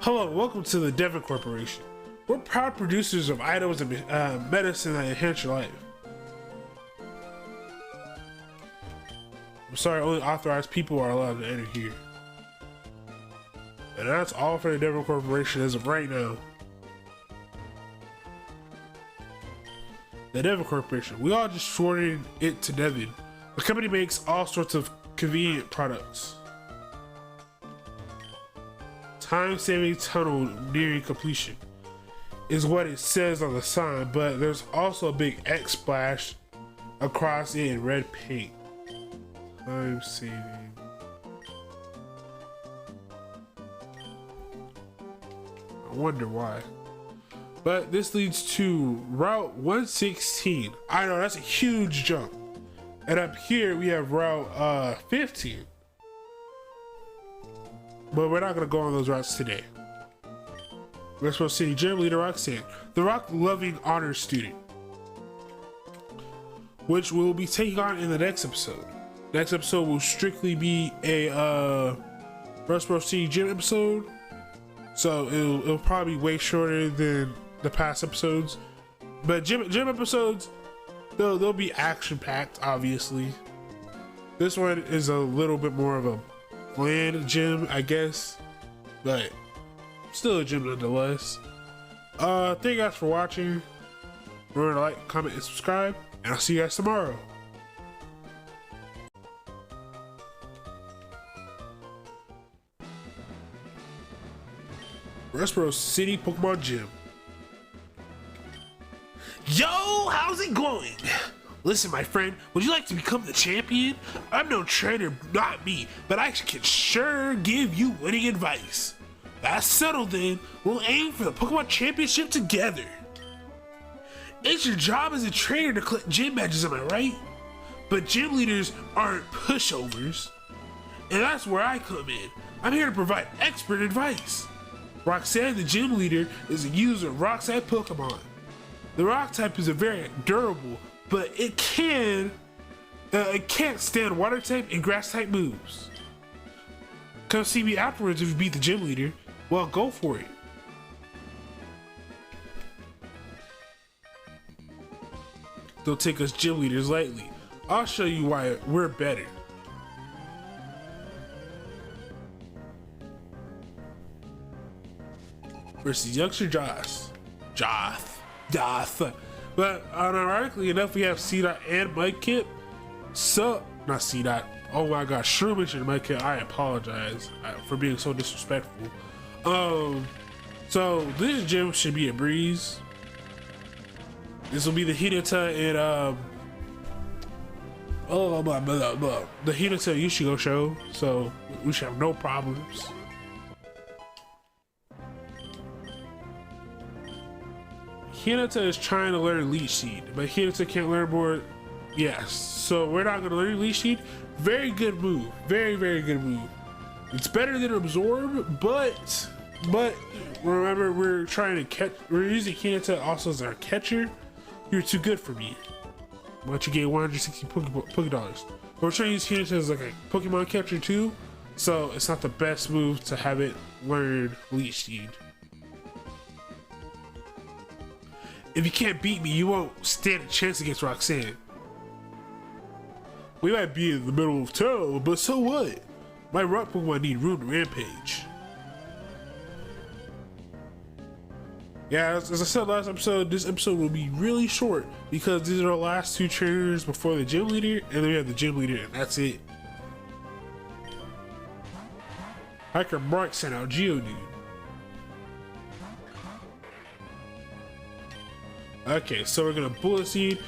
Hello, welcome to the Devon Corporation. We're proud producers of items and medicine that enhance your life. I'm sorry, only authorized people are allowed to enter here. And that's all for the Devon Corporation as of right now. The Devon Corporation. We all just shortened it to Devon. The company makes all sorts of convenient products. Time-saving tunnel nearing completion is what it says on the sign, but there's also a big X splash across it in red paint. Time-saving. I wonder why. But this leads to Route 116. I know, that's a huge jump. And up here we have Route 15. But we're not gonna go on those routes today. Westboro City Gym Leader Roxanne, the rock-loving honor student, which we'll be taking on in the next episode. Next episode will strictly be a Westboro City Gym episode. So it'll probably be way shorter than the past episodes, but gym episodes, they'll be action packed. Obviously, this one is a little bit more of a bland gym, I guess, but still a gym nonetheless. Thank you guys for watching. Remember to like, comment, and subscribe, and I'll see you guys tomorrow. Westboro City Pokemon Gym. Yo, how's it going? Listen, my friend, would you like to become the champion? I'm no trainer, not me, but I can sure give you winning advice. That's settled then. We'll aim for the Pokemon Championship together. It's your job as a trainer to collect gym badges, am I right? But gym leaders aren't pushovers. And that's where I come in. I'm here to provide expert advice. Roxanne, the gym leader, is a user of Rock-type Pokemon. The Rock type is a very durable, but it can't stand Water type and Grass type moves. Come see me afterwards if you beat the gym leader. Well, go for it. Don't take us gym leaders lightly. I'll show you why we're better. Versus youngster Joth. But unironically enough, we have C-Dot and Mudkip. So, not C-Dot. Oh my gosh, Shrew mentioned Mudkip. I apologize for being so disrespectful. So this gym should be a breeze. This will be the Hinata and the Hinata Yushigo show. So we should have no problems. Hinata is trying to learn Leech Seed, but Hinata can't learn more. Yes, so we're not going to learn Leech Seed. Very good move. Very, very good move. It's better than Absorb, but remember, we're trying to catch. We're using Hinata also as our catcher. You're too good for me. Why don't you get 160 Poké-Dollars? We're trying to use Hinata as like a Pokemon catcher too, so it's not the best move to have it learn Leech Seed. If you can't beat me, you won't stand a chance against Roxanne. We might be in the middle of town, but so what? My rock Pokemon need room to rampage. Yeah, as I said last episode, this episode will be really short because these are the last two trainers before the gym leader, and then we have the gym leader, and that's it. Hiker Mark sent out Geodude. Okay, so we're gonna Bullet Seed.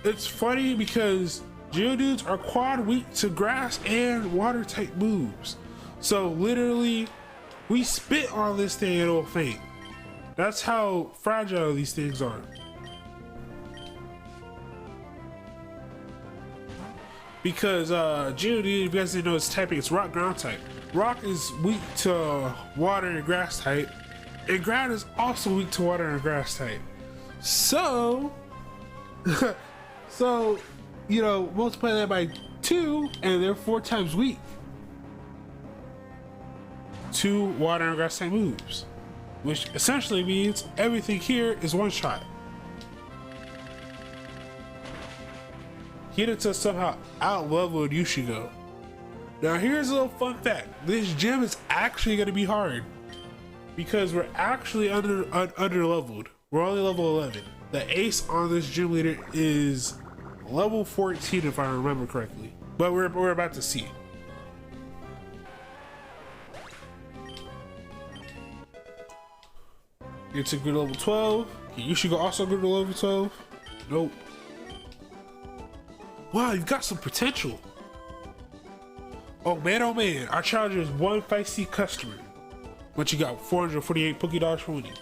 It's funny because Geodudes are quad weak to grass and water type moves. So literally, we spit on this thing and it'll faint. That's how fragile these things are. Because Geodude, if you guys didn't know its typing, it's rock ground type. Rock is weak to water and grass type, and ground is also weak to water and grass type. So, you know, multiply that by 2, and they're 4 times weak. 2 water and grass type moves, which essentially means everything here is one shot. Hinata somehow out-leveled Yushigo. Now here's a little fun fact. This gym is actually going to be hard because we're actually under-leveled. We're only level 11. The ace on this gym leader is level 14 if I remember correctly. But we're about to see. It's a good level 12. You should also go to level 12. Nope. Wow, you've got some potential. Oh man, our challenger is one feisty customer. But you got 448 Poké-Dollars for winning.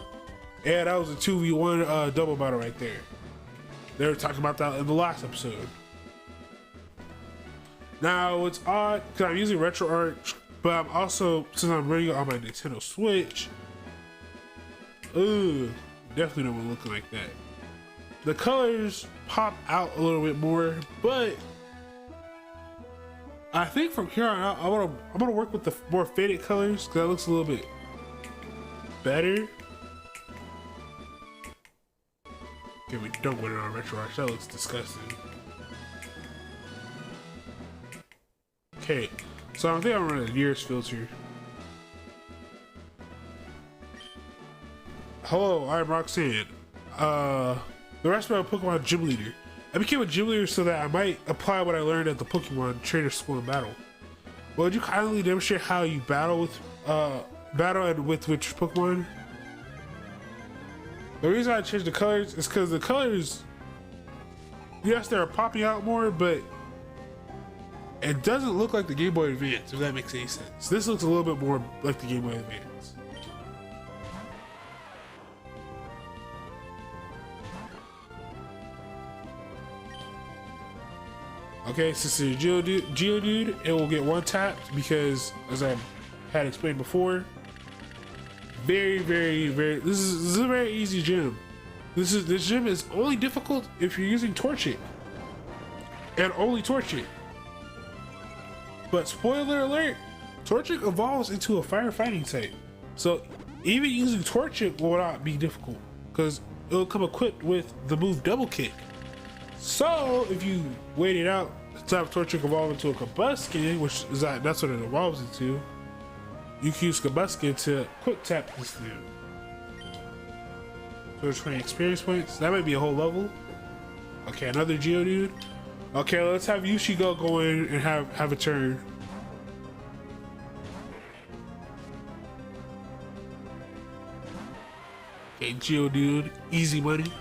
Yeah, that was a 2v1 double battle right there. They were talking about that in the last episode. Now, it's odd, because I'm using Retro Art, but I'm also, since I'm running it on my Nintendo Switch, definitely don't want to look like that. The colors pop out a little bit more, but I think from here on out, I'm gonna work with the more faded colors, because that looks a little bit better. Okay, we don't win it on Retro Arch. That looks disgusting. Okay, so I think I'm running a years filter. Hello, I'm Roxanne. The rest of my Pokemon Gym Leader. I became a Gym Leader so that I might apply what I learned at the Pokemon Trainer School in battle. Would you kindly demonstrate how you battle with and with which Pokemon? The reason I changed the colors is because the colors yes, they're popping out more, but it doesn't look like the Game Boy Advance, if that makes any sense. This looks a little bit more like the Game Boy Advance. Okay, since it's a Geodude, it will get one tapped because, as I had explained before, very, this is a very easy gym. This gym is only difficult if you're using Torchic, and only Torchic. But spoiler alert, Torchic evolves into a firefighting type, so even using Torchic will not be difficult because it'll come equipped with the move Double Kick. So if you wait it out to have Torchic evolve into a Combuskin, which is that's what it evolves into, you can use Combuskin to quick tap this dude. So 20 experience points. That might be a whole level. Okay, another Geodude. Okay, let's have Yushigo go in and have a turn. Okay, Geodude, easy money.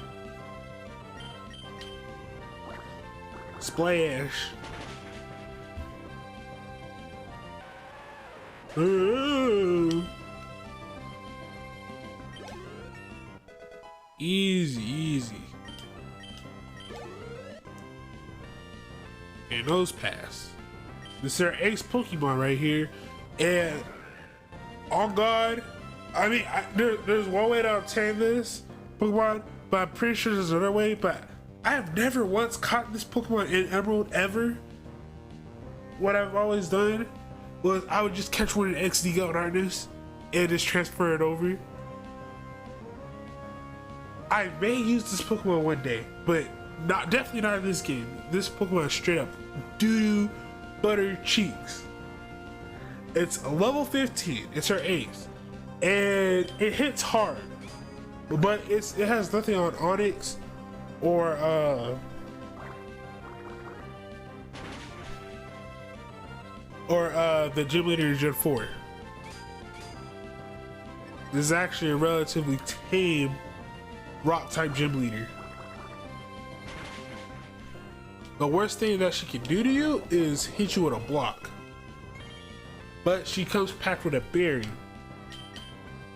Splash. Ooh. Easy. And Nose Pass. This is our ace Pokemon right here. And on God, I mean, there's one way to obtain this Pokemon, but I'm pretty sure there's another way, but I have never once caught this Pokemon in Emerald ever. What I've always done was I would just catch one in XD Gold Darkness and just transfer it over. I may use this Pokemon one day, but definitely not in this game. This Pokemon is straight up doo-doo butter cheeks. It's a level 15. It's our ace, and it hits hard, but it has nothing on Onix or the Gym Leader in Gen 4. This is actually a relatively tame rock type Gym Leader. The worst thing that she can do to you is hit you with a block. But she comes packed with a berry.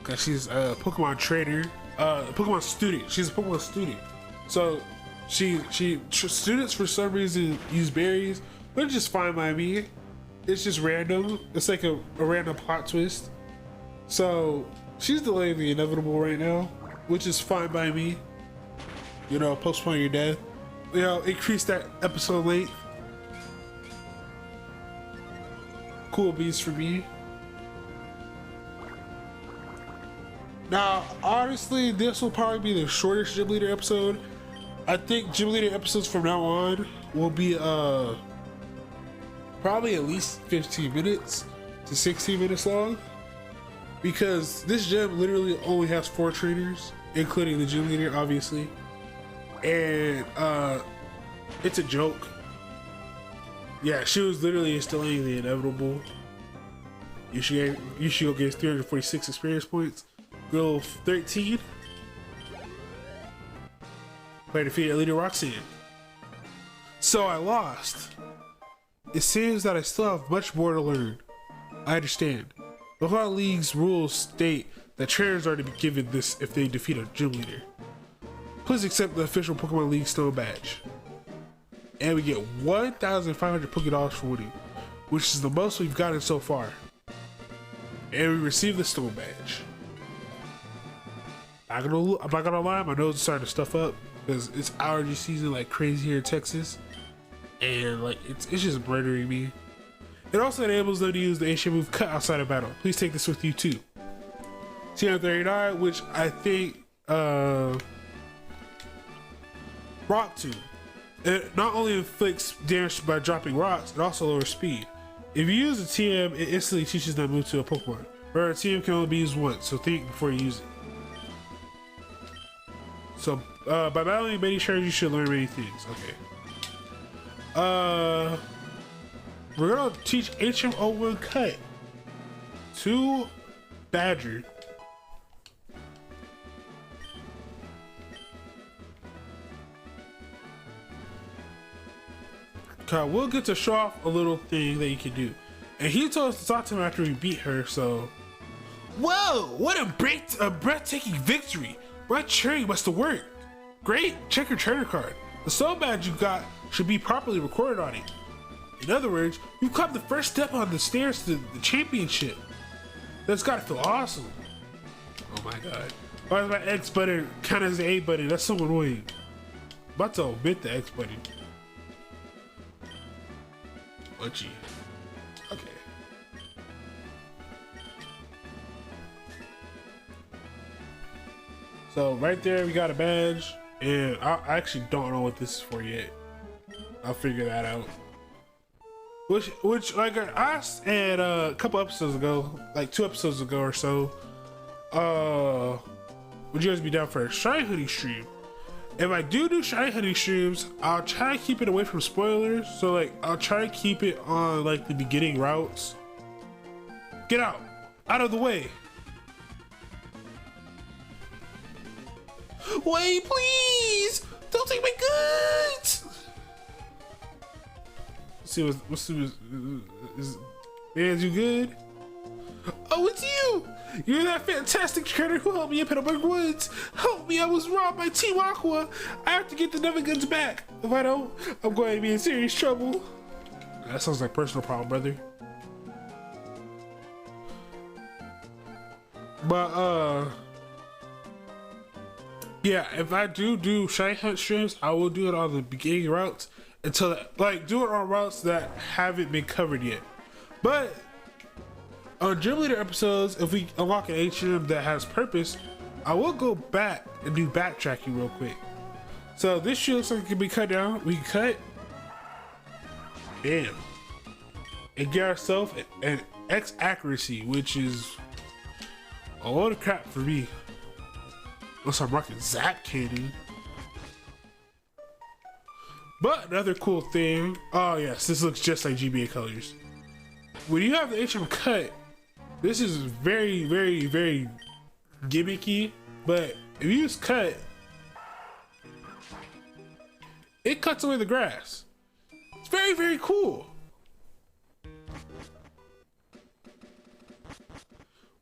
Cause she's a Pokemon trainer, Pokemon student. She's a Pokemon student. So students for some reason use berries, but it's just fine by me. It's just random. It's like a random plot twist. So she's delaying the inevitable right now, which is fine by me. You know, postpone your death. You know, increase that episode length. Cool beats for me. Now, honestly, this will probably be the shortest Gym Leader episode. I think Gym Leader episodes from now on will be probably at least 15 minutes to 16 minutes long, because this gym literally only has 4 trainers, including the Gym Leader, obviously, and it's a joke. Yeah, she was literally instilling the inevitable. Yushigo gets 346 experience points. Go 13. Play defeated Leader Roxanne. So I lost. It seems that I still have much more to learn. I understand. The Pokemon League's rules state that trainers are to be given this if they defeat a Gym Leader. Please accept the official Pokemon League Stone Badge. And we get 1,500 Pokédollars for winning, which is the most we've gotten so far. And we receive the Stone Badge. I'm not gonna lie, my nose is starting to stuff up because it's allergy season like crazy here in Texas, and like it's just murdering me. It also enables them to use the ancient move Cut outside of battle. Please take this with you too. TM39, which I think Rock Tomb. It not only inflicts damage by dropping rocks, it also lowers speed. If you use a TM, it instantly teaches that move to a Pokemon. Remember, a TM can only be used once, so think before you use it. So, by battling many trainers, you should learn many things. Okay. We're gonna teach HM01 Cut to Badger. we'll get to show off a little thing that you can do. And he told us to talk to him after we beat her, so. Whoa, what a breathtaking victory. My cherry must have worked. Great, check your trainer card. The soul badge you got should be properly recorded on it. In other words, you've climbed the first step on the stairs to the championship. That's gotta feel awesome. Oh my god. Why is my X button kind of as the A button? That's so annoying. I'm about to omit the X button. Oh gee. Okay. So right there we got a badge, and I actually don't know what this is for yet. I'll figure that out. Which like I asked at a couple episodes ago, like 2 episodes ago or so, would you guys be down for a Shiny Hoodie stream? If I do Shiny Hoodie streams, I'll try to keep it away from spoilers. So like I'll try to keep it on like the beginning routes. Get out of the way. Wait, please! Don't take my goods! Let's see is man, you good? Oh, it's you! You're that fantastic trainer who helped me in Petalburg Woods. Help me, I was robbed by Team Aqua. I have to get the Never goods back. If I don't, I'm going to be in serious trouble. That sounds like a personal problem, brother. But yeah, if I do Shiny Hunt streams, I will do it on the beginning routes until like do it on routes that haven't been covered yet. But on Gym Leader episodes, if we unlock an HM that has purpose, I will go back and do backtracking real quick. So this shit looks like it can be cut down. We can cut, bam, and get ourselves an X accuracy, which is a load of crap for me. Unless I'm rocking Zap Candy. But another cool thing, oh yes, this looks just like GBA colors. When you have the HM cut, this is very, very, very gimmicky, but if you use cut, it cuts away the grass. It's very, very cool.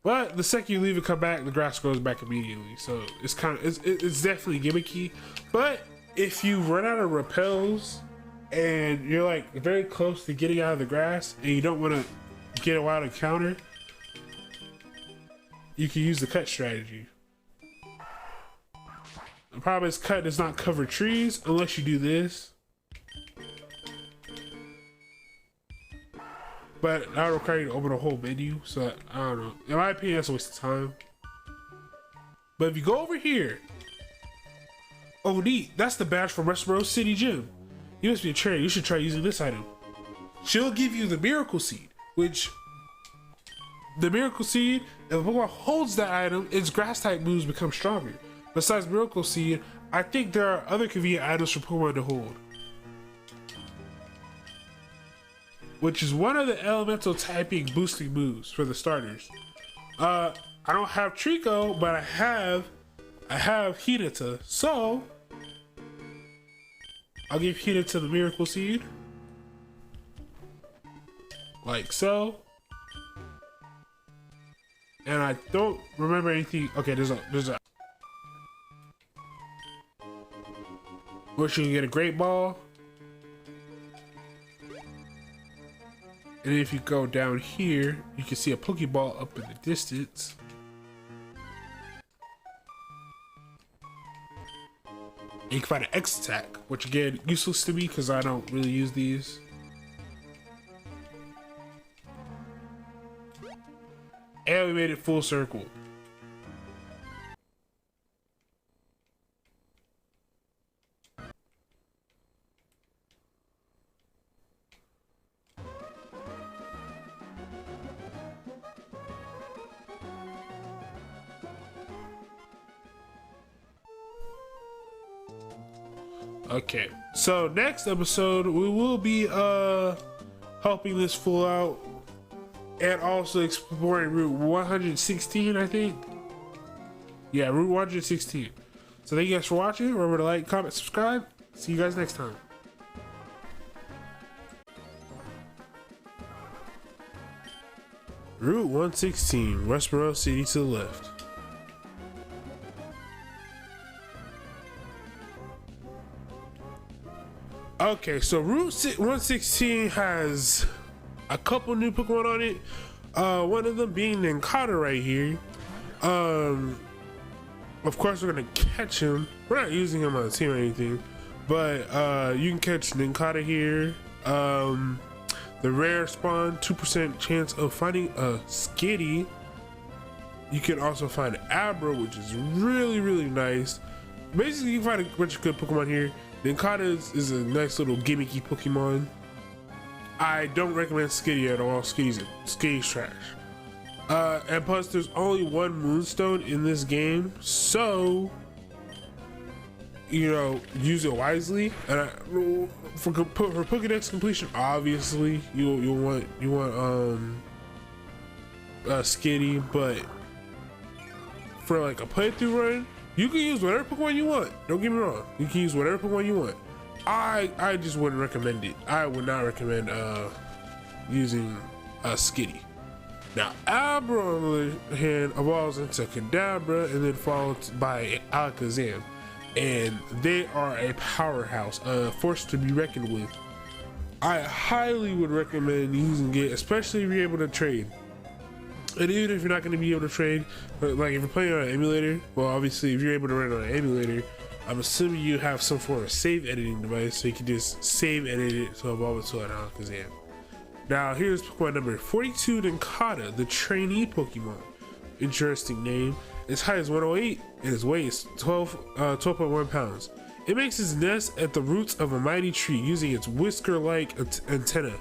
But the second you leave it come back, the grass grows back immediately. So it's kind of, it's definitely gimmicky. But if you run out of repels and you're like very close to getting out of the grass and you don't want to get a wild encounter, you can use the cut strategy. The problem is cut does not cover trees unless you do this. But that would require you to open a whole menu, so I don't know. In my opinion, that's a waste of time. But if you go over here, oh neat, that's the badge from Westboro City Gym. You must be a trainer, you should try using this item. She'll give you the Miracle Seed, which the Miracle Seed, if the Pokemon holds that item, its grass type moves become stronger. Besides Miracle Seed, I think there are other convenient items for Pokemon to hold, which is one of the elemental typing boosting moves for the starters. I don't have Trico, but I have Hinata, so I'll give Hinata the Miracle Seed, like so. And I don't remember anything. Okay, there's a which you can get a Great Ball. And if you go down here, you can see a Pokeball up in the distance. And you can find an X attack, which again, useless to me because I don't really use these. And we made it full circle. Okay, so next episode we will be helping this fool out and also exploring Route 116, I think. Yeah, Route 116. So thank you guys for watching. Remember to like, comment, subscribe. See you guys next time. Route 116, Westboro City to the left. Okay, so Route 116 has a couple new Pokemon on it. One of them being Nincada right here. Of course, we're gonna catch him. We're not using him on the team or anything, but you can catch Nincada here. The rare spawn, 2% chance of finding a Skitty. You can also find Abra, which is really nice. Basically, you can find a bunch of good Pokemon here. Nincada is a nice little gimmicky Pokemon. I don't recommend Skitty at all. Skitty's trash. And plus, there's only one Moonstone in this game, so you know, use it wisely. And for Pokédex completion, obviously you want Skitty, but for like a playthrough run, you can use whatever Pokemon you want. Don't get me wrong, you can use whatever Pokemon you want. I just wouldn't recommend it. I would not recommend using Skitty. Now, Abra, on the other hand, evolves into Kadabra and then followed by Alakazam. And they are a powerhouse, a force to be reckoned with. I highly would recommend using it, especially if you're able to trade. And even if you're not going to be able to trade, but like if you're playing on an emulator, well, obviously if you're able to run on an emulator, I'm assuming you have some form of save editing device, so you can just save edit it to evolve it to an Alakazam. Now here's Pokemon number 42, Nincada, the trainee Pokemon. Interesting name. Its height is 108 and its weight is 12.1 pounds. It makes its nest at the roots of a mighty tree using its whisker-like antennae.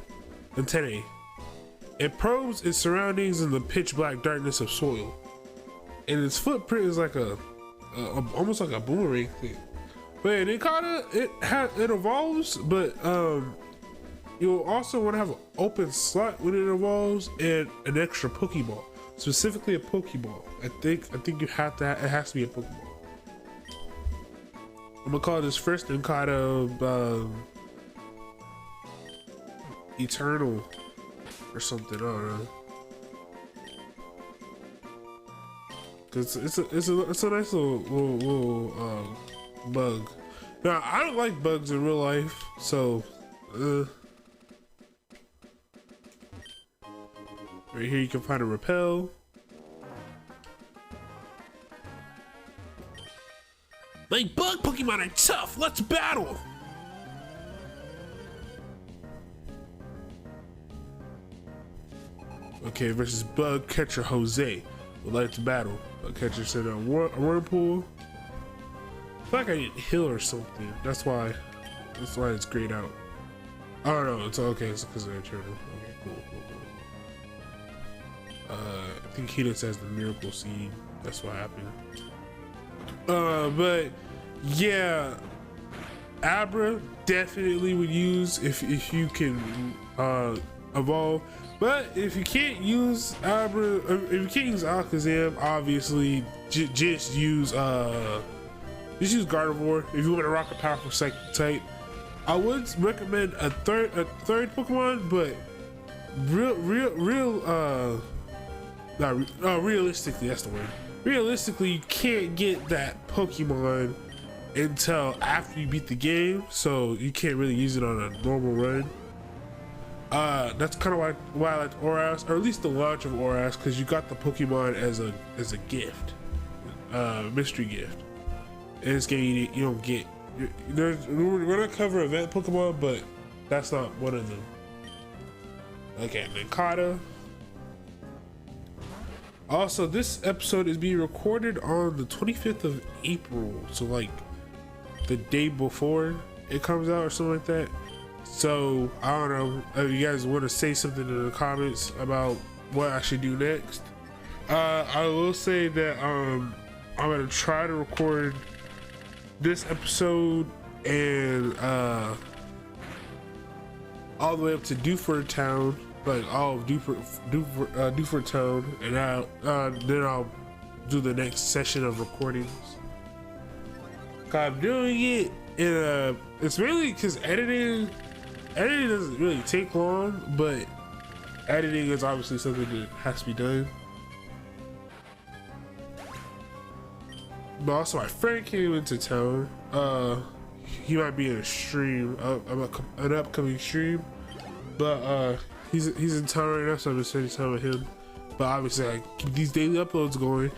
It probes its surroundings in the pitch black darkness of soil. And its footprint is like almost like a boomerang thing. But yeah, Nincada, it evolves, but you'll also want to have an open slot when it evolves and an extra Pokeball. Specifically a Pokeball. I think you have to. It has to be a Pokeball. I'm gonna call this first Nincada Eternal or something. I don't know. Cause it's a nice little bug. Now I don't like bugs in real life, so. Right here you can find a repel. Like bug Pokemon are tough, let's battle! Okay, versus bug catcher Jose. Would like to battle. Bug catcher said a whirlpool. I feel like I need heal or something. That's why it's grayed out. I don't know, it's okay, it's because of Eternal. Okay, cool. I think Helix has the Miracle Seed. That's what happened. But yeah, Abra definitely would use if you can evolve. But if you can't use Abra, if you can't use Alakazam, obviously just use Gardevoir if you want to rock a powerful psychic type. I would recommend a third Pokemon, but realistically, that's the word. Realistically, you can't get that Pokemon until after you beat the game, so you can't really use it on a normal run. That's kind of why I like Oras, or at least the launch of Oras, because you got the Pokemon as a gift, mystery gift. In this game, you don't get. We're gonna cover event Pokemon, but that's not one of them. Okay, Nincada. Also, this episode is being recorded on the 25th of April, so like the day before it comes out or something like that. So I don't know if you guys want to say something in the comments about what I should do next. I will say that I'm gonna try to record this episode and all the way up to Dewford Town, like all of Dewford Town, and then I'll do the next session of recordings. I'm doing it in it's mainly because editing doesn't really take long, but editing is obviously something that has to be done. But also my friend came into town. He might be in a stream, an upcoming stream. But he's in town right now, so I'm just spending time with him. But obviously I keep these daily uploads going.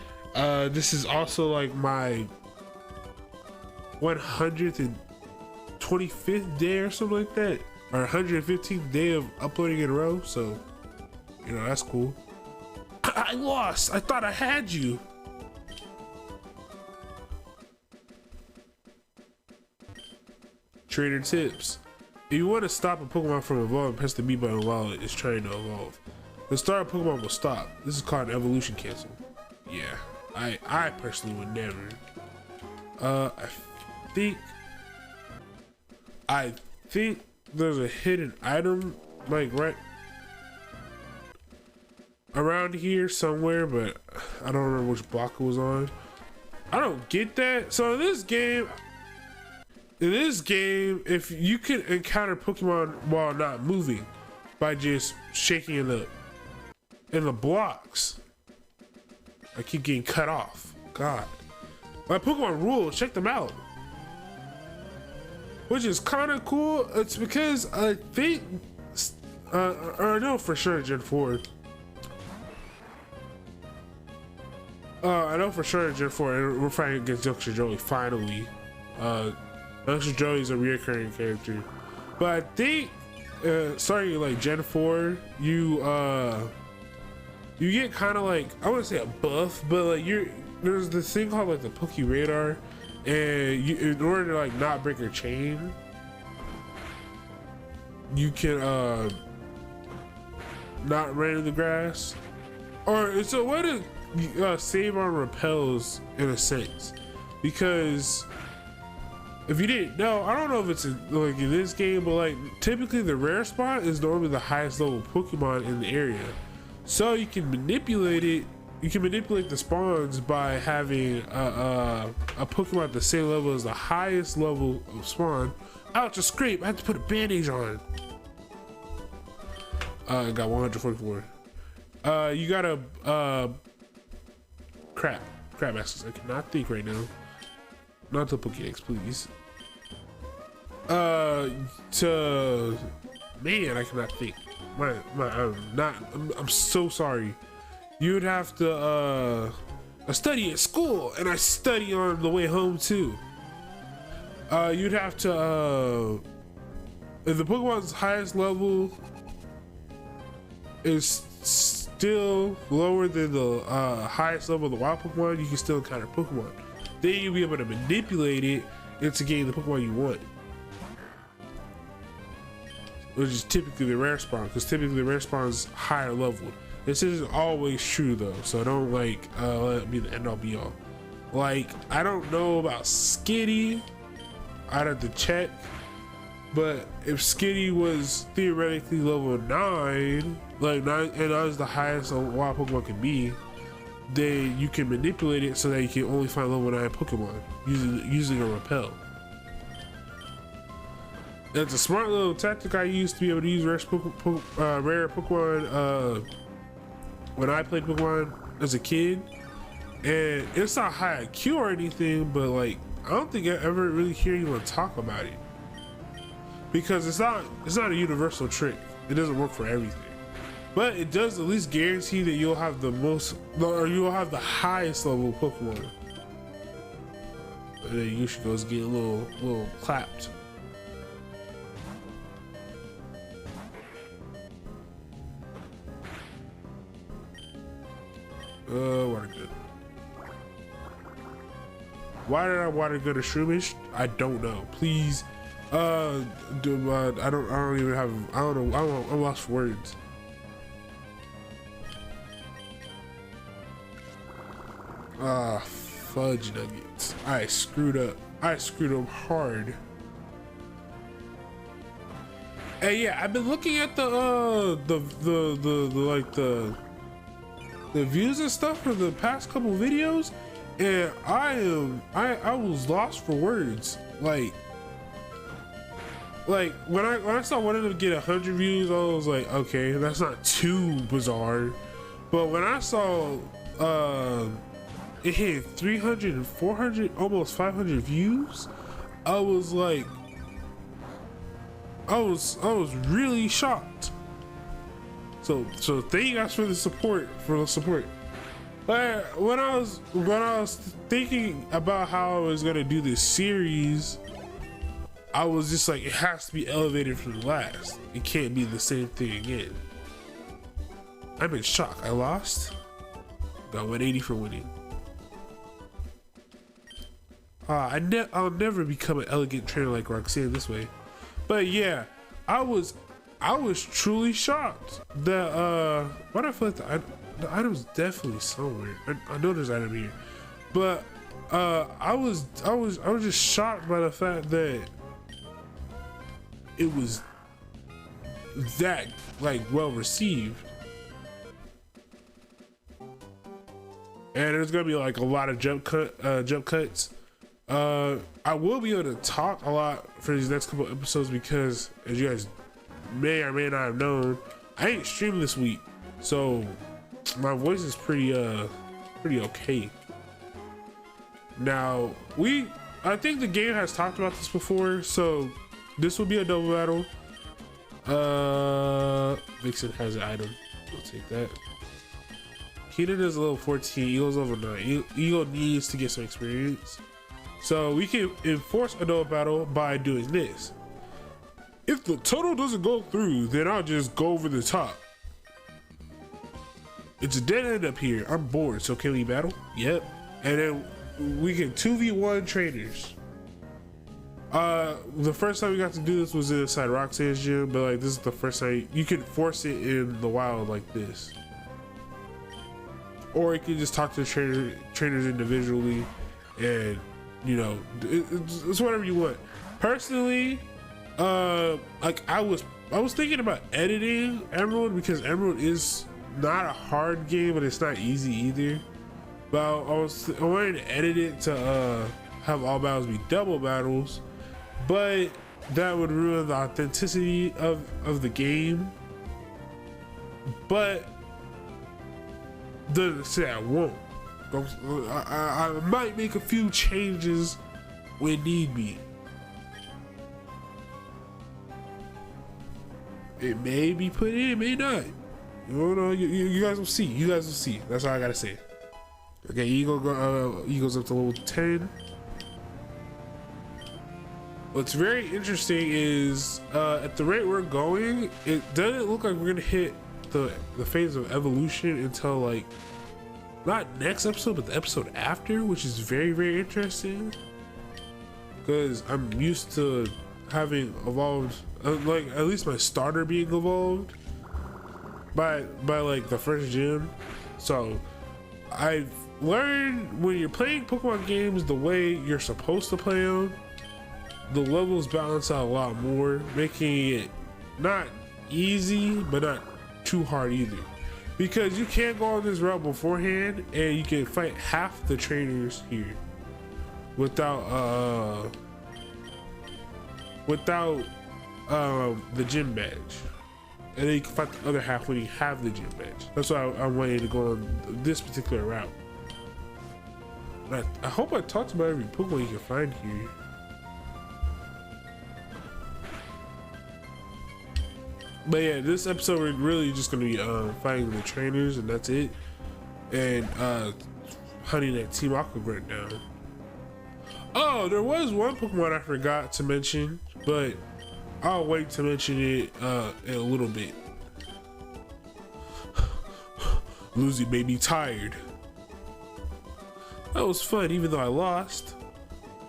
This is also like my 125th day or something like that, or 115th day of uploading in a row, so you know, that's cool. I lost. I thought I had you. Trainer tips: if you want to stop a Pokemon from evolving, press the B button while it is trying to evolve. The start of Pokemon will stop. This is called an evolution cancel. Yeah, I personally would never. I think there's a hidden item like right around here somewhere, but I don't remember which block it was on. I don't get that. So in this game, if you can encounter Pokemon while not moving by just shaking in the blocks, I keep getting cut off. God, my Pokemon rules, check them out. Which is kind of cool. It's because I think, or I know for sure Gen 4. I know for sure Gen 4, and we're fighting against Youngster Joey finally. Youngster Joey is a reoccurring character. But I think, starting like Gen 4, you get kind of like, I wouldn't say a buff, but like there's this thing called like the Poke Radar. And you, in order to like not break your chain, you can not run in the grass, or it's a way to save on repels in a sense. Because if you didn't know, I don't know if it's like in this game, but like typically the rare spot is normally the highest level Pokemon in the area, so you can manipulate it. You can manipulate the spawns by having a Pokemon at the same level as the highest level of spawn. Ouch, a scrape. I had to put a bandage on. I got 144. You got a crap masters. I cannot think right now. Not the Pokédex, please. Man, I cannot think. I'm so sorry. You'd have to study at school, and I study on the way home too. You'd have to if the Pokemon's highest level is still lower than the highest level of the wild Pokemon, you can still encounter Pokemon. Then you'll be able to manipulate it into getting the Pokemon you want, which is typically the rare spawn, because typically the rare spawn is higher level. This isn't always true though, so don't like let it be the end all be all. Like, I don't know about Skitty, I'd have to check, but if Skitty was theoretically level 9, like 9, and that was the highest a wild Pokemon can be, then you can manipulate it so that you can only find level 9 Pokemon using a repel. That's a smart little tactic I used to be able to use rare Pokemon when I played Pokemon as a kid. And it's not high IQ or anything, but like I don't think I ever really hear anyone talk about it, because it's not a universal trick. It doesn't work for everything, but it does at least guarantee that you'll have the most, or you'll have the highest level Pokemon. And then Yushiko's getting a little clapped. Water good. Why did I water good a Shroomish? I don't know. Please, I don't even have. I don't know. I'm lost for words. Fudge nuggets. I screwed up. I screwed up hard. Hey, yeah, I've been looking at the views and stuff for the past couple videos, and I was lost for words. Like like when I saw one of them get 100 views, I was like, okay, that's not too bizarre. But when I saw it hit 300, 400, almost 500 views, I was like, I was really shocked. So thank you guys for the support. But when I was thinking about how I was gonna do this series, I was just like, it has to be elevated from the last. It can't be the same thing again. I'm in shock. I lost. Got 180 for winning. I'll never become an elegant trainer like Roxanne this way. But yeah, I was truly shocked that why do I feel like the item's definitely somewhere. I know there's an item here, but I was just shocked by the fact that it was that like well received. And there's gonna be like a lot of jump cuts. I will be able to talk a lot for these next couple episodes because, as you guys may or may not have known, I ain't streamed this week, so my voice is pretty okay. Now I think the game has talked about this before, so this will be a double battle. Vixen has an item. We'll take that. Keenan is a level 14. Eagle's level 9. Eagle needs to get some experience. So we can enforce a double battle by doing this. If the total doesn't go through, then I'll just go over the top. It's a dead end up here. I'm bored, so can we battle? Yep. And then we can 2v1 trainers. The first time we got to do this was inside Roxanne's gym, but like this is the first time you can force it in the wild like this. Or you can just talk to the trainers individually, and you know, it's whatever you want. Personally, like I was thinking about editing Emerald because Emerald is not a hard game, but it's not easy either. But I wanted to edit it to have all battles be double battles, but that would ruin the authenticity of the game. But doesn't say I won't. I might make a few changes when need be. It may be put in, it may not. You don't know. You guys will see. You guys will see. That's all I gotta say. Okay, Eagle's up to level 10. What's very interesting is at the rate we're going, it doesn't look like we're gonna hit the phase of evolution until like not next episode but the episode after, which is very, very interesting because I'm used to having evolved like at least my starter being evolved by like the first gym. So I've learned when you're playing Pokemon games the way you're supposed to play them, the levels balance out a lot more, making it not easy but not too hard either, because you can't go on this route beforehand and you can fight half the trainers here without the gym badge, and then you can fight the other half when you have the gym badge. That's why I wanted to go on this particular route. I hope I talked about every Pokemon you can find here. But yeah, this episode we're really just gonna be fighting the trainers, and that's it, and hunting that Team Aqua Grunt down. Oh, there was one Pokemon I forgot to mention, but I'll wait to mention it in a little bit. Lucy made me tired. That was fun, even though I lost.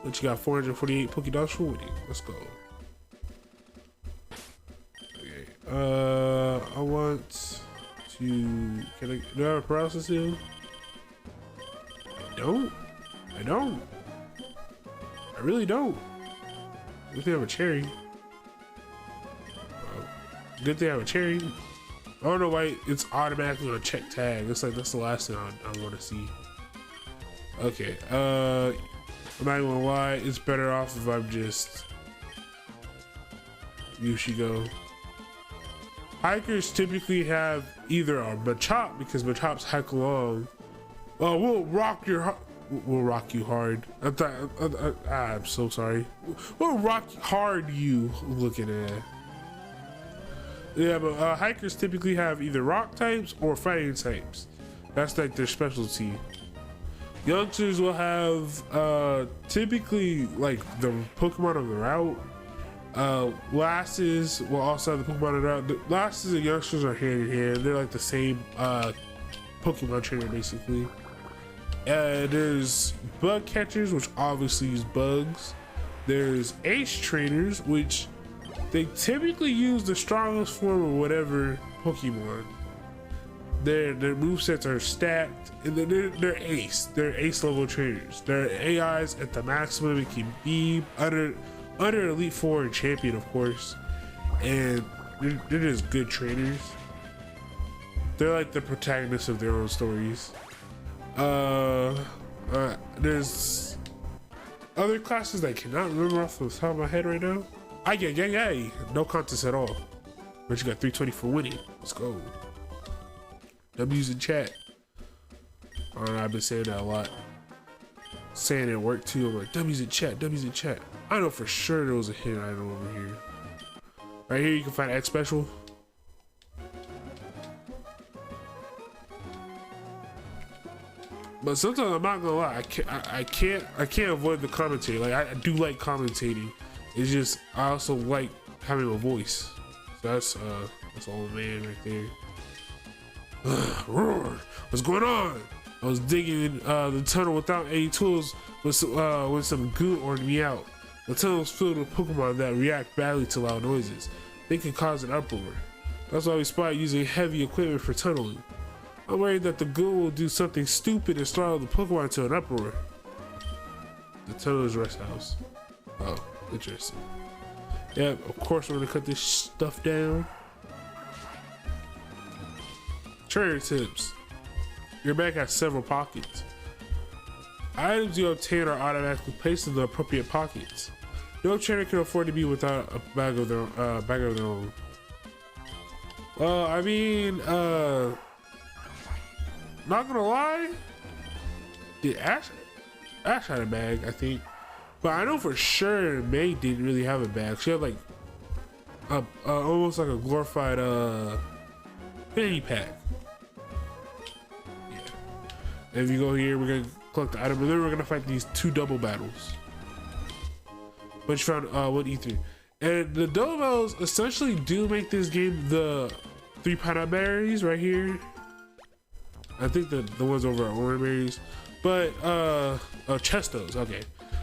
But you got 448 Pokédogs for winning. Let's go. I want to. Do I have a paralysis heal? I don't. I really don't. Good thing I have a cherry. Good thing I have a cherry. I don't know why it's automatically gonna check tag. It's like that's the last thing I want to see. Okay. I'm not gonna lie. It's better off if I'm just you should go. Hikers typically have either a Machop, because Machops hike along. We'll rock you hard. I'm so sorry. We'll rock hard you looking at. Yeah, but hikers typically have either rock types or fighting types. That's like their specialty. Youngsters will have typically like the Pokemon of the route. Lasses will also have the Pokemon of the route. The Lasses and youngsters are hand in hand. They're like the same Pokemon trainer basically. There's bug catchers, which obviously use bugs. There's ace trainers, which they typically use the strongest form of whatever Pokemon. Their movesets are stacked, and they're ace. They're ace level trainers. Their AIs at the maximum it can be under Elite Four and Champion, of course. And they're just good trainers. They're like the protagonists of their own stories. There's other classes that I cannot remember off the top of my head right now. Ay, no contest at all. But you got 320 for winning. Let's go. W's in chat. I don't know, I've been saying that a lot. Saying it at work too. I'm like, W's in chat, W's in chat. I know for sure there was a hidden item over here. Right here you can find X Special. But sometimes I'm not gonna lie, I can't avoid the commentary. Like I do like commentating. It's just I also like having a voice. So that's old man right there. Roar! What's going on? I was digging the tunnel without any tools when some goo ordered me out. The tunnel is filled with Pokemon that react badly to loud noises. They can cause an uproar. That's why we spot using heavy equipment for tunneling. I'm worried that the goo will do something stupid and startle the Pokemon to an uproar. The tunnel's rest house. Oh, interesting. Yep, of course we're gonna cut this stuff down. Trainer tips. Your bag has several pockets. Items you obtain are automatically placed in the appropriate pockets. No trainer can afford to be without a bag of their own. Well, I mean, not gonna lie, Ash had a bag, I think, but I know for sure May didn't really have a bag. She had like almost like a glorified fanny pack. And if you go here, we're gonna collect the item, and then we're gonna fight these 2 double battles. But you found one ether, and the double battles essentially do make this game the 3 pineapple berries right here. I think the ones over at orange berries, but Chestos. Okay,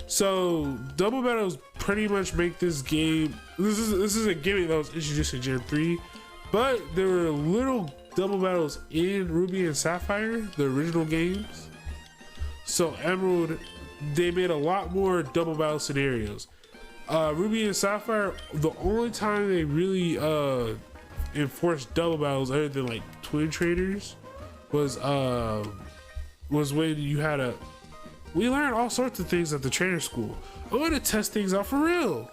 so double battles pretty much make this game. This is a gimmick that was introduced in Gen 3, but there were little double battles in Ruby and Sapphire, the original games. So Emerald, they made a lot more double battle scenarios. Ruby and Sapphire, the only time they really enforced double battles other than like twin trainers was when you had we learned all sorts of things at the trainer school. I want to test things out for real.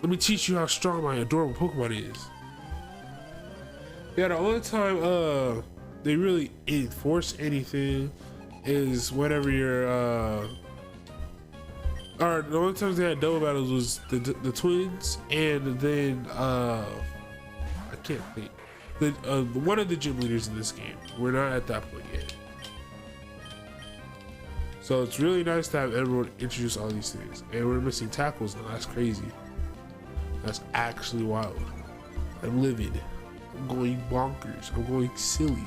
Let me teach you how strong my adorable Pokemon is. Yeah, the only time they really enforce anything is whenever you're or the only times they had double battles was the twins, and then I can't think, one of the gym leaders in this game. We're not at that point yet, so it's really nice to have everyone introduce all these things. And we're missing tackles now. That's crazy. That's actually wild. I'm livid. I'm going bonkers. I'm going silly.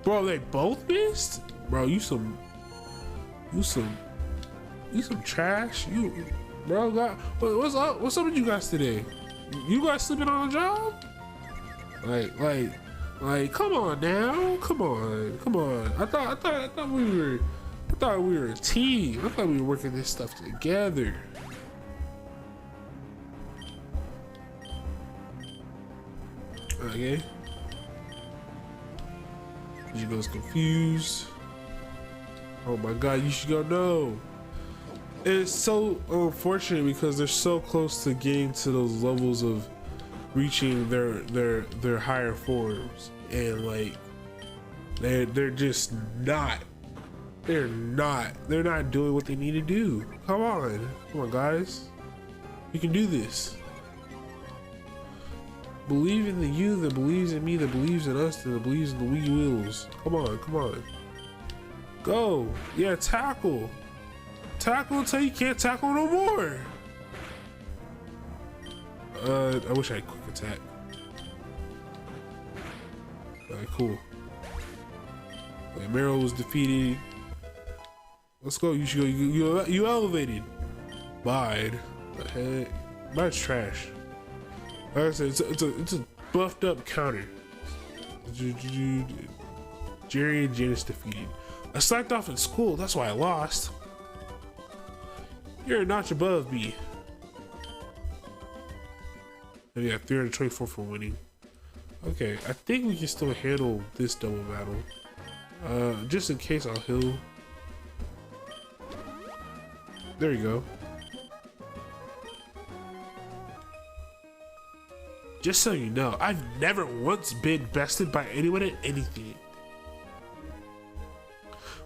Bro, they both missed? Bro, you some trash. Bro, what's up? What's up with you guys today? You guys sleeping on the job? Like, come on now. Come on. I thought we were a team. I thought we were working this stuff together. Okay. She goes confused. Oh my god, you should go no. It's so unfortunate because they're so close to getting to those levels of reaching their higher forms, and like they're just not. They're not doing what they need to do. Come on, guys. You can do this. Believe in the you that believes in me, that believes in us, that believes in the we wills. Come on. Go. Yeah, tackle. Tackle until you can't tackle no more. I wish I had quick attack. Alright, cool. Meryl was defeated. Let's go. You should go. You elevated. Bide. The heck? Bide's trash. Like I said, it's a buffed up counter. Jerry and Janice defeated. I slacked off in school. That's why I lost. You're a notch above me. And yeah, 324 for winning. Okay, I think we can still handle this double battle. Just in case, I'll heal. There you go. Just so you know, I've never once been bested by anyone at anything.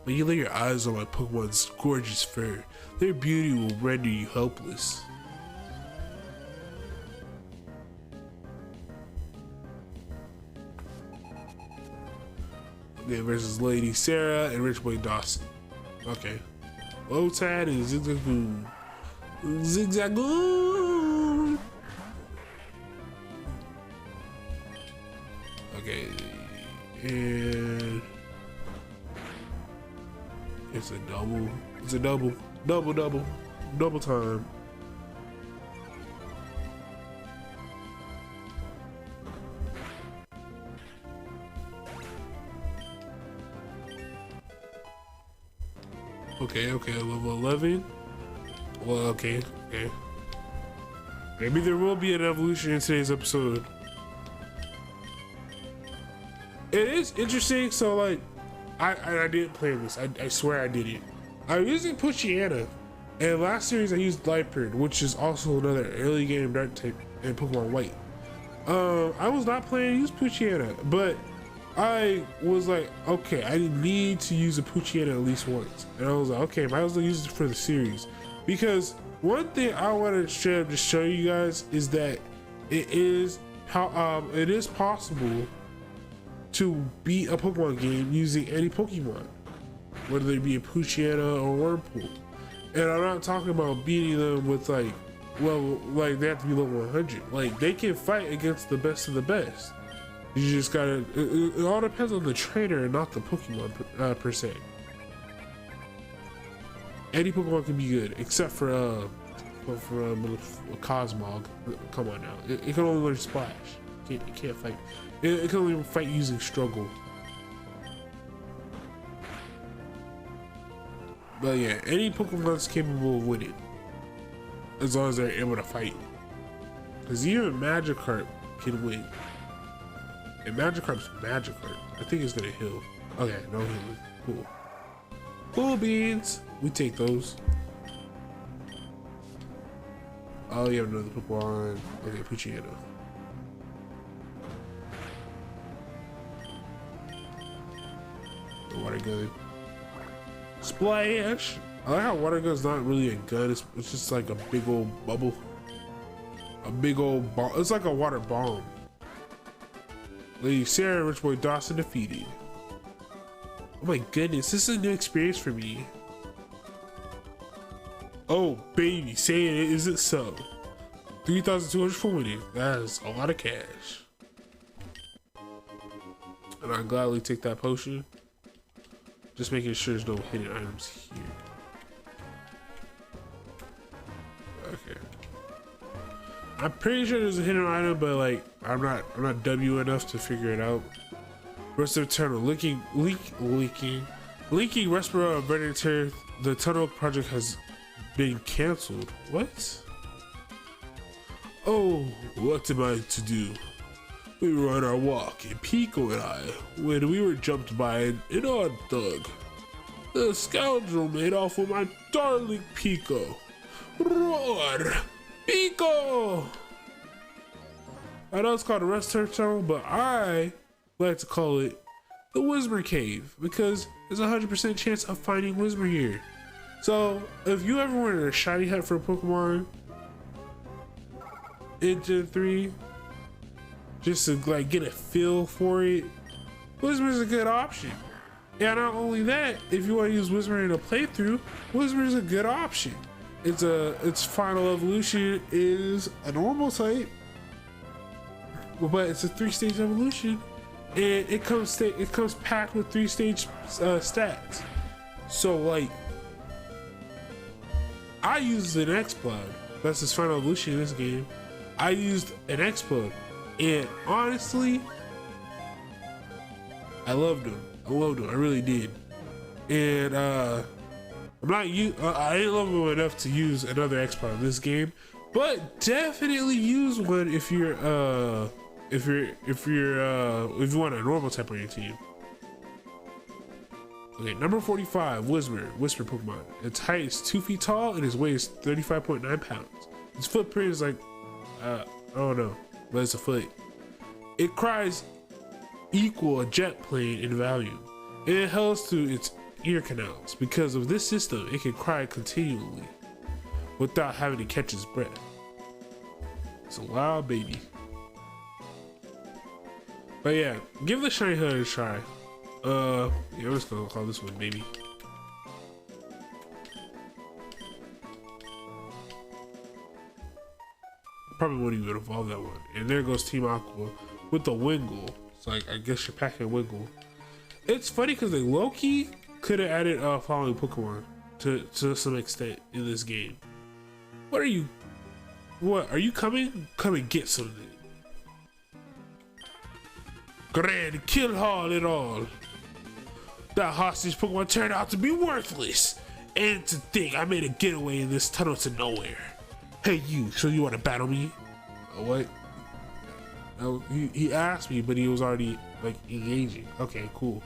When you lay your eyes on my Pokemon's gorgeous fur, their beauty will render you helpless. Okay, versus Lady Sarah and Rich Boy Dawson. Okay. Lotad and Zigzagoon. Zigzagoon! Okay. And it's a double. It's a double. Double time. Okay, level 11. Well, okay. Maybe there will be an evolution in today's episode. It is interesting, so like, I didn't play this. I swear I didn't. I'm using Poochyena, and last series I used Liepard, which is also another early game dark type in Pokemon White. I was not planning to use Poochyena, but I was like, okay, I need to use a Poochyena at least once. And I was like, okay, might as well use it for the series. Because one thing I want to just show you guys is that it is possible to beat a Pokemon game using any Pokemon, whether they be a Poochyena or Wurmple. And I'm not talking about beating them with like they have to be level 100. Like, they can fight against the best of the best. You just gotta, it all depends on the trainer and not the Pokemon per se. Any Pokemon can be good, except for Cosmog. Come on now, it can only learn Splash. It can't fight. It can only fight using Struggle. But yeah, any Pokemon's capable of winning, as long as they're able to fight. Because even Magikarp can win. And Magikarp's Magikarp. I think it's gonna heal. Okay, no healing. Cool. Cool beans. We take those. Oh, you have another Pokemon. Okay, Poochyena. The water gun. Splash! I like how water gun's not really a gun. It's just like a big old bubble. A big old ball. It's like a water bomb. Lady Sarah and Rich Boy Dawson defeated. Oh my goodness, this is a new experience for me. Oh baby, saying it isn't so. 3,200 for winning. That is a lot of cash. And I gladly take that potion. Just making sure there's no hidden items here. Okay. I'm pretty sure there's a hidden item, but like I'm not W enough to figure it out. Rest of the tunnel. Linking Respiro and Venator. The tunnel project has been cancelled. What? Oh, what am I to do? We were on our walk, and Pico and I, when we were jumped by an odd thug. The scoundrel made off with my darling Pico. Roar! Pico! I know it's called a rest turf tunnel, but I like to call it the Whisper Cave because there's a 100% chance of finding Whisper here. So if you ever went on a shiny hunt for a Pokemon in Gen 3, just to like get a feel for it, Whisper is a good option. And not only that, if you want to use Whisper in a playthrough, Whisper is a good option. Its final evolution is a normal type, but it's a 3-stage evolution, and it comes packed with 3-stage stats. So like, I used an Explode. That's his final evolution in this game. I used an Explode, and honestly, I loved him. I really did. And I didn't love him enough to use another Explode in this game, but definitely use one if you want a normal type on your team. Okay, number 45, Whisper Pokemon. Its height is 2 feet tall and its weight is 35.9 pounds. Its footprint is like, I don't know, but it's a foot. It cries equal a jet plane in value, and it holds to its ear canals. Because of this system, it can cry continually without having to catch its breath. It's a wild baby. But yeah, give the shiny hunter a try. Yeah, I'm just gonna call this one baby. Probably wouldn't even evolve that one. And there goes Team Aqua with the Wingull. It's like, I guess you're packing Wingull. It's funny because they low-key could have added following Pokemon to some extent in this game. What are you coming? Come and get something. Grand kill all it all. That hostage Pokemon turned out to be worthless. And to think I made a getaway in this tunnel to nowhere. Hey you, so you want to battle me? What? No, he asked me, but he was already like engaging. Okay, cool.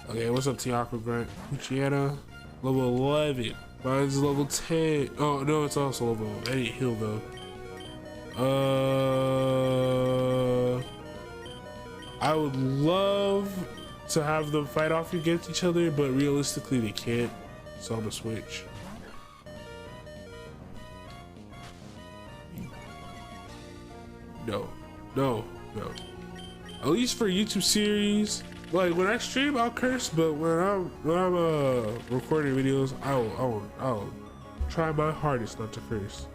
Okay, what's up, Tiako Grunt? Puchiana, level 11. Mine's level 10. Oh no, it's also level 11. I didn't heal though. I would love to have them fight off against each other, but realistically they can't. So I'm gonna switch. No. At least for YouTube series, like when I stream, I'll curse, but when I'm recording videos, I'll try my hardest not to curse.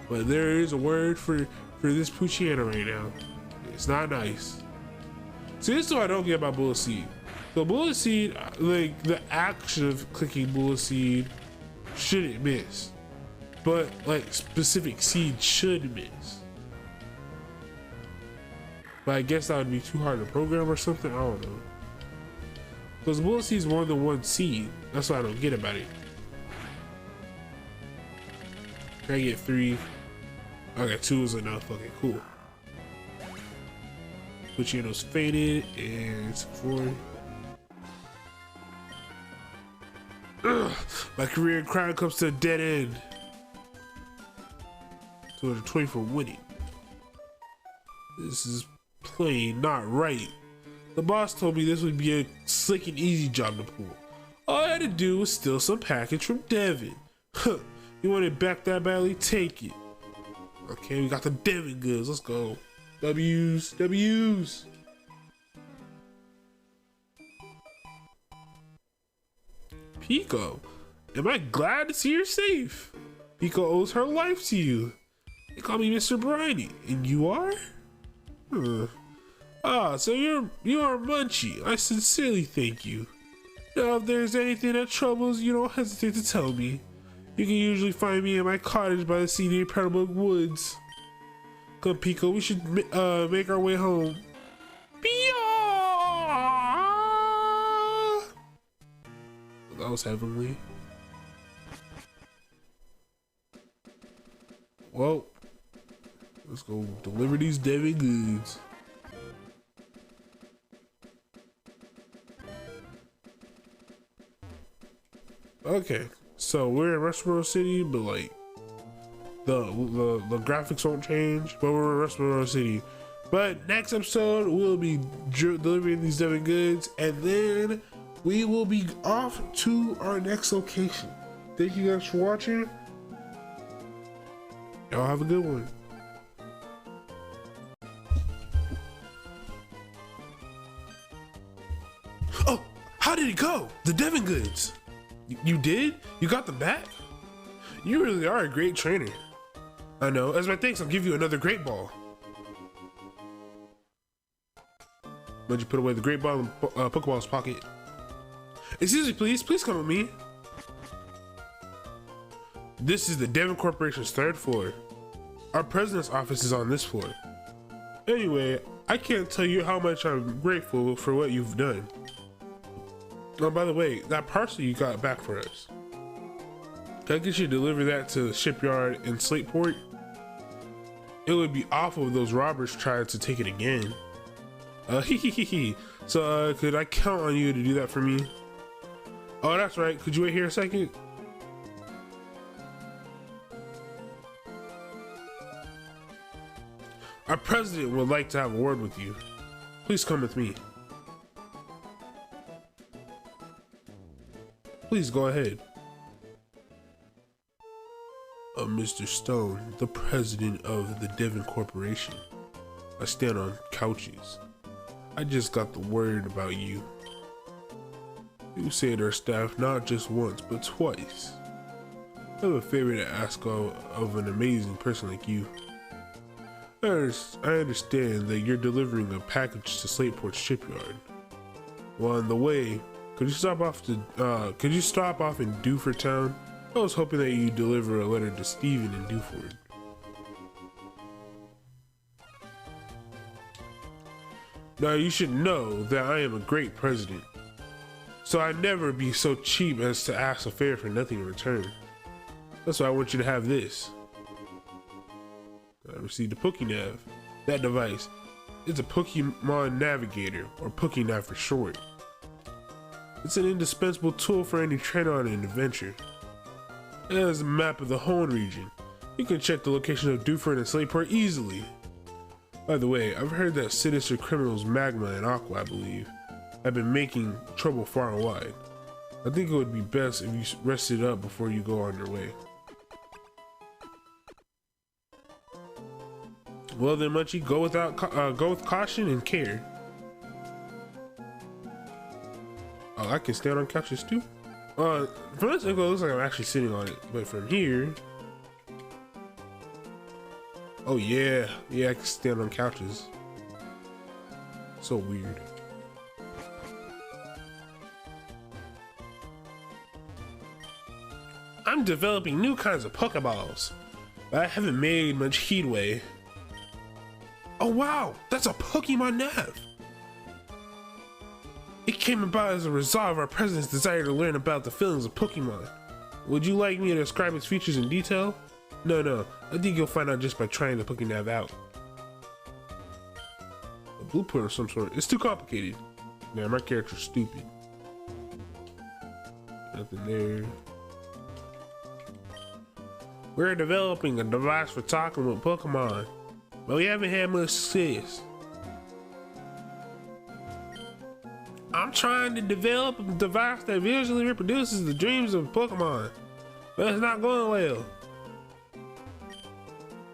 But there is a word for this Puchiana right now. It's not nice. See, this is what I don't get about Bullet Seed. So Bullet Seed, like the action of clicking Bullet Seed shouldn't miss, but like specific seed should miss. But I guess that would be too hard to program or something. I don't know. Because Bullet Seed is more than one seed. That's what I don't get about it. Can I get 3? Okay, 2 is enough. Okay, cool. Puchiano's faded and it's 4. Ugh, my career in crime comes to a dead end. 220 for winning. This is plain not right. The boss told me this would be a slick and easy job to pull. All I had to do was steal some package from Devin. Huh, you want it back that badly? Take it. Okay, we got the Devin goods. Let's go. W's. Pico, am I glad to see you're safe? Pico owes her life to you. They call me Mr. Briny, and you are? So you are Munchie. I sincerely thank you. Now, if there's anything that troubles you, don't hesitate to tell me. You can usually find me in my cottage by the sea near Petalburg Woods. Come, Pico, we should make our way home. That was heavenly. Well, let's go deliver these Devin goods. Okay, so we're in Westworld City, but like the graphics won't change, but we're in Westworld City. But next episode we'll be delivering these Devon goods, and then we will be off to our next location. Thank you guys for watching. Y'all have a good one. Oh, how did it go? The Devon goods. You did? You got them back? You really are a great trainer. I know. As my thanks, I'll give you another great ball. Why'd you put away the great ball in Pokeball's pocket? Excuse me, please. Please come with me. This is the Devon Corporation's 3rd floor. Our president's office is on this floor. Anyway, I can't tell you how much I'm grateful for what you've done. Oh, by the way, that parcel you got back for us. Can I get you to deliver that to the shipyard in Slateport? It would be awful if those robbers tried to take it again. So, could I count on you to do that for me? Oh, that's right. Could you wait here a second? Our president would like to have a word with you. Please come with me. Please go ahead. Mr. Stone, the president of the Devon Corporation. I stand on couches. I just got the word about you. You saved our staff not just once, but twice. I have a favor to ask of an amazing person like you. I understand that you're delivering a package to Slateport shipyard. Well, on the way, could you stop off in Dewford Town? I was hoping that you'd deliver a letter to Steven in Dewford. Now you should know that I am a great president, so I'd never be so cheap as to ask a favor for nothing in return. That's why I want you to have this. I received a Pokénav. That device is a Pokemon Navigator, or Pokénav for short. It's an indispensable tool for any trainer on an adventure. It has a map of the Hoenn region. You can check the location of Dewford and Slateport easily. By the way, I've heard that sinister criminals Magma and Aqua, I believe, have been making trouble far and wide. I think it would be best if you rested up before you go on your way. Well then, Munchie, go with caution and care. Oh, I can stand on couches too. From this angle, it looks like I'm actually sitting on it, but from here, oh yeah, I can stand on couches. So weird. I'm developing new kinds of Pokeballs, but I haven't made much headway. Oh wow, that's a Pokemon Nav! It came about as a result of our president's desire to learn about the feelings of Pokemon. Would you like me to describe its features in detail? No, I think you'll find out just by trying the Pokénav out. A blueprint of some sort. It's too complicated. Man, my character's stupid. Nothing there. We're developing a device for talking with Pokemon, but we haven't had much success. I'm trying to develop a device that visually reproduces the dreams of Pokemon, but it's not going well.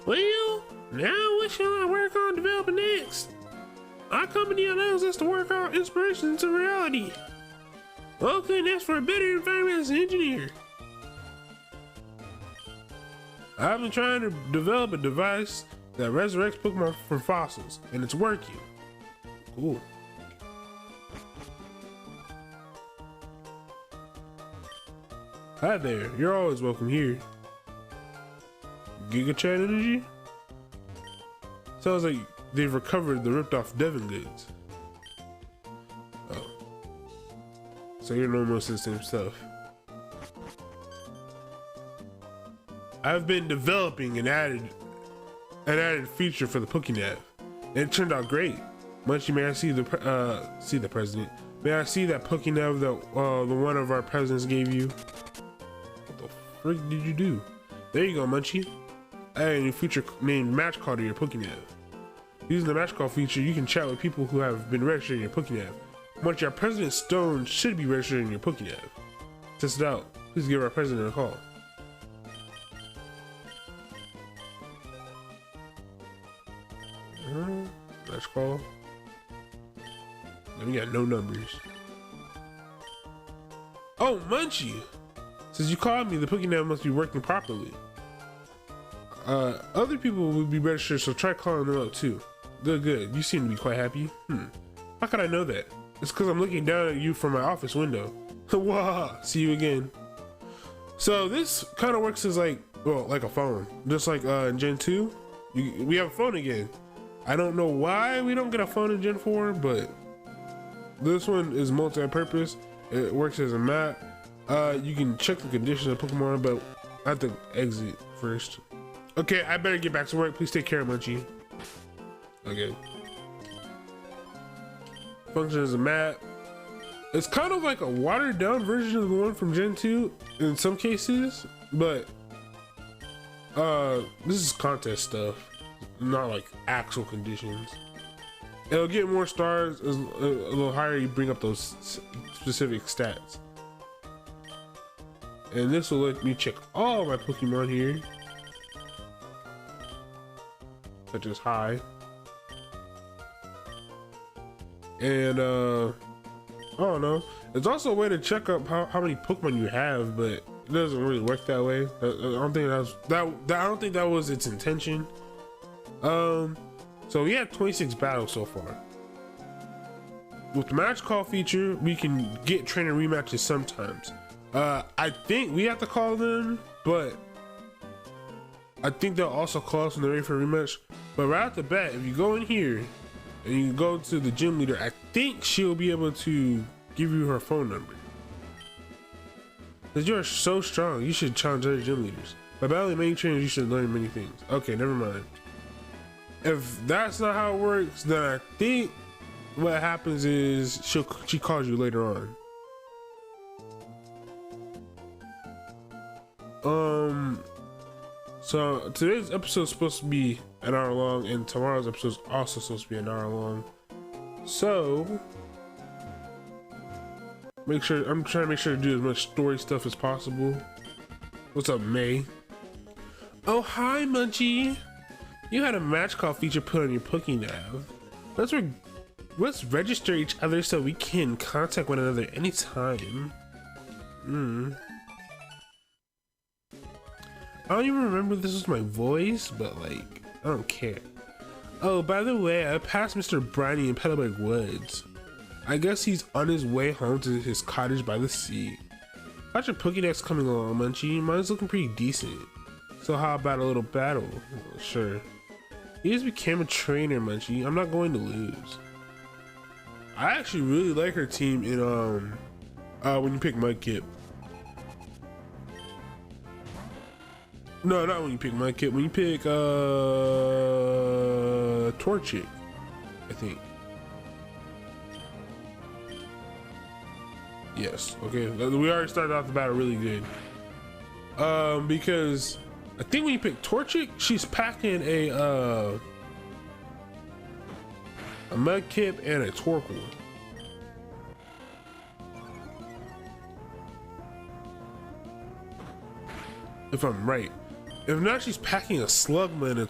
Well, now what shall I work on developing next? Our company allows us to work our inspiration into reality. Well, couldn't ask for a better environment as an engineer. I've been trying to develop a device that resurrects Pokemon from fossils, and it's working. Cool. Hi there, you're always welcome here. Giga Chat Energy? Sounds like they've recovered the ripped off Devon goods. Oh. So you're almost the same stuff. I've been developing an added feature for the Pokénav, and it turned out great. Munchie, may I see the president? May I see that Pokénav that the one of our presidents gave you? frick did you do? There you go, Munchie. Add a new feature named Match Call to your Pokénav. Using the Match Call feature, you can chat with people who have been registered in your Pokénav. Munchie, our President Stone should be registered in your Pokénav. Test it out. Please give our president a call. Match Call. And we got no numbers. Oh, Munchie! Since you called me, the Pokénav must be working properly. Other people will be registered, so try calling them up too. Good. You seem to be quite happy. How could I know that? It's because I'm looking down at you from my office window. Wow, see you again. So this kind of works as like a phone. Just like in Gen 2, we have a phone again. I don't know why we don't get a phone in Gen 4, but this one is multi-purpose. It works as a map. You can check the condition of Pokemon, but I have to exit first. Okay, I better get back to work. Please take care, Munchie. Okay. Function as a map. It's kind of like a watered down version of the one from Gen 2 in some cases, but this is contest stuff, not like actual conditions. It'll get more stars a little higher you bring up those specific stats. And this will let me check all my Pokemon here, such as high. And I don't know. It's also a way to check up how many Pokemon you have, but it doesn't really work that way. I don't think that was its intention. So we had 26 battles so far. With the match call feature, we can get trainer rematches sometimes. I think we have to call them, but I think they'll also call us when they're ready for a rematch. But right off the bat, if you go in here and you go to the gym leader, I think she'll be able to give you her phone number. Because you're so strong, you should challenge other gym leaders. By battling many trainers, you should learn many things. Okay, never mind. If that's not how it works, then I think what happens is she calls you later on. So today's episode is supposed to be an hour long, and tomorrow's episode is also supposed to be an hour long. So I'm trying to make sure to do as much story stuff as possible. What's up, May? Oh, hi, Munchie. You had a match call feature put on your Pokénav. Let's register each other so we can contact one another anytime. I don't even remember if this was my voice, but like, I don't care. Oh, by the way, I passed Mr. Briny in Petalburg Woods. I guess he's on his way home to his cottage by the sea. How's your Pokédex coming along, Munchie? Mine's looking pretty decent. So how about a little battle? Well, sure. You just became a trainer, Munchie. I'm not going to lose. I actually really like her team in when you pick Mudkip. No, not when you pick Mudkip. When you pick Torchic, I think. Yes. Okay. We already started off the battle really good. Because I think when you pick Torchic, she's packing a Mudkip and a Torkoal. If I'm right. If not, she's packing a Slugma and a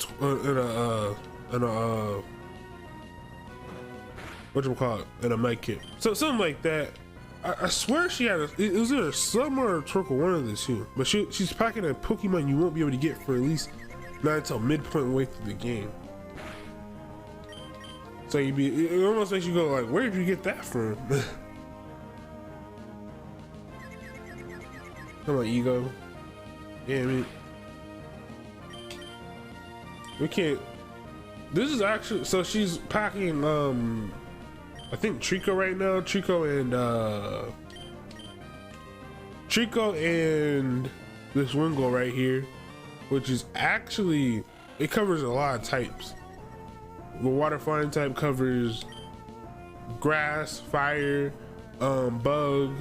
whatchamacallit, and a Mudkip. So something like that. I swear she had it was either a Slugma or a Torkoal, one of the two. But she's packing a Pokemon you won't be able to get for at least not until midpoint way through the game. So it almost makes you go like, where did you get that from? Come on, Ego. Damn it. We can't. This is actually, so she's packing I think Trico right now. Trico and this Wingull right here, which is actually, it covers a lot of types. The water flying type covers grass, fire, bug,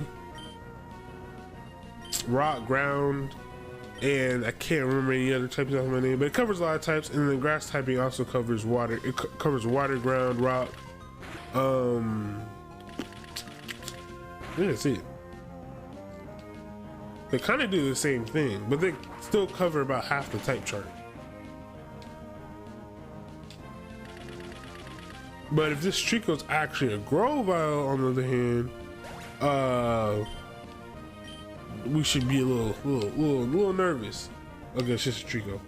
rock, ground, and I can't remember any other types off my name, but it covers a lot of types, and the grass typing also covers water. It covers water, ground, rock. I think that's it. They kind of do the same thing, but they still cover about half the type chart. But if this Trico's actually a Grovyle, on the other hand, we should be a little nervous against just a Trico,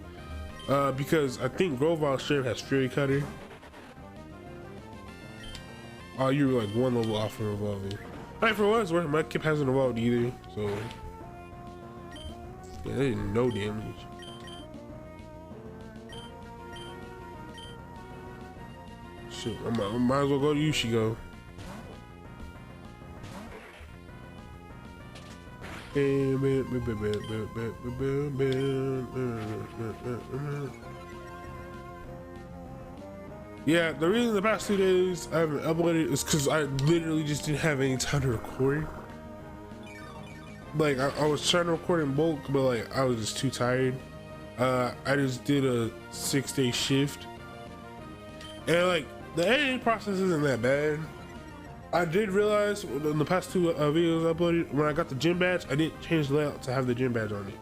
because I think Grovyle straight has Fury Cutter. Oh, you were like one level off from evolving. Alright, for what it's worth, my Kip hasn't evolved either, so yeah, they did no damage. Shit, I might as well go to Yushigo. Yeah, the reason the past 2 days I haven't uploaded is because I literally just didn't have any time to record. Like I was trying to record in bulk, but like I was just too tired. I just did a 6-day shift, and like the editing process isn't that bad. I did realize in the past 2 videos I uploaded, when I got the gym badge, I didn't change the layout to have the gym badge on it.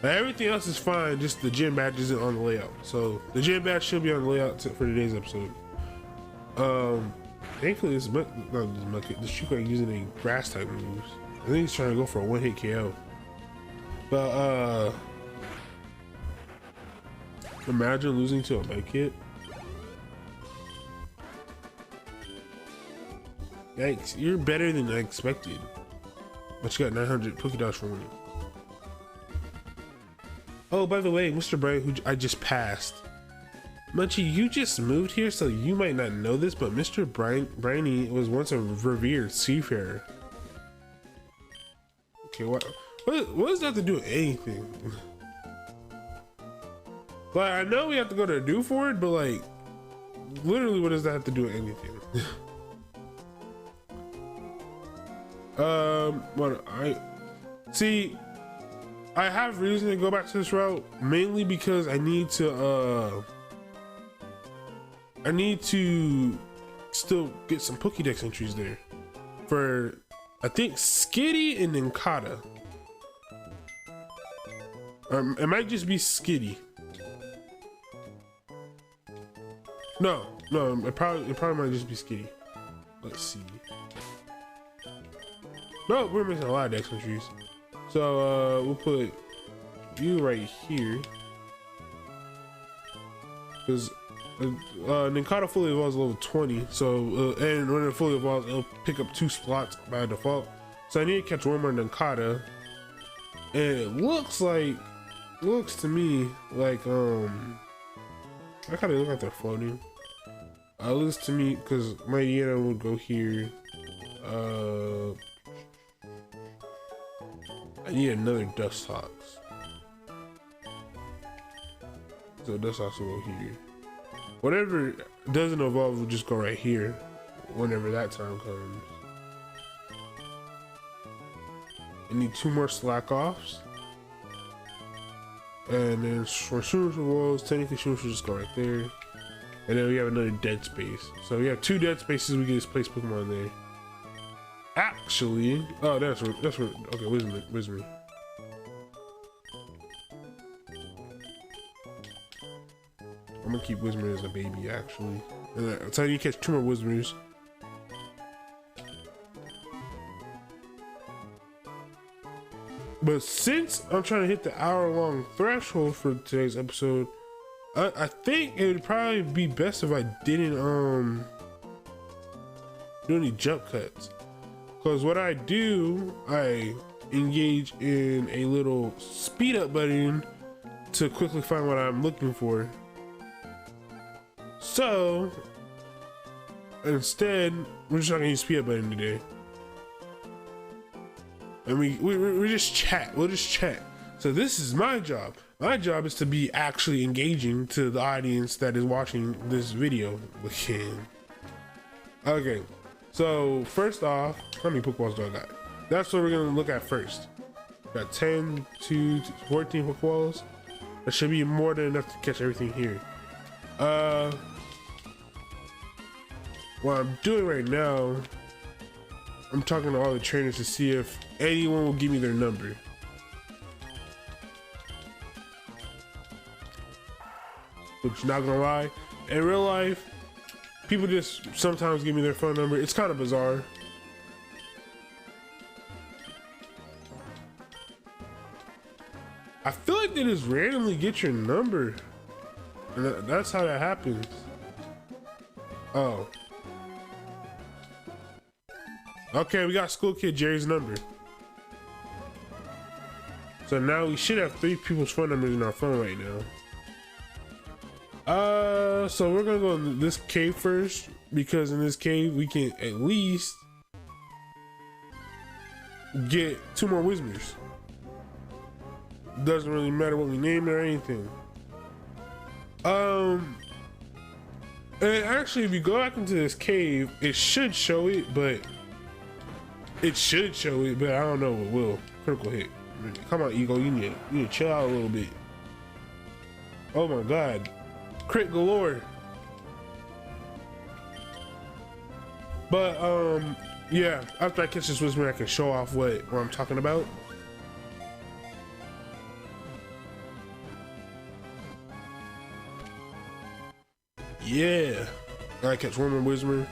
Now, everything else is fine, just the gym badge isn't on the layout. So the gym badge should be on the layout for today's episode. Thankfully this Trico ain't using any grass type moves. I think he's trying to go for a 1-hit KO. But imagine losing to a Medkit. Yikes, you're better than I expected. But you got 900 Pokédosh for winning. Oh, by the way, Mr. Brian, who I just passed. Munchie, you just moved here, so you might not know this, but Mr. Briny was once a revered seafarer. Okay, what does that have to do with anything? Like, I know we have to go to Dewford, but like, literally, what does that have to do with anything? I have reason to go back to this route, mainly because I need to still get some Pokédex entries there for, I think, Skitty and Nincada. It might just be Skitty. No, it probably might just be Skitty. Let's see. No, we're missing a lot of Dex entries. So we'll put you right here, because Nincada fully evolves level 20. So and when it fully evolves, it'll pick up 2 slots by default. So I need to catch one more Nincada, and it looks to me like I kind of look like they're floating. It looks to me, because my Yena would go here. I need another Dustox. So Dustox will go here. Whatever doesn't evolve will just go right here whenever that time comes. I need 2 more slack offs. And then for Shooter Walls, technically Shooter should just go right there. And then we have another dead space. So we have 2 dead spaces, we can just place Pokemon there. Actually, oh, that's where, okay, Wizme. I'm gonna keep Wizmer as a baby, actually. And I'll tell you, catch 2 more Wizmers. But since I'm trying to hit the hour-long threshold for today's episode, I think it would probably be best if I didn't do any jump cuts. Because what I do, I engage in a little speed up button to quickly find what I'm looking for. So instead, we're just not gonna use speed up button today. And we just chat. We'll just chat. So this is my job. My job is to be actually engaging to the audience that is watching this video. Okay. So first off, how many Pokeballs do I got? That's what we're gonna look at first. Got 10 to 14 Pokeballs. That should be more than enough to catch everything here. What I'm doing right now, I'm talking to all the trainers to see if anyone will give me their number. Which, not gonna lie, in real life, people just sometimes give me their phone number. It's kind of bizarre. I feel like they just randomly get your number. And that's how that happens. Oh. Okay, we got School Kid Jerry's number. So now we should have 3 people's phone numbers in our phone right now. So we're gonna go in this cave first, because in this cave we can at least get 2 more Whismers. Doesn't really matter what we name it or anything. And actually, if you go back into this cave, it should show it, but I don't know what will. Critical hit. Come on, Ego, you need to chill out a little bit. Oh my god. Crit galore. But yeah, after I catch this Whismer, I can show off what I'm talking about. Yeah, I catch one more Whismer.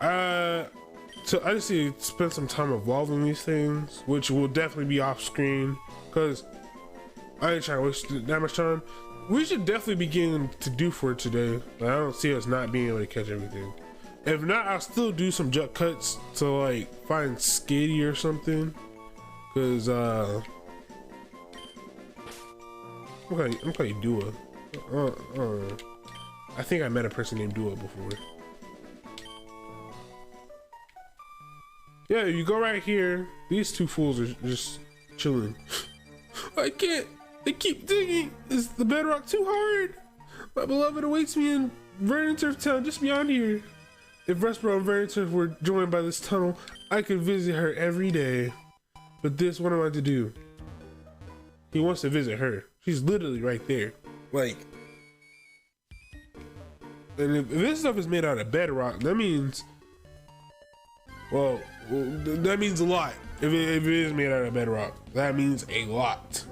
So I just need to spend some time evolving these things, which will definitely be off screen, because I ain't trying to waste that much time. We should definitely begin to do for today. I don't see us not being able to catch everything. If not, I'll still do some jump cuts to like find Skitty or something, because I'm calling you Dua. I think I met a person named Dua before. Yeah, you go right here. These 2 fools are just chilling. I can't. They keep digging. Is the bedrock too hard? My beloved awaits me in Verdanturf Town, just beyond here. If Rustboro and Verdanturf were joined by this tunnel, I could visit her every day. But this, what am I to do? He wants to visit her. She's literally right there. Like, and if this stuff is made out of bedrock, that means, well, that means a lot. If it is made out of bedrock, that means a lot.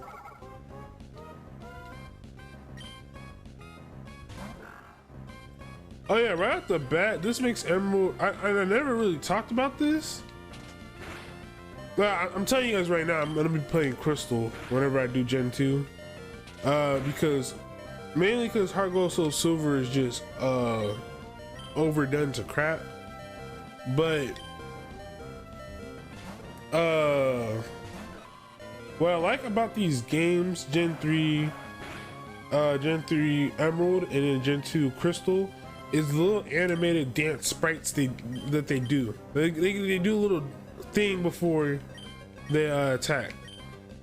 Oh yeah, right off the bat, this makes Emerald. I never really talked about this. I'm telling you guys right now, I'm gonna be playing Crystal whenever I do Gen 2, because mainly because Heart Gold Soul Silver is just overdone to crap. But what I like about these games, Gen 3 Emerald and then Gen 2 Crystal, is the little animated dance sprites that they do. They do a little thing before they attack.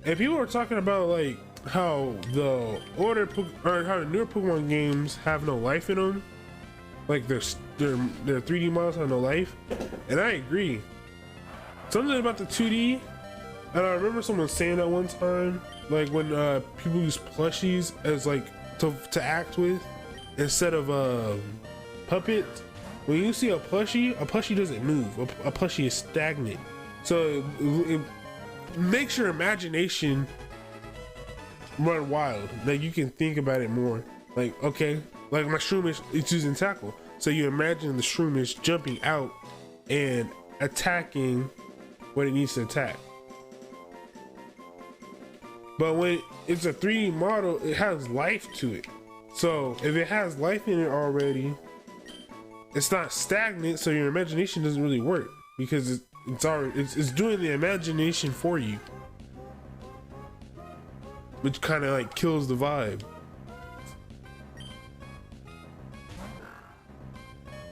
And people are talking about like how the how the newer Pokemon games have no life in them, like their 3D models have no life, and I agree. Something about the 2D, and I remember someone saying that one time, like when people use plushies as like to act with instead of puppet. When you see a plushie doesn't move. A plushie is stagnant. So it makes your imagination run wild. Like you can think about it more. Like, okay, like my Shroomish, it's using tackle. So you imagine the Shroomish jumping out and attacking what it needs to attack. But when it's a 3D model, it has life to it. So if it has life in it already, it's not stagnant, so your imagination doesn't really work because it's doing the imagination for you, which kind of like kills the vibe.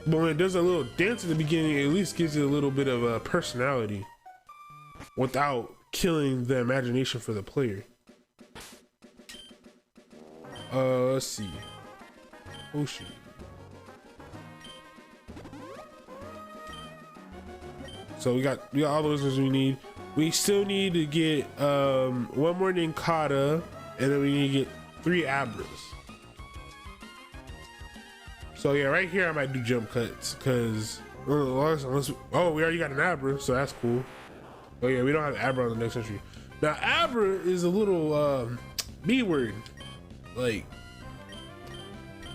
But when it does a little dance at the beginning, it at least gives it a little bit of a personality without killing the imagination for the player. Let's see. Oh shoot. So we got all those as we need. We still need to get one more Ninkata, and then we need to get 3 Abras. So yeah, right here I might do jump cuts because unless oh, we already got an Abra, so that's cool. Oh yeah, we don't have Abra on the next entry. Now Abra is a little B word. Like,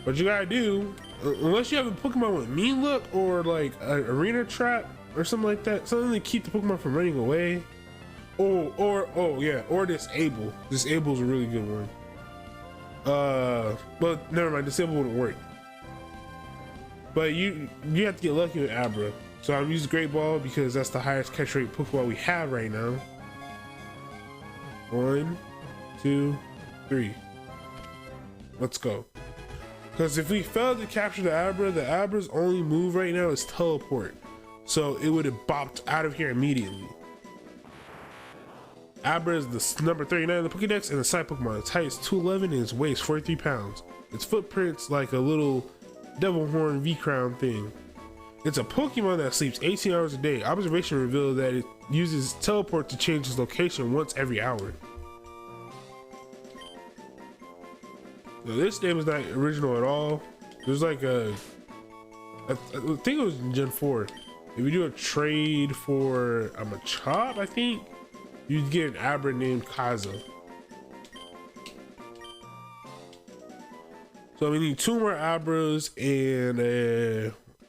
what you gotta do, unless you have a Pokemon with mean look or like an arena trap or something like that, something to keep the Pokemon from running away. Or disable. Disable is a really good one. But never mind, disable wouldn't work. But you have to get lucky with Abra. So I'm using Great Ball because that's the highest catch rate Pokemon we have right now. 1, 2, 3. Let's go. Because if we fail to capture the Abra's only move right now is teleport. So it would have bopped out of here immediately. Abra is the number 39 in the Pokédex and the side Pokemon. Its height is 2'11" and its weight is 43 pounds. Its footprint's like a little devil horn V-crown thing. It's a Pokemon that sleeps 18 hours a day. Observation revealed that it uses teleport to change its location once every hour. So this name is not original at all. There's like I think it was in Gen 4. If you do a trade for a Machop, I think, you'd get an Abra named Kaza. So we need 2 more Abras and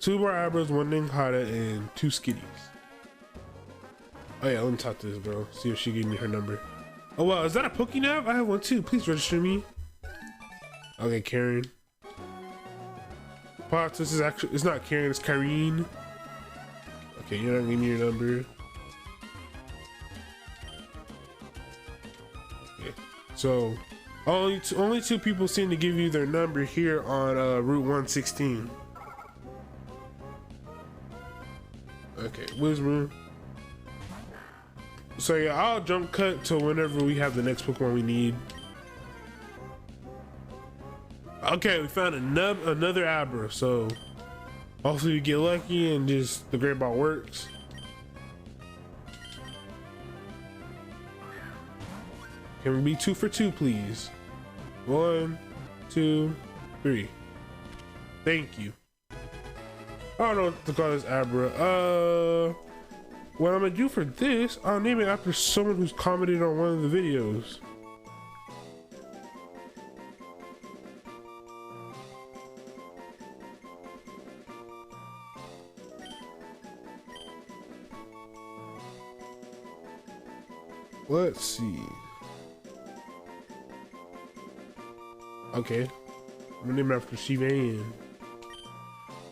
2 more Abras, 1 Ninkata, and 2 Skitties. Oh yeah, let me talk to this girl. See if she gave me her number. Oh wow, is that a Pokénav? I have one too. Please register me. Okay, Karen. Pots, this is actually, it's not Karen, it's Karine. Okay, you're not giving me your number. Okay, so only 2 people seem to give you their number here on Route 116. Okay, Wizroom. So yeah, I'll jump cut to whenever we have the next Pokemon we need. Okay, we found another Abra, so hopefully we get lucky and just the Great Ball works. Can we be 2 for 2, please? 1, 2, 3. Thank you. I don't know what to call this Abra. What I'm gonna do for this, I'll name it after someone who's commented on one of the videos. Let's see. Okay, I'm gonna name it after Shivan.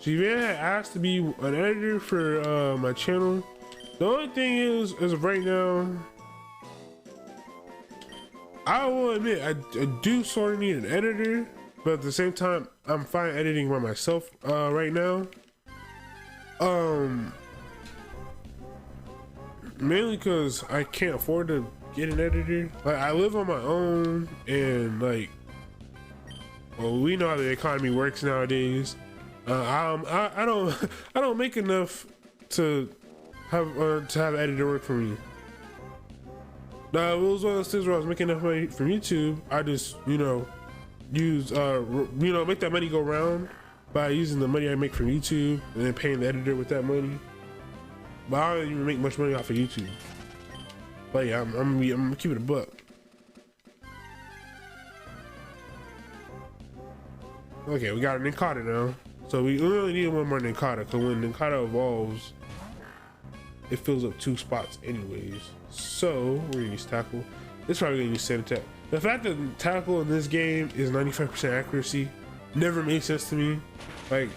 Shivan had asked to be an editor for my channel. The only thing is, as of right now, I will admit I do sort of need an editor, but at the same time, I'm fine editing by myself right now. Mainly because I can't afford to get an editor. Like, I live on my own, and like, well, we know how the economy works nowadays. I don't make enough to have an editor work for me. Now, it was one of those things where I was making enough money from YouTube. I just, use make that money go round by using the money I make from YouTube and then paying the editor with that money. But I don't even make much money off of YouTube. But yeah, I'm gonna keep it a buck. Okay, we got a Ninkata now. So we only need 1 more Ninkata, because when Ninkata evolves, it fills up 2 spots anyways. So we're gonna use Tackle. It's probably gonna use Sand Attack. The fact that Tackle in this game is 95% accuracy never made sense to me. Like,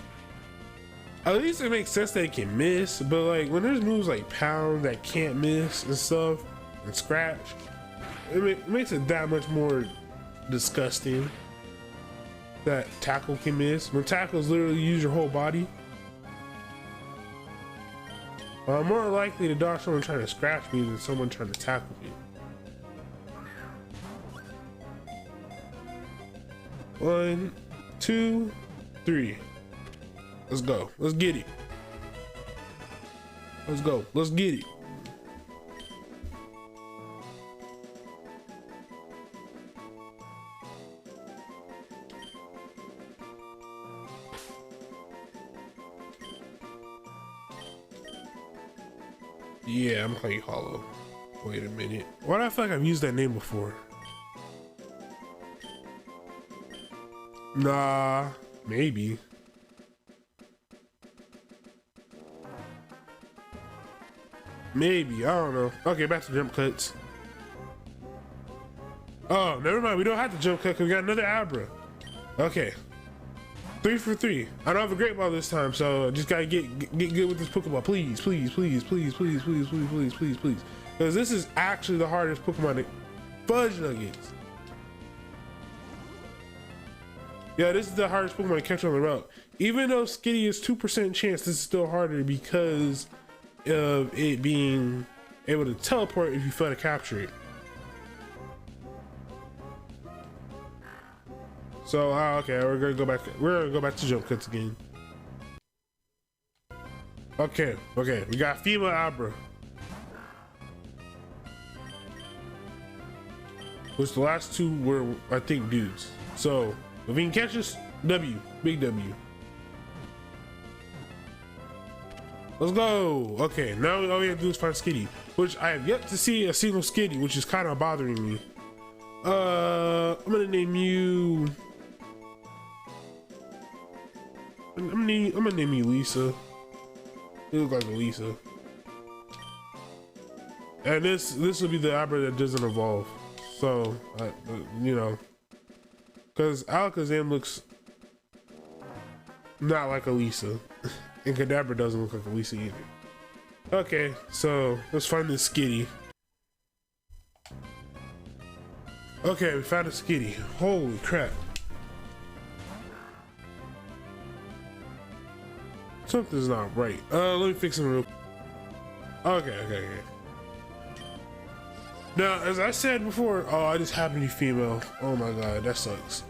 at least it makes sense that it can miss, but like when there's moves like Pound that can't miss and stuff, and Scratch, it makes it that much more disgusting that Tackle can miss. When Tackles literally use your whole body, I'm more likely to dodge someone trying to scratch me than someone trying to tackle me. 1, 2, 3. Let's go. Let's get it. Let's go. Let's get it. Yeah, I'm calling you Hollow. Wait a minute. Why do I feel like I've used that name before? Nah, maybe. Maybe, I don't know. Okay, back to jump cuts. Oh, never mind. We don't have to jump cut because we got another Abra. Okay. 3 for 3. I don't have a great ball this time, so I just gotta get good with this Pokemon. Please, please, please, please, please, please, please, please, please, please. Because this is actually the hardest Pokemon to Fudge Nuggets. Yeah, this is the hardest Pokemon to catch on the route. Even though Skitty is 2% chance, this is still harder because of it being able to teleport if you fail to capture it. So okay, we're gonna go back. We're gonna go back to jump cuts again. Okay, we got female Abra, which the last two were, I think, dudes. So if we can catch us, W, big W. Let's go. Okay, now all we have to do is find Skitty, which I have yet to see a single Skitty, which is kind of bothering me. I'm gonna name you. I'm gonna name you Lisa. You look like a Lisa. And this will be the Abra that doesn't evolve. So you know, because Alakazam looks not like a Lisa, and Kadabra doesn't look like a Lisa either. Okay, so let's find this Skitty. Okay, we found a Skitty. Holy crap. Something's not right. Let me fix him real quick. Okay. Now, as I said before, oh, I just happen to be female. Oh my god, that sucks.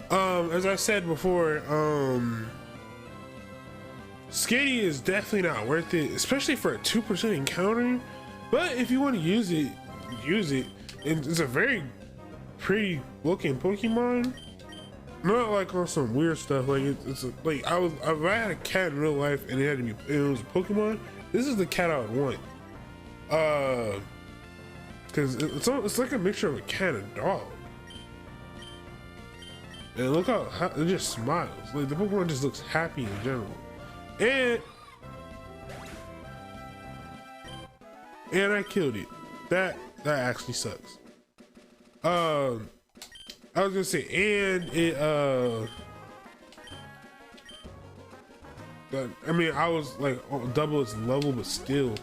As I said before, Skitty is definitely not worth it, especially for a 2% encounter. But if you want to use it, use it. And it's a very pretty looking Pokemon. Not like on some weird stuff. Like it's like if I had a cat in real life and it was a Pokemon, this is the cat I would want. Because it's like a mixture of a cat and a dog. And look how it just smiles. Like the Pokemon just looks happy in general. And I killed it. That actually sucks. I was gonna say, and it I mean, I was like double its level, but still.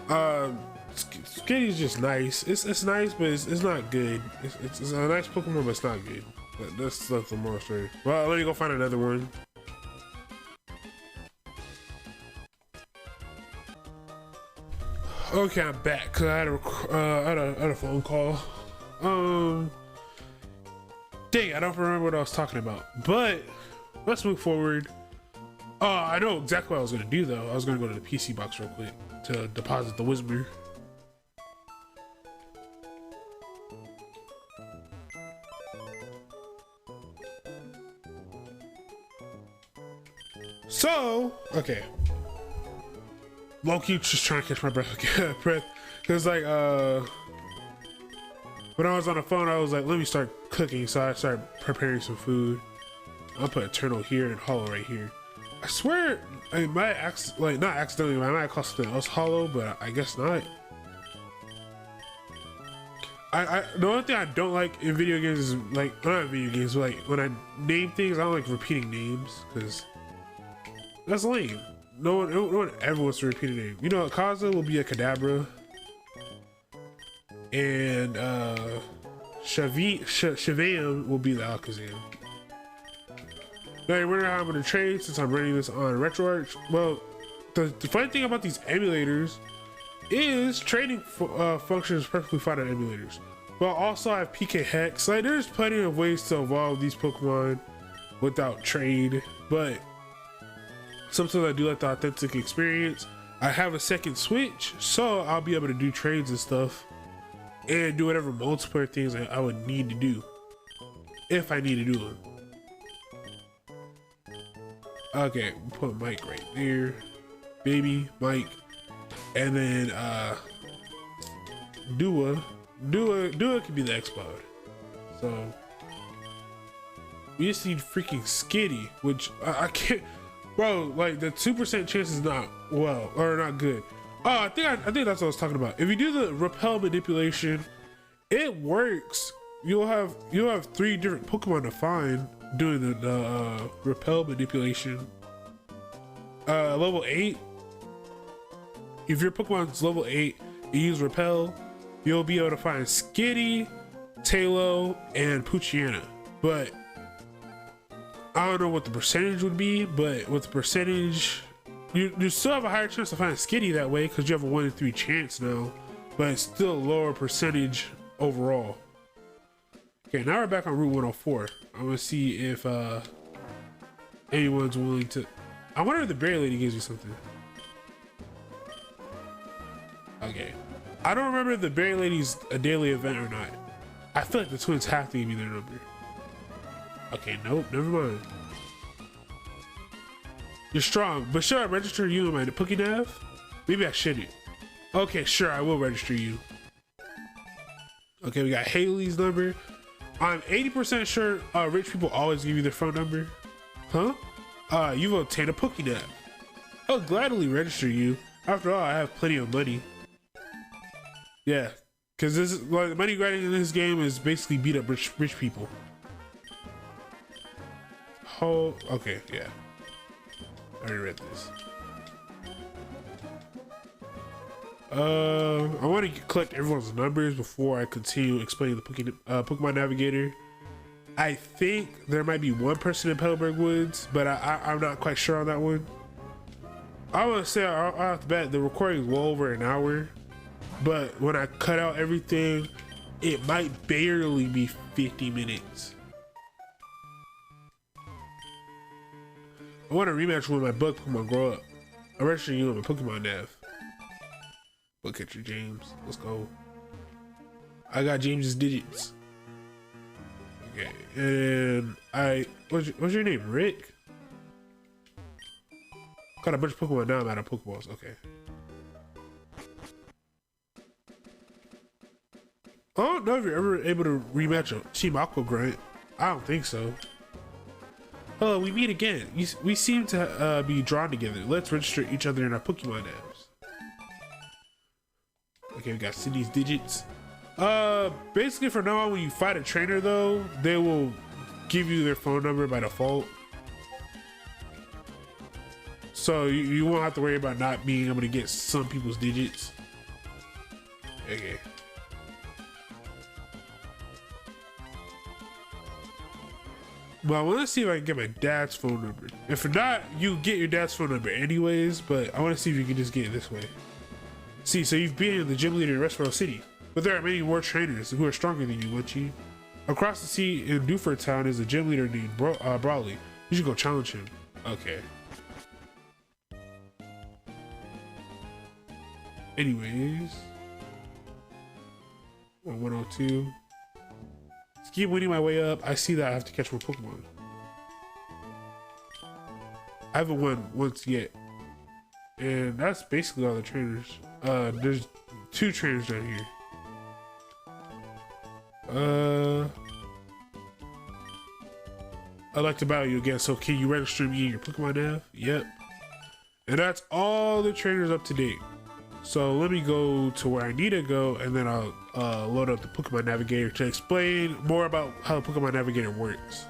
Skitty's just nice. It's nice, but it's not good. It's a nice Pokemon, but it's not good. That's the more story. Well, let me go find another one. Okay, I'm back. Cause I had a phone call. Dang, I don't remember what I was talking about. But let's move forward. I know exactly what I was gonna do though. I was gonna go to the PC box real quick to deposit the Whisper. So, okay. Low-key just trying to catch my breath. Because like, when I was on the phone, I was like, let me start cooking. So I started preparing some food. I'll put a turtle here and Hollow right here. I swear, I might not accidentally, I might call something else Hollow, but I guess not. The only thing I don't like in video games is like, not video games, but like when I name things, I don't like repeating names because that's lame. No one ever wants to repeat a name. You know, Kaza will be a Kadabra, and Shavam will be the Alakazam. Now you're wondering how I'm going to trade since I'm running this on RetroArch. Well, the funny thing about these emulators is trading functions perfectly fine on emulators. But also I have PK Hex. Like there's plenty of ways to evolve these Pokemon without trade, but sometimes I do like the authentic experience. I have a second Switch, so I'll be able to do trades and stuff and do whatever multiplayer things I would need to do if I need to do them. Okay, we'll put Mike right there. Baby, Mike, and then Dua could be the X-Bud. So we just need freaking Skitty, which I can't, bro. Like the 2% chance is not not good. Oh, I think that's what I was talking about. If you do the repel manipulation, it works. You'll have 3 different Pokemon to find doing the repel manipulation. Level 8. If your Pokemon's level 8, you use repel, you'll be able to find Skitty, Talo, and Poochyena. But I don't know what the percentage would be, but with the percentage, you still have a higher chance to find Skitty that way because you have a 1 in 3 chance now, but it's still a lower percentage overall. Okay, now we're back on Route 104. I'm gonna see if anyone's willing to. I wonder if the Berry Lady gives you something. Okay, I don't remember if the Berry Lady's a daily event or not. I feel like the twins have to give me their number. Okay, nope, never mind. You're strong, but should I register you in my Pokénav? Maybe I shouldn't. Okay, sure, I will register you. Okay, we got Haley's number. I'm 80% sure rich people always give you their phone number. Huh? You've obtained a Pokénav. I'll gladly register you. After all, I have plenty of money. Yeah, because this is like the money grinding in this game is basically beat up rich people. Oh, okay, yeah. I already read this. I want to collect everyone's numbers before I continue explaining the Pokemon Navigator. I think there might be one person in Petalburg Woods, but I'm not quite sure on that one. I want to say off the bat, the recording is well over an hour, but when I cut out everything, it might barely be 50 minutes. I want to rematch with my bug Pokemon Grow Up. I'm registering you on my Pokemon Nav. Book catcher James, let's go. I got James's digits. Okay, and what's your name, Rick? Got a bunch of Pokemon now. I'm out of Pokeballs. Okay. I don't know if you're ever able to rematch a Team Aqua Grunt. I don't think so. Hello, we meet again. We seem to be drawn together. Let's register each other in our Pokemon apps. Okay, we got Cindy's digits. Basically from now on, when you fight a trainer though, they will give you their phone number by default. So you won't have to worry about not being able to get some people's digits. Okay. Well, I want to see if I can get my dad's phone number. If not, you get your dad's phone number anyways, but I want to see if you can just get it this way. See, so you've been the gym leader in Westboro City, but there are many more trainers who are stronger than you, Munchie. Across the sea in Dewford Town is a gym leader named Brawley. You should go challenge him. Okay. Anyways. 102. Just keep winning my way up. I see that I have to catch more Pokemon. I haven't won once yet. And that's basically all the trainers. There's 2 trainers down here. I'd like to battle you again, so can you register me in your Pokemon Nav? Yep. And that's all the trainers up to date. So let me go to where I need to go, and then I'll load up the Pokemon Navigator to explain more about how the Pokemon Navigator works.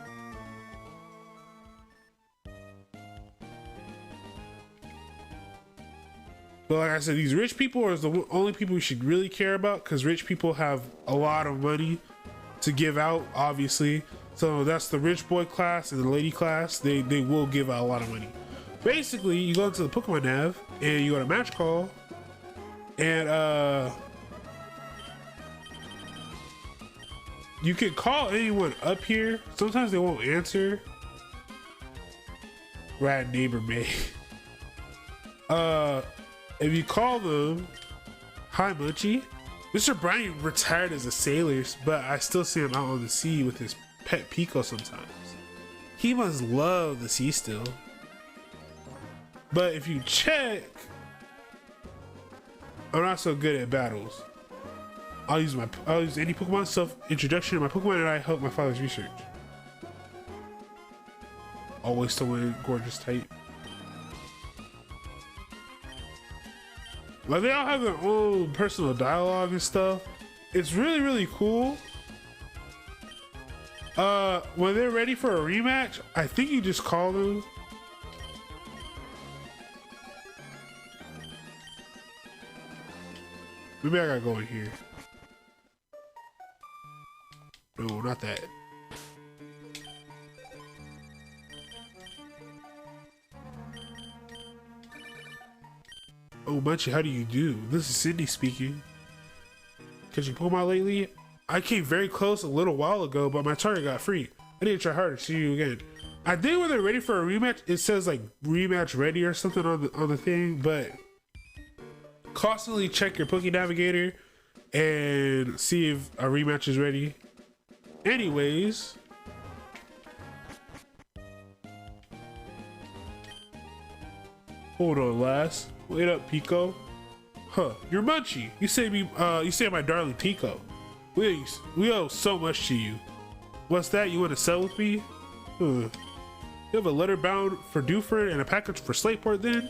But like I said, these rich people are the only people we should really care about, because rich people have a lot of money to give out, obviously. So that's the rich boy class and the lady class. They will give out a lot of money. Basically, you go into the Pokemon Nav and you go to Match Call, and you can call anyone up here. Sometimes they won't answer. Rat neighbor May. If you call them, hi Munchie. Mr. Briny retired as a sailor, but I still see him out on the sea with his pet Pico sometimes. He must love the sea still. But if you check, I'm not so good at battles. I'll use any Pokemon self-introduction. My Pokemon and I help my father's research. Always still in gorgeous type. Like they all have their own personal dialogue and stuff. It's really, really cool. When they're ready for a rematch, I think you just call them. Maybe I gotta go in here. No, not that. Oh, Munchy, how do you do? This is Sydney speaking. Catching Pokemon lately? I came very close a little while ago, but my target got free. I need to try harder to see you again. I think when they're ready for a rematch, it says like rematch ready or something on the thing, but constantly check your Poke Navigator and see if a rematch is ready. Anyways, hold on, lass. Wait up, Pico. Huh? You're Munchy. You saved my darling Pico. We owe so much to you. What's that? You want to sell with me? You have a letter bound for Dewford and a package for Slateport then?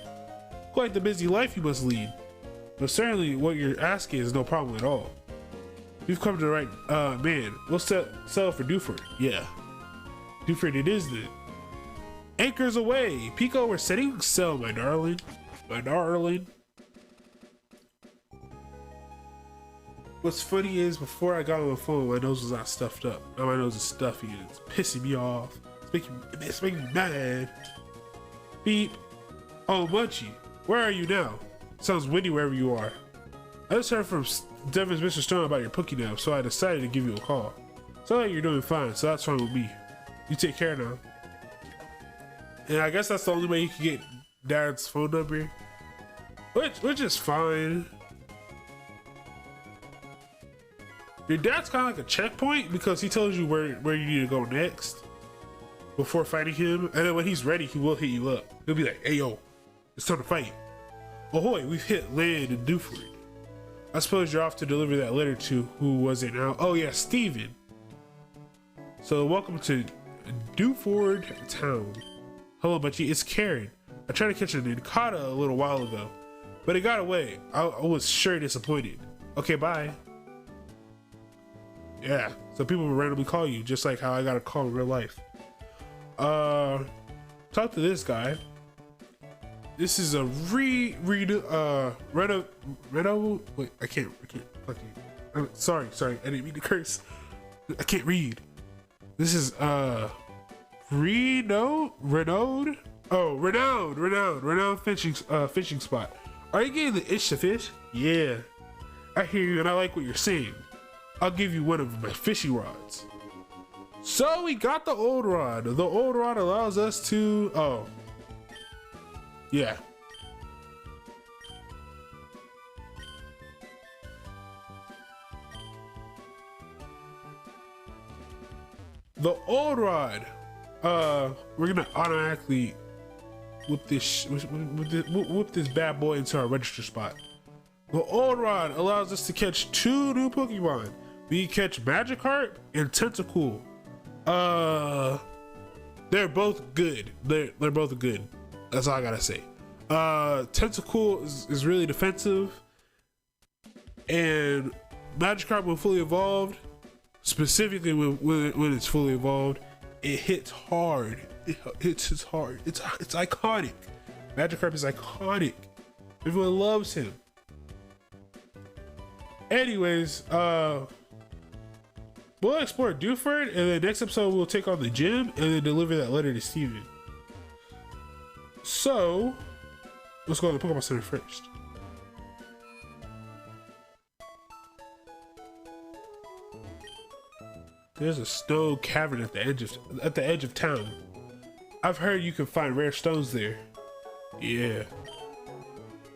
Quite the busy life you must lead. But certainly what you're asking is no problem at all. You've come to the right man. We'll sell for Dewford. Yeah. Dewford it is then. Anchors away. Pico, we're setting sail, my darling. My darling. What's funny is before I got on the phone, my nose was not stuffed up. Now my nose is stuffy and it's pissing me off. It's making me mad. Beep. Oh, Munchy, where are you now? Sounds windy wherever you are. I just heard from Devin's Mr. Stone about your Pokédex, so I decided to give you a call. Sounds like you're doing fine, so that's fine with me. You take care now. And I guess that's the only way you can get Dad's phone number, which is fine. Your dad's kind of like a checkpoint because he tells you where you need to go next before fighting him, and then when he's ready, he will hit you up. He'll be like, "Hey yo, it's time to fight." Ahoy, we've hit land in Dewford. I suppose you're off to deliver that letter to who was it now? Oh yeah, Steven. So welcome to Dewford Town. Hello, Munchy, it's Karen. I tried to catch an Incada a little while ago, but it got away. I was sure disappointed. Okay, bye. Yeah, so people will randomly call you, just like how I got a call in real life. Talk to this guy. This is a Wait, I can't fucking. Sorry, I didn't mean to curse. I can't read. This is renowned fishing spot. Are you getting the itch to fish? Yeah, I hear you, and I like what you're saying. I'll give you one of my fishing rods. So we got the old rod. The old rod allows us to, yeah. The old rod, we're gonna automatically whip this bad boy into our register spot. The old rod allows us to catch 2 new Pokemon. We catch Magikarp and Tentacool. They're both good. They're both good. That's all I gotta say. Tentacool is really defensive, and Magikarp when fully evolved, specifically when it's fully evolved, it hits hard. It hits hard. It's iconic. Magikarp is iconic. Everyone loves him. Anyways, we'll explore Dewford, and then next episode we'll take on the gym and then deliver that letter to Steven. So, let's go to the Pokemon Center first. There's a snow cavern at the edge of town. I've heard you can find rare stones there. Yeah.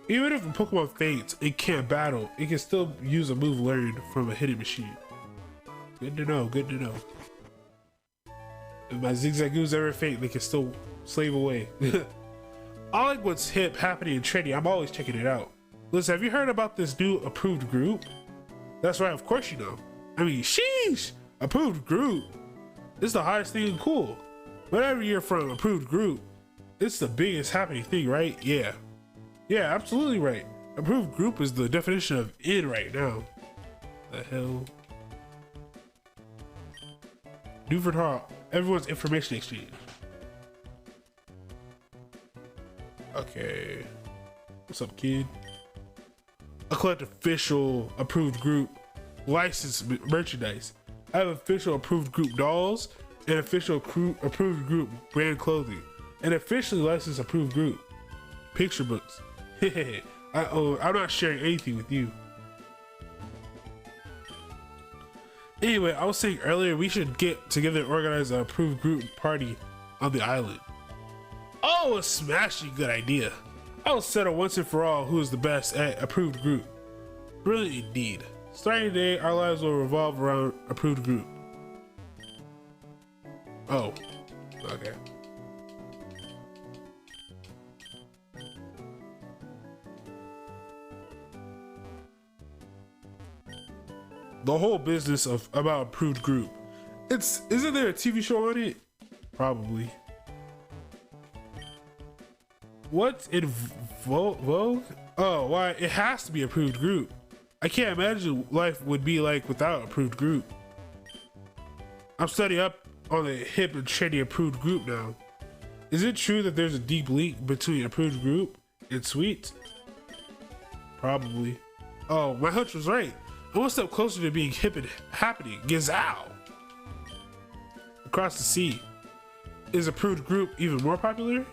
Even if a Pokemon faints, it can't battle. It can still use a move learned from a hidden machine. Good to know, good to know. If my Zigzagoos ever faint, they can still slave away. I like what's hip, happening, and trendy. I'm always checking it out. Listen, have you heard about this new approved group? That's right, of course you know. I mean, sheesh, approved group. It's the highest thing in cool. Whenever you're from approved group, it's the biggest happening thing, right? Yeah. Yeah, absolutely right. Approved group is the definition of in right now. The hell? Newford Hall, everyone's information exchange. Okay. What's up, kid? I collect official approved group licensed merchandise. I have official approved group dolls and official approved group brand clothing and officially licensed approved group picture books. I'm not sharing anything with you. Anyway, I was saying earlier we should get together and organize an approved group party on the island. Oh, a smashing good idea. I will settle once and for all who is the best at approved group. Brilliant indeed. Starting today, our lives will revolve around approved group. Oh, okay. The whole business of about approved group. Isn't there a TV show on it? Probably. What's in Vogue? Oh, why? It has to be approved group. I can't imagine life would be like without approved group. I'm studying up on the hip and trendy approved group now. Is it true that there's a deep link between approved group and sweets? Probably. Oh, my hunch was right. I'm one step closer to being hip and happening. Gizow! Across the sea. Is approved group even more popular?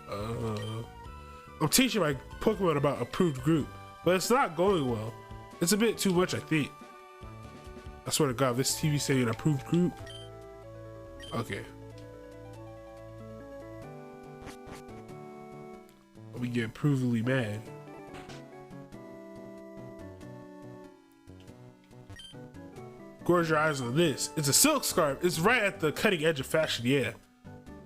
I'm teaching my Pokemon about approved group, but it's not going well. It's a bit too much, I think. I swear to God, this TV saying approved group. Okay. We get provably mad. Gorge your eyes on this. It's a silk scarf. It's right at the cutting edge of fashion, yeah.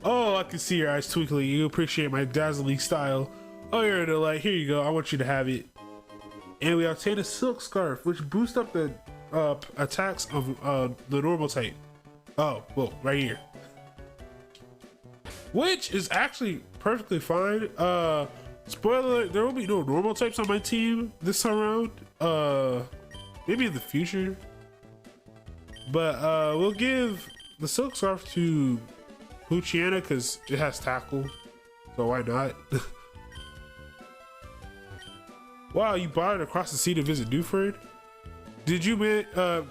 Oh, I can see your eyes twinkling. You appreciate my dazzling style. Oh, you're a delight. Here you go. I want you to have it. And we obtain a silk scarf, which boosts up the attacks of the normal type. Oh, well, right here. Which is actually perfectly fine. Spoiler alert, there will be no normal types on my team this time around. Maybe in the future. But we'll give the silk scarf to Poochyena because it has tackle. So why not? Wow, you bought it across the sea to visit Newford? Did you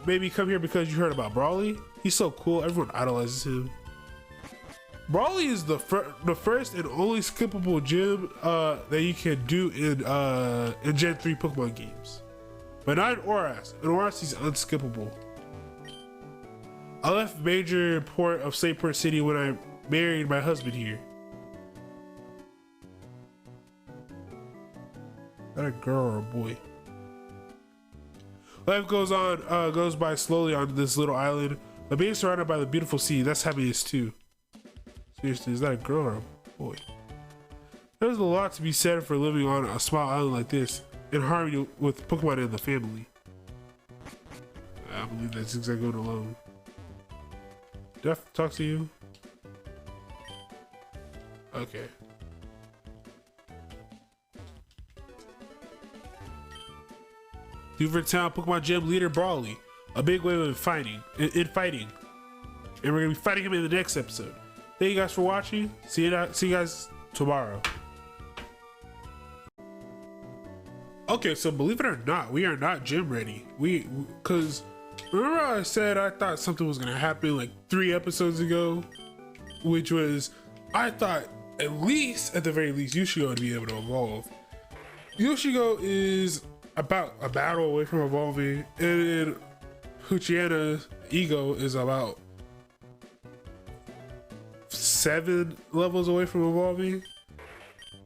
maybe come here because you heard about Brawly? He's so cool, everyone idolizes him. Brawly is the first and only skippable gym that you can do in Gen 3 Pokemon games. But not in Oras. In Oras, he's unskippable. I left major port of St. Port City when I married my husband here. Is that a girl or a boy? Life goes by slowly on this little island, but being surrounded by the beautiful sea, that's happiness too. Seriously, is that a girl or a boy? There's a lot to be said for living on a small island like this, in harmony with Pokemon and the family. I believe that's exactly going alone. Def, talk to you. Okay. Newford Town Pokemon Gym leader Brawly. A big wave of fighting. And we're gonna be fighting him in the next episode. Thank you guys for watching. See you guys tomorrow. Okay, so believe it or not, we are not gym ready. Cause remember I said I thought something was gonna happen like 3 episodes ago, which was I thought at the very least Yoshigo would be able to evolve. Yoshigo is about a battle away from evolving, and Poochyena's ego is about 7 levels away from evolving,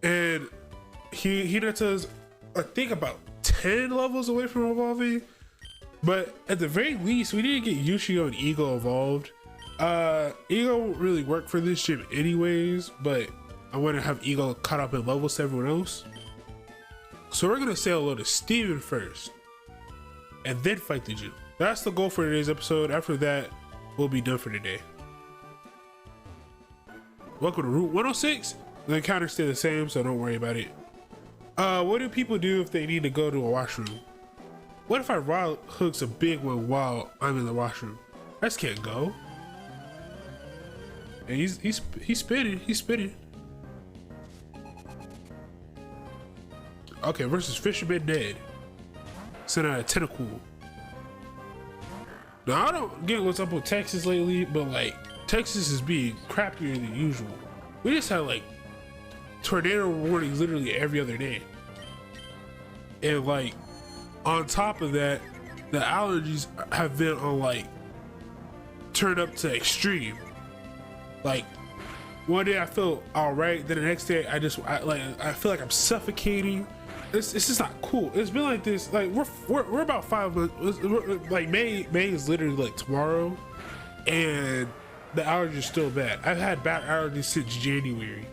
and Hinata's I think about 10 levels away from evolving. But at the very least, we need to get Yoshigo and Ego evolved. Ego won't really work for this gym anyways, but I want to have Ego caught up in levels to everyone else. So we're gonna say hello to Steven first, and then fight the gym. That's the goal for today's episode. After that, we'll be done for today. Welcome to Route 106. The encounters stay the same, so don't worry about it. What do people do if they need to go to a washroom? What if I raw hooks a big one while I'm in the washroom? I just can't go. And he's spitting. He's spitting. Okay, versus Fisherman Dead. Sent out a tentacle. Now, I don't get what's up with Texas lately, but like, Texas is being crappier than usual. We just had like tornado warnings literally every other day. And like, on top of that, the allergies have been on like, turned up to extreme. Like, one day I feel all right, then the next day I feel like I'm suffocating. It's just not cool. It's been like this. Like we're about 5 months. Like May is literally like tomorrow, and the allergies are still bad. I've had bad allergies since January.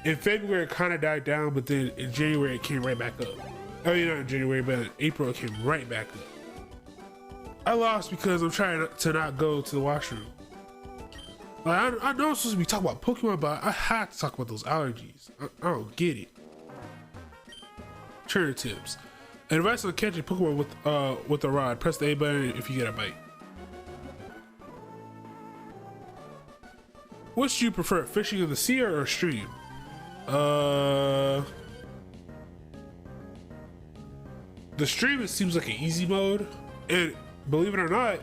In February it kind of died down, but then in January it came right back up. I mean, not in January, but in April it came right back up. I lost because I'm trying to not go to the washroom. Like, I know I'm supposed to be talking about Pokemon, but I have to talk about those allergies. I don't get it. Trainer tips. Advice on catching Pokemon with a rod. Press the A button if you get a bite. Which do you prefer, fishing in the sea or a stream? The stream, it seems like an easy mode, and believe it or not,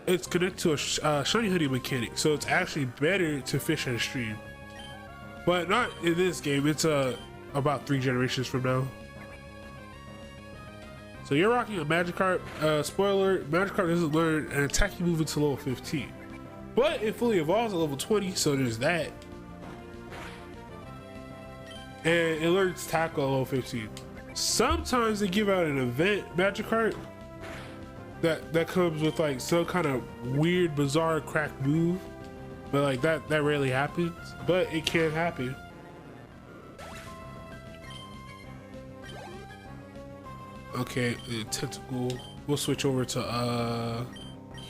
it's connected to a shiny hoodie mechanic, so it's actually better to fish in a stream. But not in this game. It's about 3 generations from now. So you're rocking a Magikarp. Spoiler, Magikarp doesn't learn an attacking move until level 15. But it fully evolves at level 20, so there's that. And it learns tackle at level 15. Sometimes they give out an event Magikarp that comes with like some kind of weird, bizarre crack move. But like that rarely happens. But it can happen. Okay, tentacle. We'll switch over to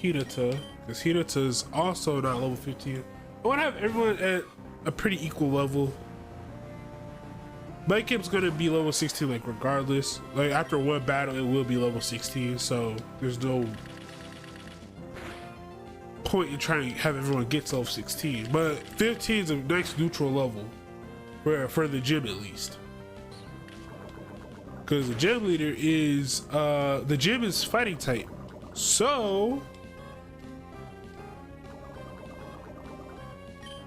Hinata, because Hinata is also not level 15. I want to have everyone at a pretty equal level. Mudkip's gonna be level 16 like regardless. Like after one battle it will be level 16, so there's no point in trying to have everyone get to level 16. But 15 is a nice neutral level for the gym at least. Because the gym leader is the gym is fighting type, so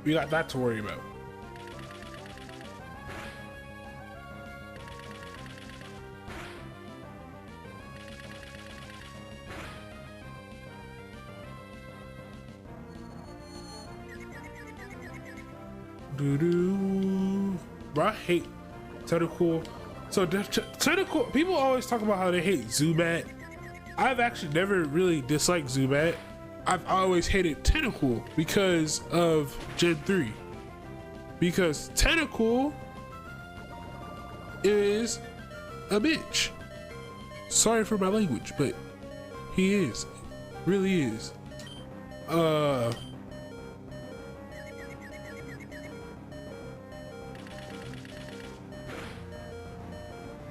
we got that to worry about. Bro, I hate Tentacle. So Tentacle, people always talk about how they hate Zubat. I've actually never really disliked Zubat. I've always hated Tentacle because of Gen 3. Because Tentacle is a bitch. Sorry for my language, but he is. Really is.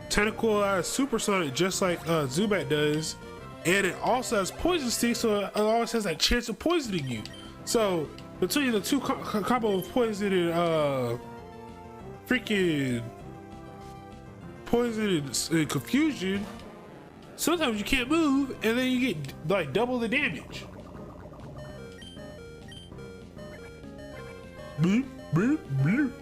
Tentacle has Supersonic just like Zubat does, and it also has Poison Stick, so it always has that chance of poisoning you. So between the two combo of poison and freaking poison and confusion, sometimes you can't move, and then you get like double the damage. Bloop, bloop, bloop.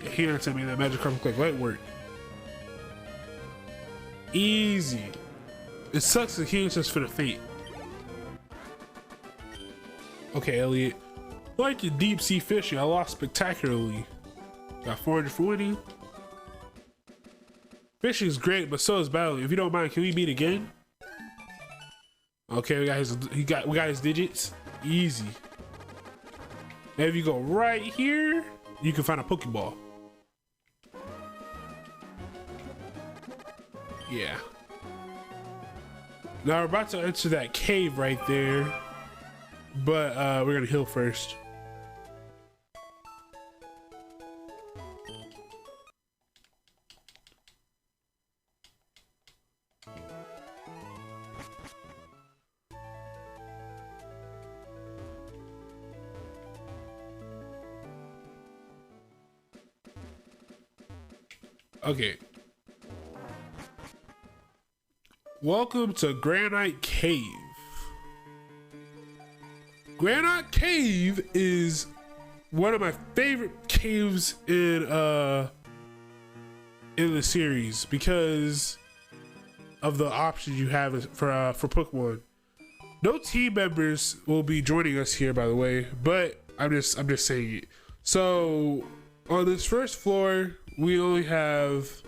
Here to me that Magikarp look like light work. Easy. It sucks that he is just for the fate. Okay, Elliot. Like your deep sea fishing, I lost spectacularly. Got 440. Fishing is great, but so is battling. If you don't mind, can we meet again? Okay, we got his digits. Easy. Now if you go right here, you can find a Pokeball. Yeah. Now we're about to enter that cave right there, but we're gonna heal first. Okay. Welcome to Granite Cave. Granite Cave is one of my favorite caves in the series because of the options you have for Pokemon. No team members will be joining us here, by the way, but I'm just saying it. So on this first floor, we only have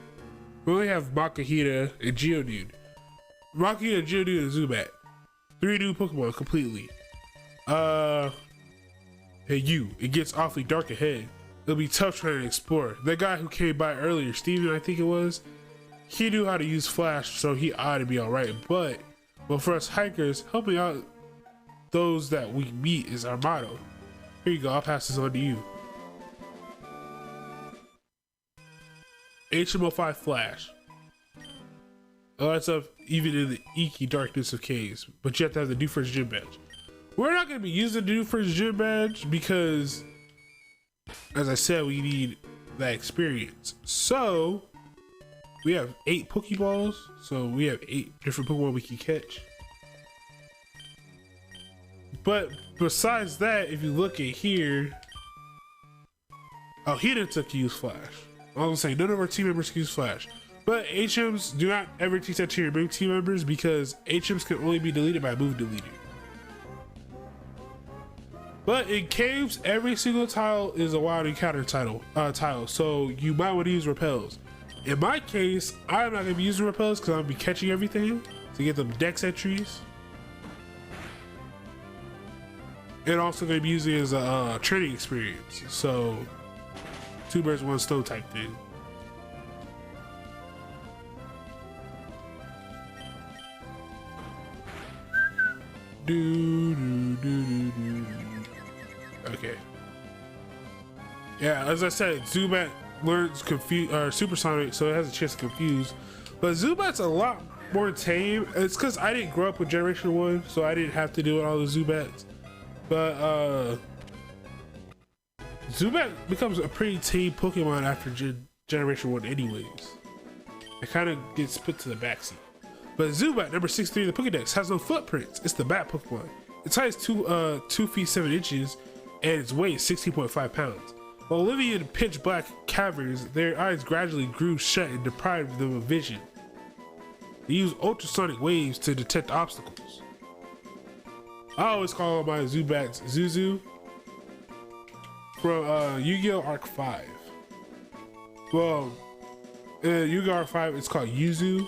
Makahita and Geodude. Makahita, Geodude, and Zubat. 3 new Pokemon completely. Hey you, it gets awfully dark ahead. It'll be tough trying to explore. That guy who came by earlier, Steven, I think it was, he knew how to use Flash, so he ought to be alright. But for us hikers, helping out those that we meet is our motto. Here you go, I'll pass this on to you. HM05 Flash. Oh, that's up even in the inky darkness of caves, but you have to have the new first gym badge. We're not going to be using the new first gym badge because, as I said, we need that experience. So we have 8 Pokeballs, so we have 8 different Pokemon we can catch. But besides that, if you look at here, oh, he didn't took to use Flash. I was saying none of our team members can use Flash. But HMs, do not ever teach that to your main team members because HMs can only be deleted by a move deleter. But in caves, every single tile is a wild encounter tile, so you might want to use repels. In my case, I'm not going to be using repels because I'm going to be catching everything to get them dex entries. And also going to be using it as a training experience. So, 2 birds, 1 stone type thing. Okay. Yeah, as I said, Zubat learns Supersonic, so it has a chance to confuse. But Zubat's a lot more tame. It's because I didn't grow up with Generation 1, so I didn't have to deal with all the Zubats. But Zubat becomes a pretty tame Pokemon after Generation 1 anyways. It kind of gets put to the backseat. But Zubat, number 63 in the Pokedex, has no footprints. It's the Bat Pokemon. Its height is 2 feet 7 inches, and its weight is 16.5 pounds. While living in pitch black caverns, their eyes gradually grew shut and deprived them of vision. They use ultrasonic waves to detect obstacles. I always call my Zubats Zuzu from Yu-Gi-Oh! Arc 5. Well, in Yu-Gi-Oh! Arc 5, it's called Yuzu.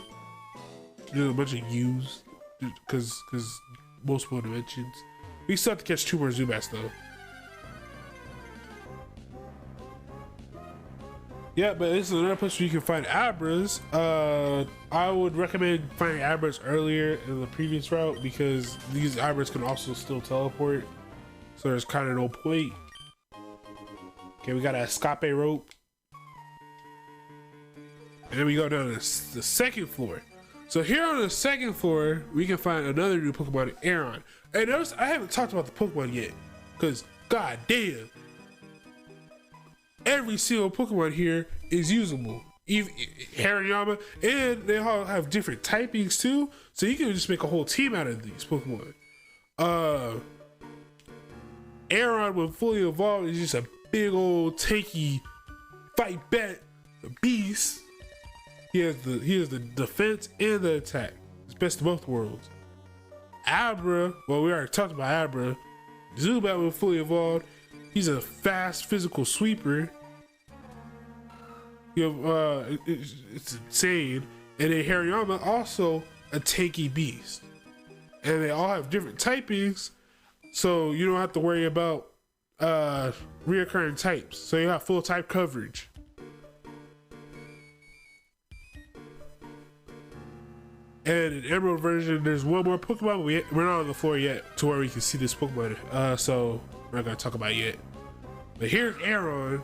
There's a bunch of U's because multiple dimensions. We still have to catch 2 more Zubats though. Yeah, but this is another place where you can find Abras. I would recommend finding Abras earlier in the previous route because these Abras can also still teleport. So there's kind of no point. Okay, we got an Escape rope. And then we go down to the second floor. So here on the second floor, we can find another new Pokemon, Aron. And notice I haven't talked about the Pokemon yet, because god damn, every single Pokemon here is usable. Even Hariyama, and they all have different typings too, so you can just make a whole team out of these Pokemon. Aron, when fully evolved, is just a big old tanky fight back beast. He has the defense and the attack. It's best of both worlds. Abra, well, we already talked about Abra. Zubat, when fully evolved, he's a fast physical sweeper. You have it's insane. And then Hariyama also a tanky beast, and they all have different typings, so you don't have to worry about reoccurring types. So you have full type coverage. And in Emerald version, there's one more Pokemon, but we're not on the floor yet to where we can see this Pokemon. So we're not gonna talk about it yet. But here's Aron.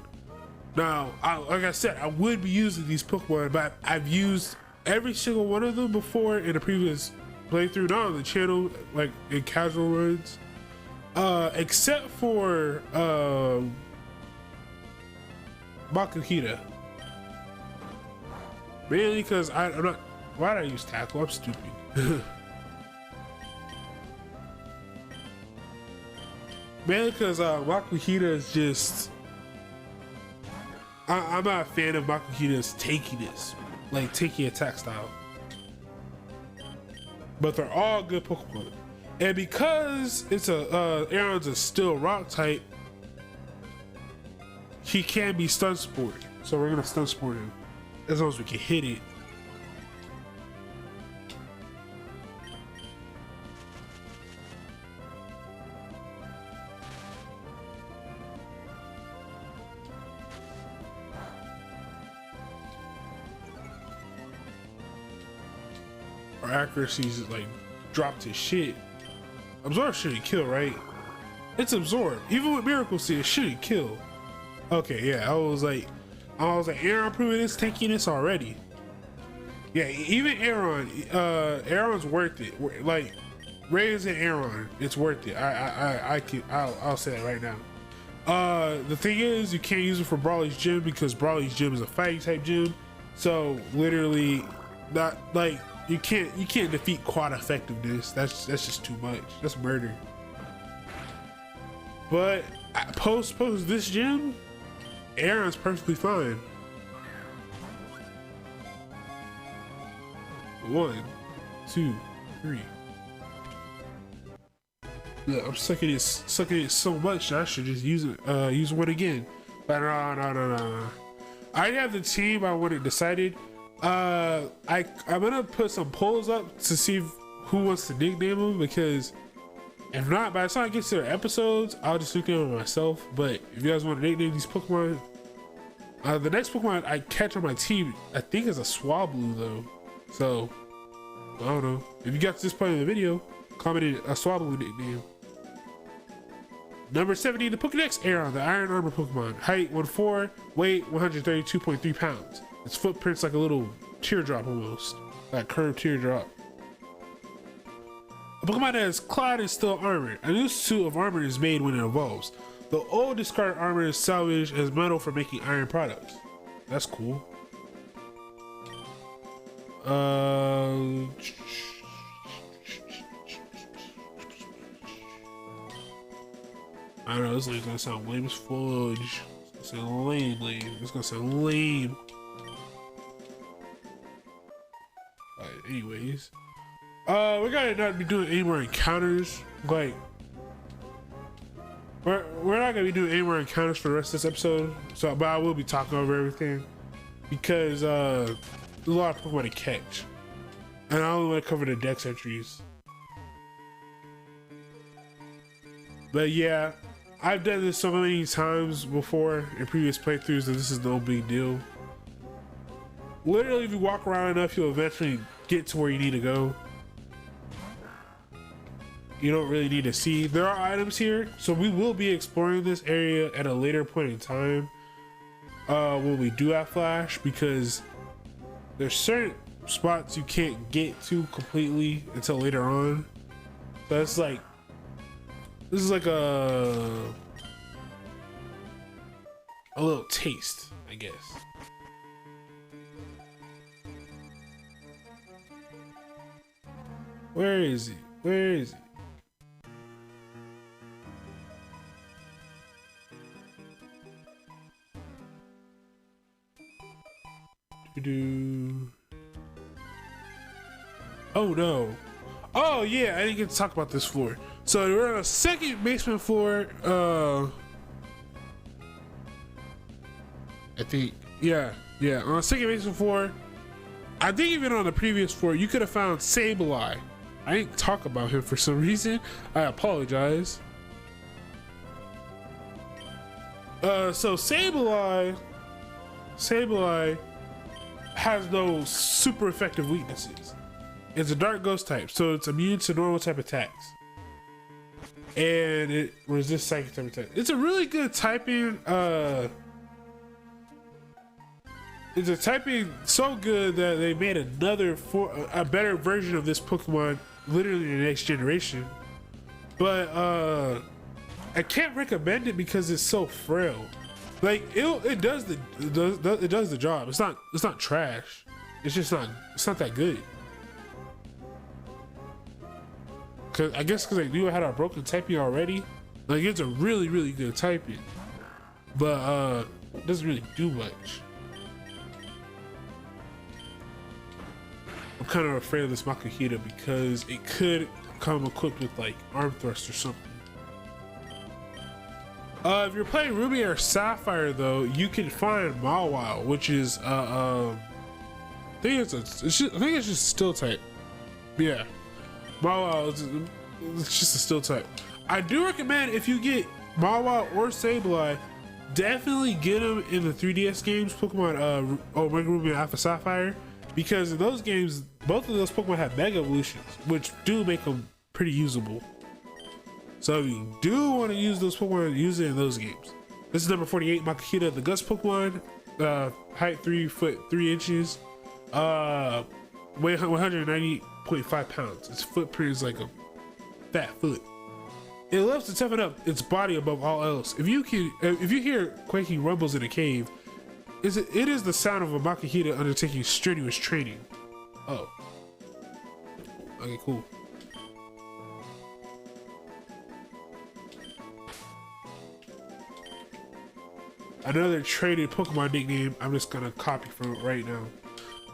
Now, like I said, I would be using these Pokemon, but I've used every single one of them before in a previous playthrough, not on the channel, like in casual runs. Except for Makuhita. Mainly because I'm not. Why did I use Tackle? I'm stupid. Mainly because Makuhita is just. I'm not a fan of Makuhita's tankiness, like tanky attack style. But they're all good Pokemon. And because it's Aron's a Steel Rock type, he can be Stun Sport. So we're gonna Stun Sport him as long as we can hit it. Our accuracy's like dropped to shit. Absorb shouldn't kill, right? It's Absorb. Even with Miracle Seed, it shouldn't kill. Okay, yeah, I was like, Aron proving his tankiness already. Yeah, even Aron's worth it. Like, raising Aron, it's worth it. I'll say that right now. The thing is, you can't use it for Brawly's Gym because Brawly's Gym is a fighting type gym. So literally, not like. You can't defeat quad effectiveness. That's just too much. That's murder. But post this gym, Aron's perfectly fine. 1, 2, 3. Yeah, I'm sucking it so much that I should just use one again. But no. I have the team I wanted decided. I'm gonna put some polls up to see who wants to nickname them, because if not, by the time I get to their episodes, I'll just nickname them myself. But if you guys want to nickname these Pokemon, the next Pokemon I catch on my team, I think is a Swablu though. So I don't know. If you got to this point in the video, comment in a Swablu nickname. Number 70, the Pokédex Aron, the Iron Armor Pokemon. Height 1'4", weight 132.3 pounds. Its footprint's like a little teardrop almost. That curved teardrop. A Pokemon that is clad in steel armor. A new suit of armor is made when it evolves. The old discarded armor is salvaged as metal for making iron products. That's cool. I don't know, this is gonna sound lame as fudge. It's gonna sound lame. It's gonna sound lame. Anyways, we're gonna not be doing any more encounters. Like, we're not gonna be doing any more encounters for the rest of this episode. So, but I will be talking over everything because there's a lot of Pokemon to catch, and I only want to cover the dex entries. But yeah, I've done this so many times before in previous playthroughs that this is no big deal. Literally, if you walk around enough, you'll eventually get to where you need to go. You don't really need to see. There are items here, so we will be exploring this area at a later point in time when we do have Flash, because there's certain spots you can't get to completely until later on. So it's like, this is like a little taste, I guess. Where is he? Where is he? Oh no. Oh yeah, I didn't get to talk about this floor. So we're on a second basement floor. I think, yeah. Yeah, on Second Basin 4, I think even on the previous 4, you could have found Sableye. I didn't talk about him for some reason. I apologize. So Sableye has no super effective weaknesses. It's a dark ghost type, so it's immune to normal type attacks. And it resists psychic type attacks. It's a really good typing, it's a typing so good that they made a better version of this Pokemon literally in the next generation. But I can't recommend it because it's so frail. Like it does the job. It's not trash. It's not that good. Cause I guess because I knew I had a broken typing already. Like it's a really good typing, but it doesn't really do much. I'm kind of afraid of this Makuhita because it could come equipped with like arm thrust or something. If you're playing Ruby or Sapphire though, you can find Mawile, which is I think it's just a steel type. Yeah, Mawile it's just a steel type. I do recommend if you get Mawile or Sableye, definitely get them in the 3DS games, Pokemon Omega Ruby and Alpha Sapphire, because in those games, both of those Pokemon have Mega Evolutions, which do make them pretty usable. So if you do want to use those Pokemon, use it in those games. This is number 48, Makuhita, the Gust Pokemon, height 3 foot 3 inches, weight 190.5 pounds. Its footprint is like a fat foot. It loves to toughen up its body above all else. If you hear quaking rumbles in a cave, it is the sound of a Makuhita undertaking strenuous training. Oh. Okay, cool. Another traded Pokemon nickname I'm just gonna copy from it right now.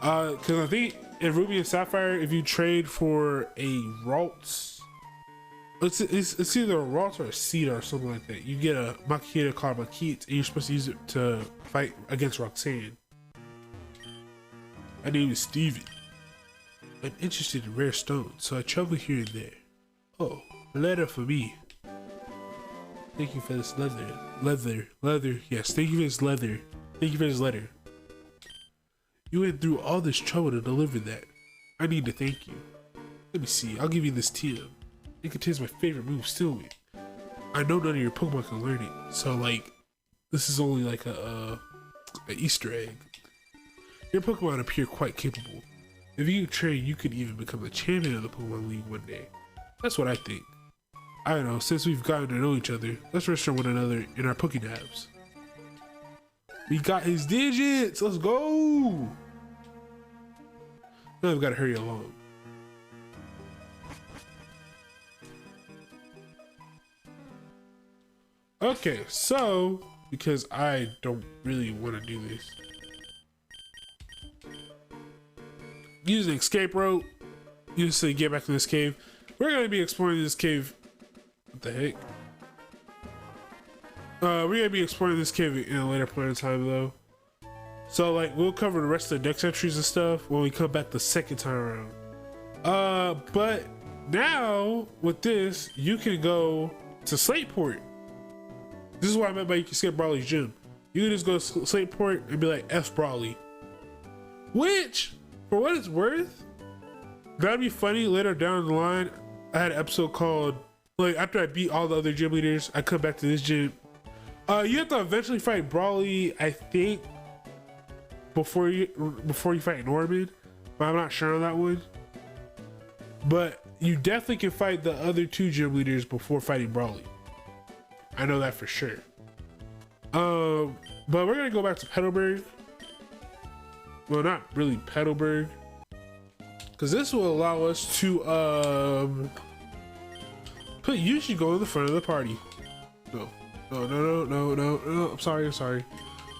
Cause I think in Ruby and Sapphire, if you trade for a Ralts, it's either a Ralts or a Cedar or something like that. You get a Makuhita called Makit, and you're supposed to use it to fight against Roxanne. My name is Steven. I'm interested in rare stones, so I travel here and there. Oh, a letter for me. Thank you for this leather. Yes, thank you for this leather. Thank you for this letter. You went through all this trouble to deliver that. I need to thank you. Let me see, I'll give you this TM. It contains my favorite move, Still Wing. I know none of your Pokemon can learn it, so like, this is only like a Easter egg. Your Pokemon appear quite capable. If you train, you could even become the champion of the Pokemon League one day. That's what I think. I don't know, since we've gotten to know each other, let's register one another in our Pokénabs. We got his digits! Let's go! Now I've got to hurry along. Okay, so, because I don't really want to do this. Use an escape rope, use to get back in this cave. We're going to be exploring this cave. What the heck? We're gonna be exploring this cave in a later point in time though. So like we'll cover the rest of the dex entries and stuff when we come back the second time around. But now with this, you can go to Slateport. This is what I meant by you can skip Brawley's gym. You can just go to Slateport and be like F Brawley. Which, for what it's worth, that'd be funny later down the line. I had an episode called like after I beat all the other gym leaders, I come back to this gym. You have to eventually fight Brawley, I think, before you fight Norman, but I'm not sure on that one. But you definitely can fight the other two gym leaders before fighting Brawley. I know that for sure. But we're gonna go back to Petalburg. Well, not really Petalburg, because this will allow us to put Yushigo in the front of the party. No. I'm sorry.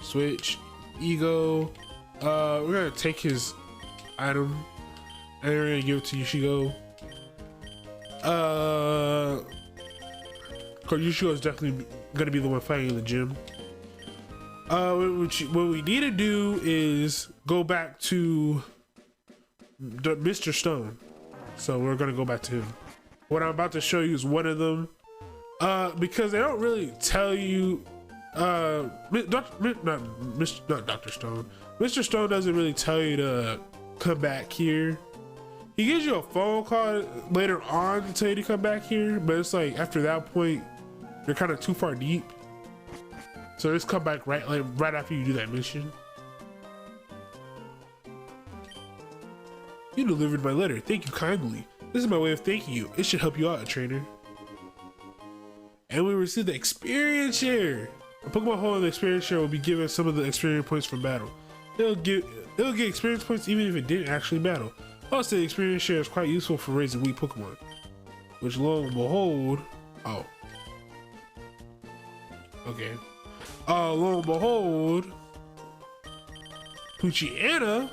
Switch. Ego. We're gonna take his item and we're gonna give it to Yushigo. Yushigo is definitely gonna be the one fighting in the gym. What we need to do is go back to Mr. Stone. So we're gonna go back to him. What I'm about to show you is one of them. Because they don't really tell you. Not Dr. Stone. Mr. Stone doesn't really tell you to come back here. He gives you a phone call later on to tell you to come back here, but it's like after that point, you're kind of too far deep. So just come back right after you do that mission. You delivered my letter. Thank you kindly. This is my way of thanking you. It should help you out, trainer. And we received the experience share. A Pokemon holding the experience share will be given some of the experience points from battle. It'll get experience points even if it didn't actually battle. Also, the experience share is quite useful for raising weak Pokemon. Which, lo and behold, okay. Lo and behold, Poochyena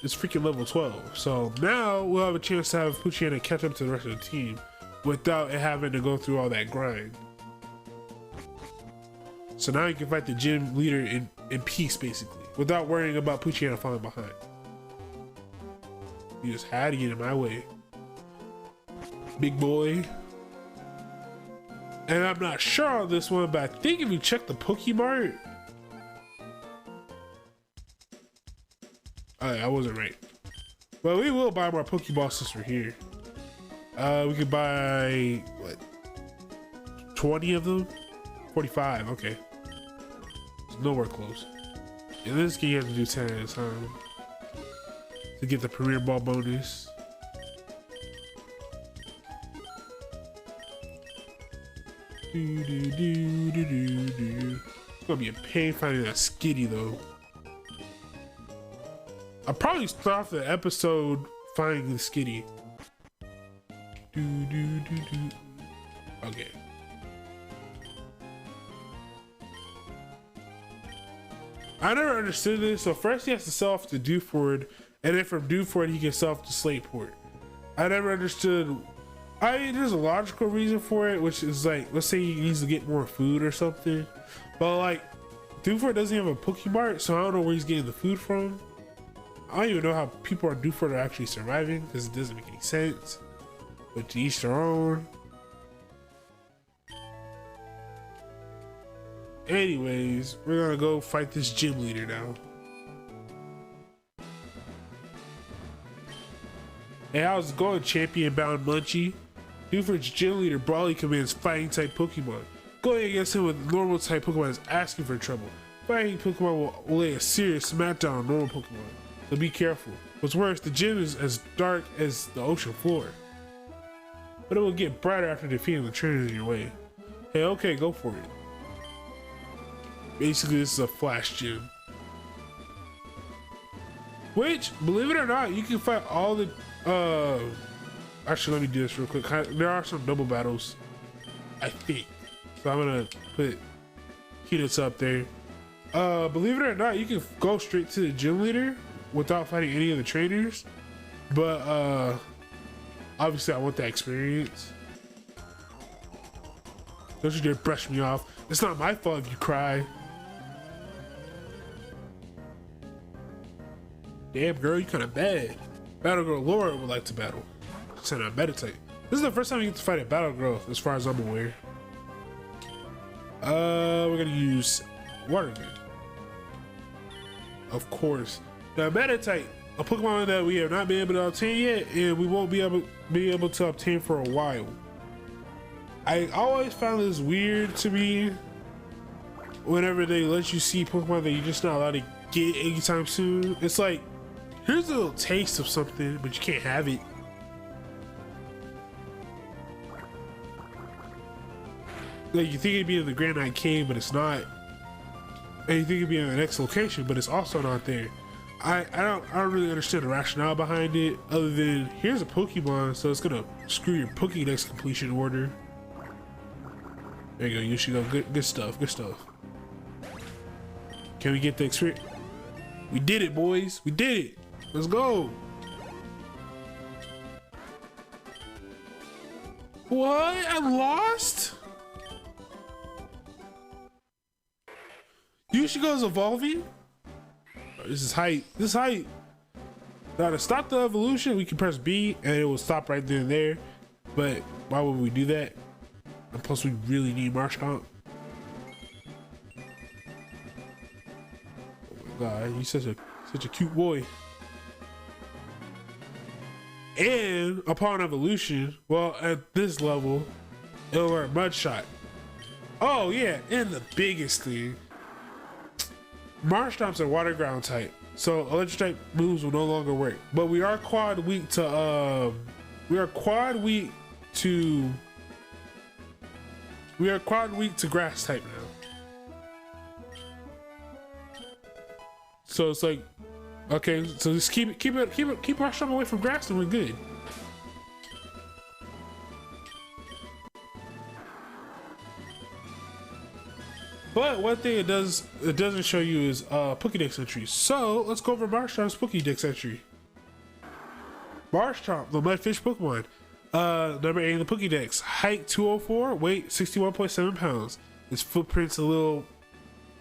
is freaking level 12. So now we'll have a chance to have Poochyena catch up to the rest of the team without it having to go through all that grind. So now you can fight the gym leader in peace, basically, without worrying about Poochyena falling behind. You just had to get in my way, big boy. And I'm not sure on this one, but I think if you check the Pokemart, I wasn't right. Well, we will buy more Pokeballs since we're here. We could buy what? 20 of them? 45, okay. It's nowhere close. In this game you have to do 10 at a time to get the Premier Ball bonus. It's gonna be a pain finding that Skitty though. I'll probably start off the episode finding the Skitty. Okay. I never understood this. So first he has to sell off to Dewford, and then from Dewford he can sell off to Slateport. I never understood. I mean, there's a logical reason for it, which is like, let's say he needs to get more food or something. But like, Dewford doesn't have a Pokemart, so I don't know where he's getting the food from. I don't even know how people on Dewford are actually surviving because it doesn't make any sense. But to each their own. Anyways, we're gonna go fight this gym leader now. Hey, how's it going, champion bound Munchie? Dewford's gym leader Brawly commands fighting type Pokemon. Going against him with normal type Pokemon is asking for trouble. Fighting Pokemon will lay a serious smackdown on normal Pokemon, so be careful. What's worse, the gym is as dark as the ocean floor. But it will get brighter after defeating the trainers in your way. Hey, okay, go for it. Basically, this is a flash gym. Which, believe it or not, you can fight all the... Actually, let me do this real quick. There are some double battles, I think. So I'm gonna put Keynets up there. Believe it or not, you can go straight to the gym leader without fighting any of the trainers. But, obviously, I want that experience. Don't you dare brush me off. It's not my fault if you cry. Damn, girl, you kind of bad. Battle Girl Laura would like to battle. Send out Meditate. This is the first time you get to fight a Battle Girl, as far as I'm aware. We're gonna use Water Gun. Of course. Now, Meditate, a Pokemon that we have not been able to obtain yet, and we won't be able to obtain for a while. I always found this weird to me whenever they let you see Pokemon that you're just not allowed to get anytime soon. It's like, here's a little taste of something, but you can't have it. Like, you think it'd be in the Grand Night Cave, but it's not. And you think it'd be in the next location, but it's also not there. I don't really understand the rationale behind it, other than here's a Pokemon, so it's gonna screw your Pokédex completion order. There you go, you should go. Good stuff, good stuff. Can we get the experience? We did it, boys. We did it. Let's go. What? I lost? Yushigo's evolving. This is height. This is height. Now to stop the evolution, we can press B and it will stop right then and there. But why would we do that? And plus, we really need Marshtomp. Oh my god, he's such a cute boy. And upon evolution, well, at this level, it'll learn Mud Shot. Oh yeah, and the biggest thing, Marshtomp's a water ground type, so electric type moves will no longer work. But we are quad weak to grass type now. So it's like, okay, so just keep Marshtomp away from grass and we're good. But one thing it doesn't show you is Pokédex entries. So let's go over Marshtomp's Pokédex entry. Marshtomp, the mudfish Pokemon. Number 8 in the Pokédex. Height 204, weight 61.7 pounds. His footprint's a little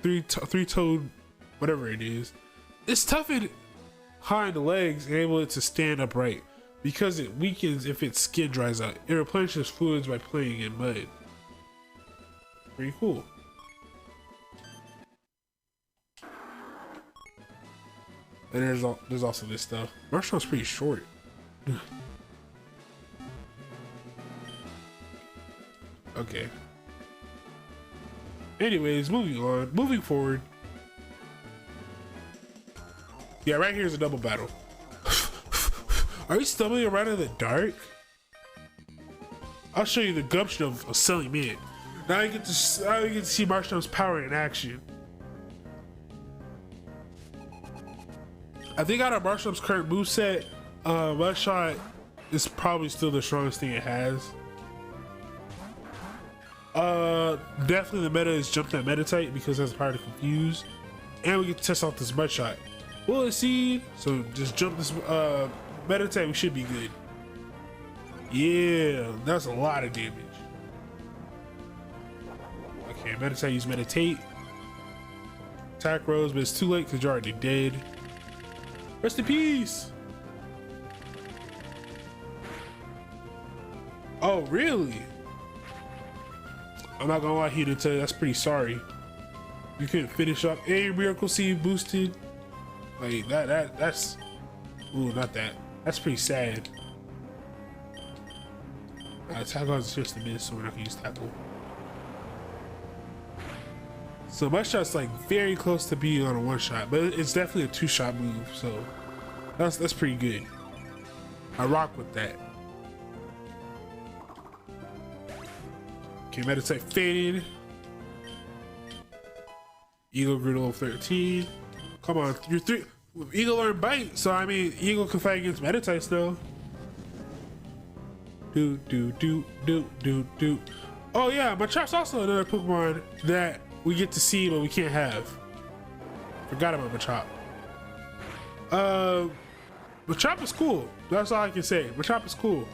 three-toed, whatever it is. It's toughened behind the legs, enable it to stand upright. Because it weakens if its skin dries out. It replenishes fluids by playing in mud. Pretty cool. And there's also this stuff. Marshall's pretty short. Okay. Anyways, moving forward. Yeah, right here is a double battle. Are you stumbling around in the dark? I'll show you the gumption of a silly man. Now you get to see Marshall's power in action. I think out of Marshall's current moveset, Mud Shot is probably still the strongest thing it has. Definitely the meta is jump that meta type because it has the power to confuse. And we get to test out this Mud Shot. Will it seed? So just jump this meta type, we should be good. Yeah, that's a lot of damage. Okay, meta type, use meditate. Attack Rose, but it's too late because you're already dead. Rest in peace. Oh, really? I'm not gonna lie here to tell you, that's pretty sorry. You couldn't finish up a Miracle Seed boosted. Like that's ooh, not that. That's pretty sad. Tackle is just a miss, so we're not gonna use tackle. So my shot's like very close to being on a one shot, but it's definitely a two shot move, so that's pretty good. I rock with that. Okay, meditate faded. Eagle grew to level 13. Come on, you're 3. Eagle learned bite, so I mean Eagle can fight against meditate still. Do. Oh yeah, Munchlaxis also another Pokemon that we get to see but we can't have. Forgot about Machop. Machop is cool. That's all I can say. Machop is cool.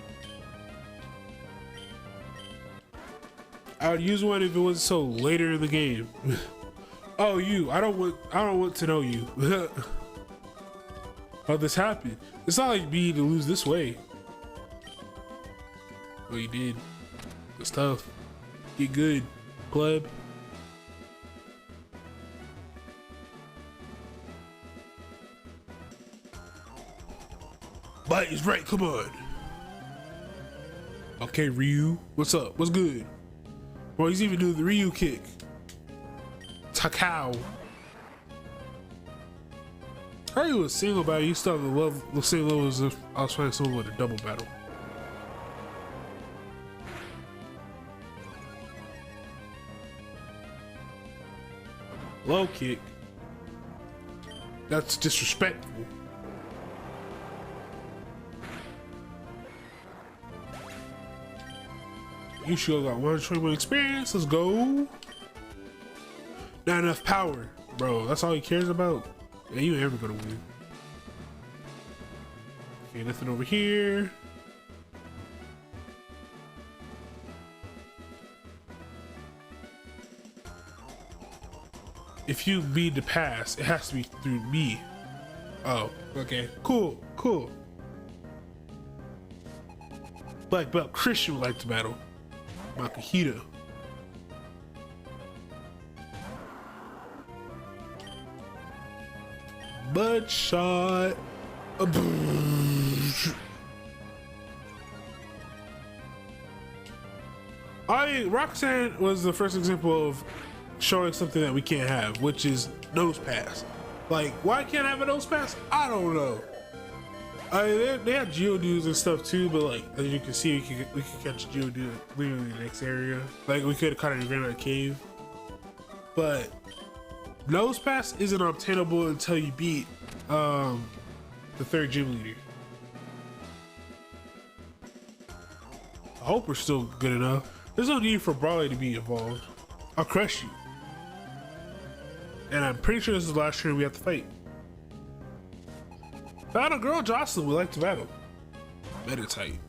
I would use one if it wasn't so later in the game. Oh, you. I don't want to know you. How this happened? It's not like me to lose this way. Oh, you did. It's tough. Get good, pleb. Bite is right, come on. Okay, Ryu. What's up? What's good? Well, he's even doing the Ryu kick. Takao. How are you a single battle? You still have the same level as if I was playing someone with a double battle. Low kick. That's disrespectful. You sure got 121 experience. Let's go. Not enough power, bro. That's all he cares about. Yeah, you ain't ever gonna win. Okay, nothing over here. if you need to pass, it has to be through me. Oh, okay, cool, cool. Black belt Christian would like to battle Makahito. Mud shot. Roxanne was the first example of showing something that we can't have, which is nose pass. Like, why can't I have a nose pass? I don't know. I mean, they have Geodudes and stuff too, but like, as you can see, we could catch Geodude literally in the next area. Like, we could have caught it in Granite Cave. But nose pass isn't obtainable until you beat the third gym leader. I hope we're still good enough. There's no need for Brawley to be involved. I'll crush you. And I'm pretty sure this is the last trainer we have to fight. Battle Girl Jocelyn would like to battle. Meditate.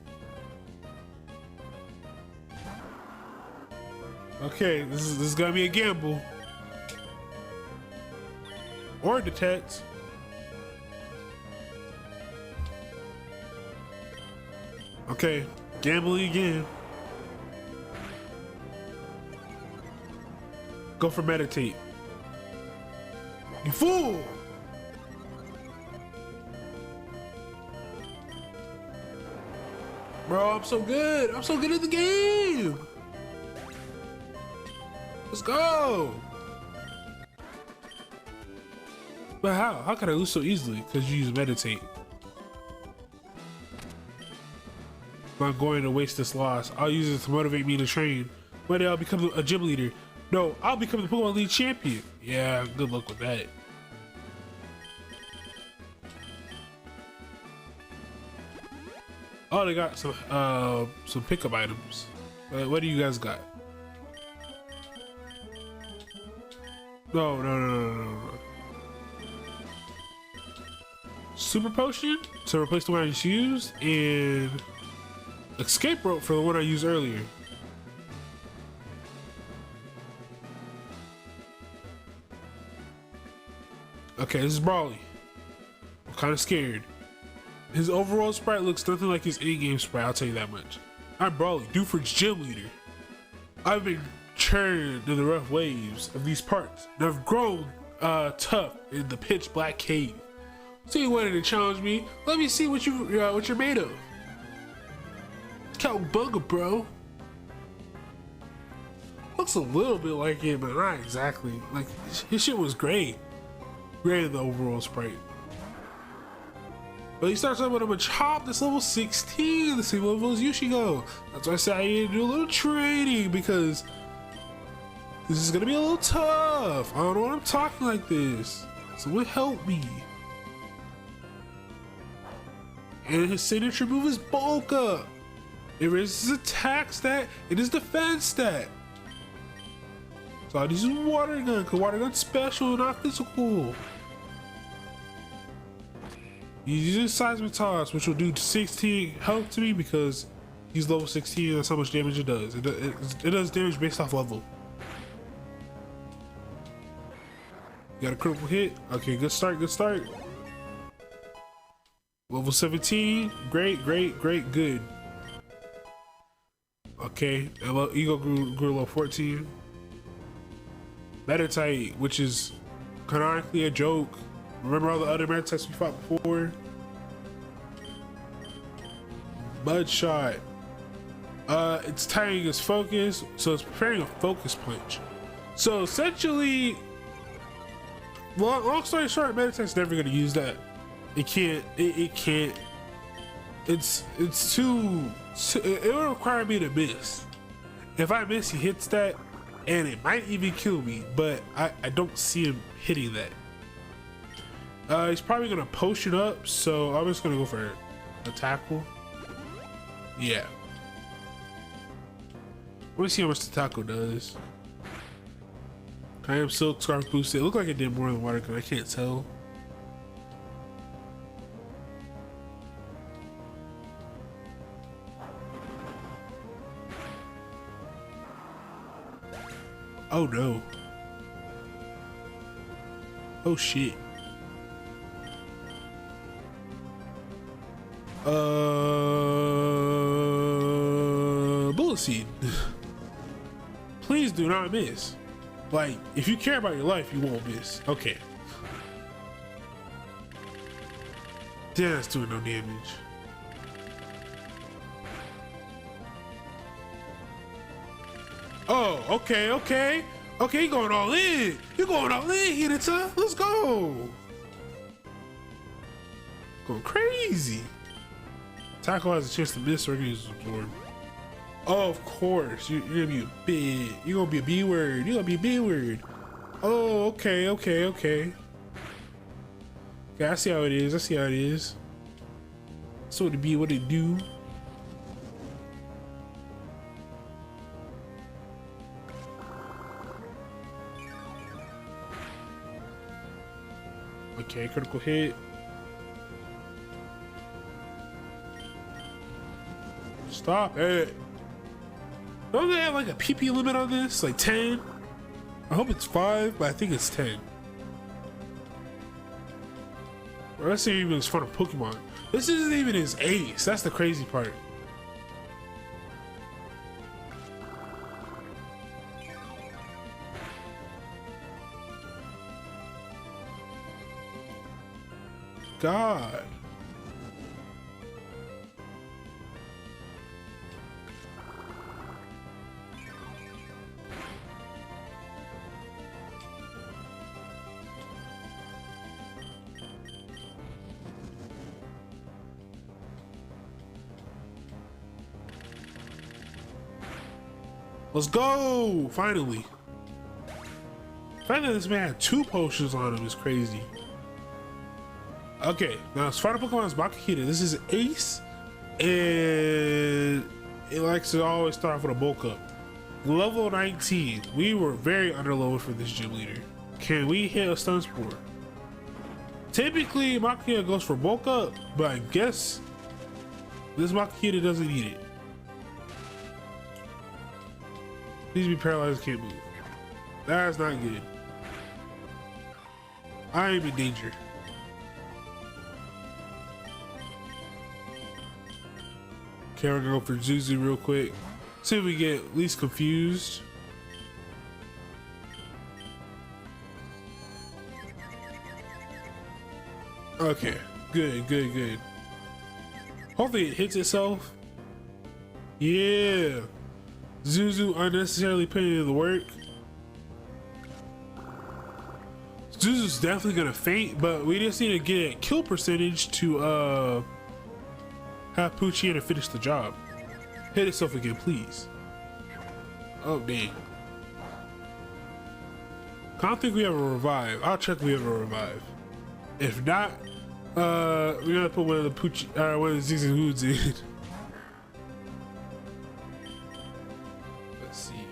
Okay, this is gonna be a gamble. Or detect. Okay, gambling again. Go for meditate. You fool! Bro, I'm so good. I'm so good at the game. Let's go. But how? How can I lose so easily? Because you use meditate. I'm not going to waste this loss. I'll use it to motivate me to train. One day I'll become a gym leader. No, I'll become the Pokemon League champion. Yeah, good luck with that. Oh, they got some pickup items. What do you guys got? No. Super potion to replace the one I just used, and escape rope for the one I used earlier. Okay, this is Brawley. I'm kind of scared. His overall sprite looks nothing like his in-game sprite, I'll tell you that much. I'm Brawley, due for gym leader. I've been churned in the rough waves of these parts, and I've grown tough in the pitch black cave. So you wanted to challenge me? Let me see what you're made of. Cowabunga, bro. Looks a little bit like it, but not exactly. Like, his shit was great. Great in the overall sprite. But he starts out with a Machop that's level 16, the same level as Yushigo. That's why I said I need to do a little training, because this is gonna be a little tough. I don't know why I'm talking like this. Someone help me. And his signature move is Bulk Up. It raises his attack stat and his defense stat. So I use Water Gun, because Water Gun's special, not physical. He uses Seismitoss, which will do 16 health to me because he's level 16 and that's how much damage it does. It does damage based off level. Got a critical hit. Okay, good start, good start. Level 17, great, good. Okay, Ego grew level 14. Meditate, which is canonically a joke. Remember all the other Meditites we fought before? Mud Shot. It's tying his focus, so it's preparing a focus punch. So essentially, long story short, Meditite's never gonna use that. It can't. It can't. It's too. It would require me to miss. If I miss, he hits that, and it might even kill me. But I don't see him hitting that. He's probably gonna potion up, so I'm just gonna go for a tackle. Yeah. Let me see how much the tackle does. I am Silk Scarf boosted. It looked like it did more than Water Gun. I can't tell. Oh no. Oh shit. Bullet seed. Please do not miss. Like, if you care about your life, you won't miss. Okay. Yeah, that's doing no damage. Oh, okay, okay. Okay, you're going all in. You're going all in, Hinata. Let's go. Going crazy. Tackle has a chance to miss or use absorb. Oh, of course. You're gonna be a big. You're gonna be a B word. You're gonna be a B word. Oh, okay, okay, okay. Yeah, I see how it is. I see how it is. So to be what it do. Okay, critical hit. Stop it. Don't they have like a PP limit on this? Like 10? I hope it's 5, but I think it's 10. Well, that's not even as fun of Pokemon. This isn't even his ace. That's the crazy part. God. Let's go! Finally. The fact that this man had 2 potions on him is crazy. Okay, now his final Pokemon is Makihita. This is Ace, and it likes to always start off with a bulk up. Level 19. We were very underleveled for this gym leader. Can we hit a stun spore? Typically, Makihita goes for bulk up, but I guess this Makihita doesn't need it. Please be paralyzed, can't move. That's not good. I am in danger. Okay, we're gonna go for Zuzu real quick. See if we get at least confused. Okay, good, good, good. Hopefully it hits itself. Yeah. Zuzu unnecessarily putting in the work. Zuzu's definitely gonna faint, but we just need to get a kill percentage to have Poochyena finish the job. Hit itself again, please. Oh dang. I don't think we have a revive. I'll check if we have a revive. If not, we're gonna put one of the one of the Zigzagoons in. Let's see.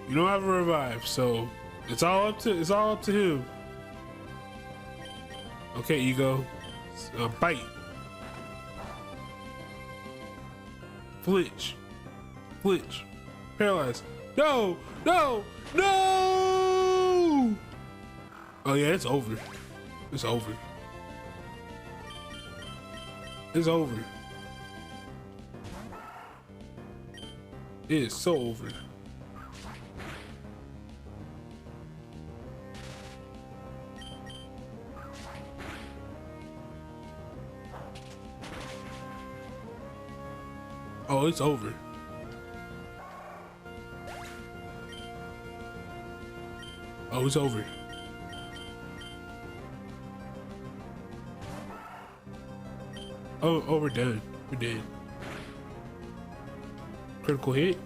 You don't have a revive, so it's all up to him. Okay, Ego. Bite. Flinch. Flinch. Paralyze. No! No! No! Oh yeah, it's over. It's over. It's over. It is so over. Oh, it's over. Oh, it's over. Oh, we're done. We're dead. Critical hit.